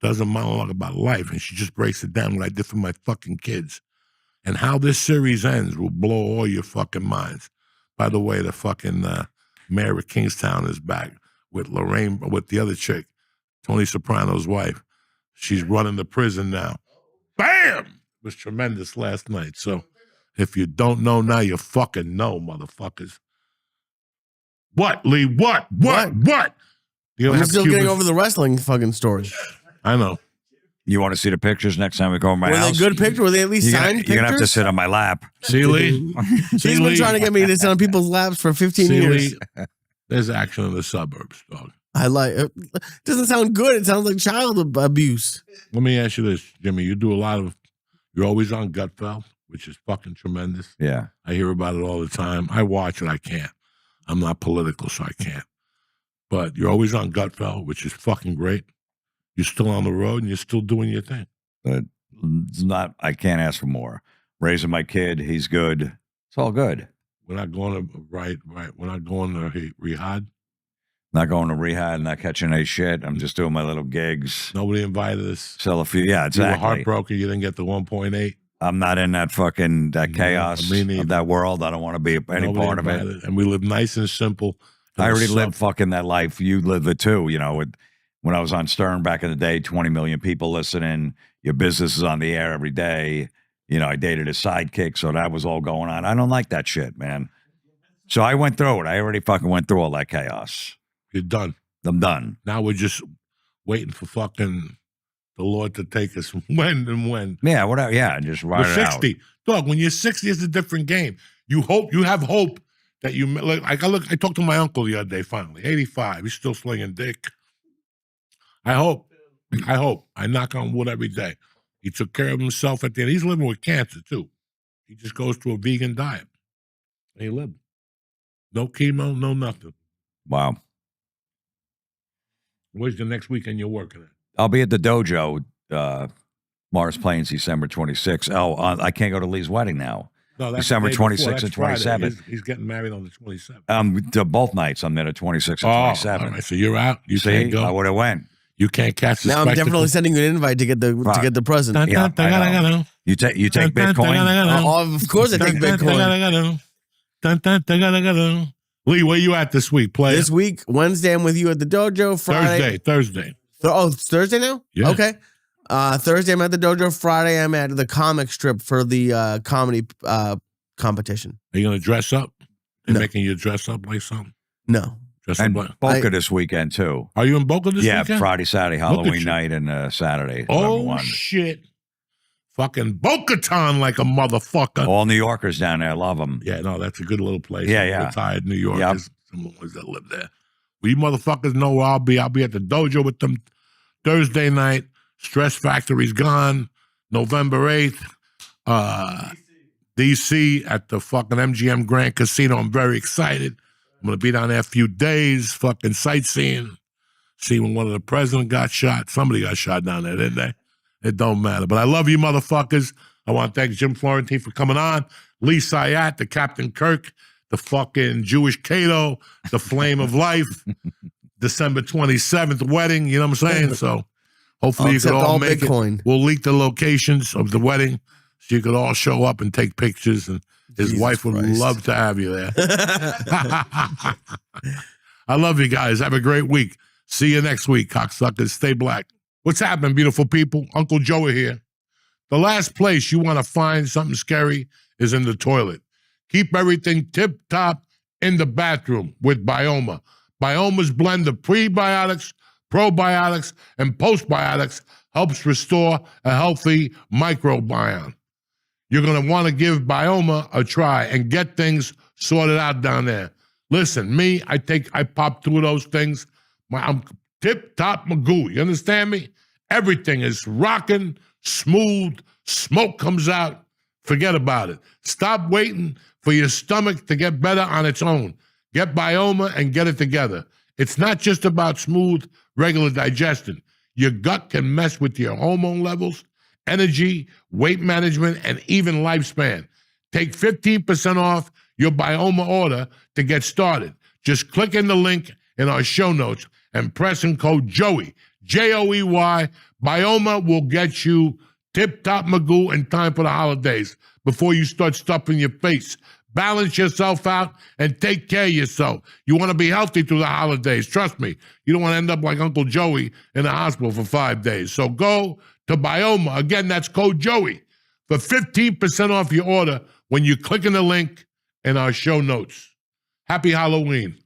does a monologue about life, and she just breaks it down what I did for my fucking kids. And how this series ends will blow all your fucking minds. By the way, the fucking... Mayor of Kingstown is back with Lorraine, with the other chick, Tony Soprano's wife. She's running the prison now. Bam! It was tremendous last night. So if you don't know now, you fucking know, motherfuckers. What, Lee? What? I'm still getting over the wrestling fucking story. I know. You want to see the pictures next time we go to my Were house? they good pictures? Were they at least signed pictures? You're going to have to sit on my lap. See, Lee? He's been trying to get me to sit on people's laps for 15 years. Lee? There's action in the suburbs, dog. I like it. Doesn't sound good. It sounds like child abuse. Let me ask you this, Jimmy. You're always on Gutfeld, which is fucking tremendous. Yeah. I hear about it all the time. I watch it. I can't. I'm not political, so I can't. But you're always on Gutfeld, which is fucking great. You're still on the road and you're still doing your thing. But it's not, I can't ask for more. Raising my kid, he's good. It's all good. We're not going to, right. We're not going to rehab. Not going to rehab, not catching any shit. I'm just doing my little gigs. Nobody invited us. Sell a few. Yeah, exactly. You were heartbroken. You didn't get the 1.8. I'm not in that fucking that No, chaos me neither. of that world. I don't want to be any Nobody part of it. invited. And we live nice and simple. in I the already sub- lived fucking that life. You live it too. You know, when I was on Stern back in the day, 20 million people listening. Your business is on the air every day. You know, I dated a sidekick, so that was all going on. I don't like that shit, man. So I went through it. I already fucking went through all that chaos. You're done. I'm done. Now we're just waiting for fucking the Lord to take us when and when. Yeah, whatever. Yeah, just ride We're it out. 60. Dog, when you're 60, it's a different game. You have hope that you, like, I talked to my uncle the other day, finally, 85. He's still slinging dick. I hope. I knock on wood every day. He took care of himself at the end. He's living with cancer, too. He just goes to a vegan diet. And he lived. No chemo, no nothing. Wow. Where's the next weekend you're working at? I'll be at the dojo, Morris Plains, December 26th. Oh, I can't go to Lee's wedding now. No, that's December the day before. 26th That's and Friday. 27th. He's getting married on the 27th. To both nights. I'm there at 26th and All 27th. right, so you're out. You See, can't go. I would have went. You can't catch the Now I'm spectacle. definitely sending you an invite to get the present. Dun, Yeah, dun, dun, I dun, know. dun, You take dun, dun, Bitcoin. dun, dun, dun, Oh, of course I take dun, dun, Bitcoin. dun, dun, dun, dun, dun, dun, dun, dun, dun. Lee, where you at this week, player? This week, Wednesday, I'm with you at the dojo. Friday. Thursday. Oh, it's Thursday now? Yeah. Okay. Thursday, I'm at the dojo. Friday, I'm at the comic strip for the comedy competition. Are you going to dress up? They're No. making you dress up like something? No. Dress up And like... Boca this weekend, too. Are you in Boca this Yeah, weekend? Friday, Saturday, Look at Halloween you. night, and Saturday. Oh, November 1. shit. Fucking Boca-Town like a motherfucker. All New Yorkers down there love them. Yeah, no, that's a good little place. Yeah, yeah. Retired New Yorkers. Yep. Some of the ones that live there. Well, you motherfuckers know where I'll be. I'll be at the dojo with them Thursday night. Stress Factory's gone. November 8th. DC at the fucking MGM Grand Casino. I'm very excited. I'm going to be down there a few days, fucking sightseeing. See when one of the presidents got shot. Somebody got shot down there, didn't they? It don't matter. But I love you, motherfuckers. I want to thank Jim Florentine for coming on. Lee Sayat, the Captain Kirk, the fucking Jewish Cato, the Flame of Life. December 27th wedding, you know what I'm saying? So hopefully you can accept all all make Bitcoin. it. We'll leak the locations of the wedding so you could all show up and take pictures, and his Jesus wife would Christ. love to have you there. I love you guys. Have a great week. See you next week, cocksuckers. Stay black. What's happening, beautiful people? Uncle Joey here. The last place you want to find something scary is in the toilet. Keep everything tip-top in the bathroom with Bioma. Bioma's blend of prebiotics, probiotics, and postbiotics helps restore a healthy microbiome. You're going to want to give Bioma a try and get things sorted out down there. Listen, me, I pop 2 of those things. I'm tip-top Magoo. You understand me? Everything is rocking, smooth, smoke comes out. Forget about it. Stop waiting for your stomach to get better on its own. Get Bioma and get it together. It's not just about smooth, regular digestion. Your gut can mess with your hormone levels, energy, weight management, and even lifespan. Take 15% off your Bioma order to get started. Just click in the link in our show notes and press and code Joey, Joey. Bioma will get you tip-top Magoo in time for the holidays before you start stuffing your face. Balance yourself out and take care of yourself. You want to be healthy through the holidays. Trust me, you don't want to end up like Uncle Joey in the hospital for 5 days. So go to Bioma. Again, that's code Joey for 15% off your order when you click in the link in our show notes. Happy Halloween.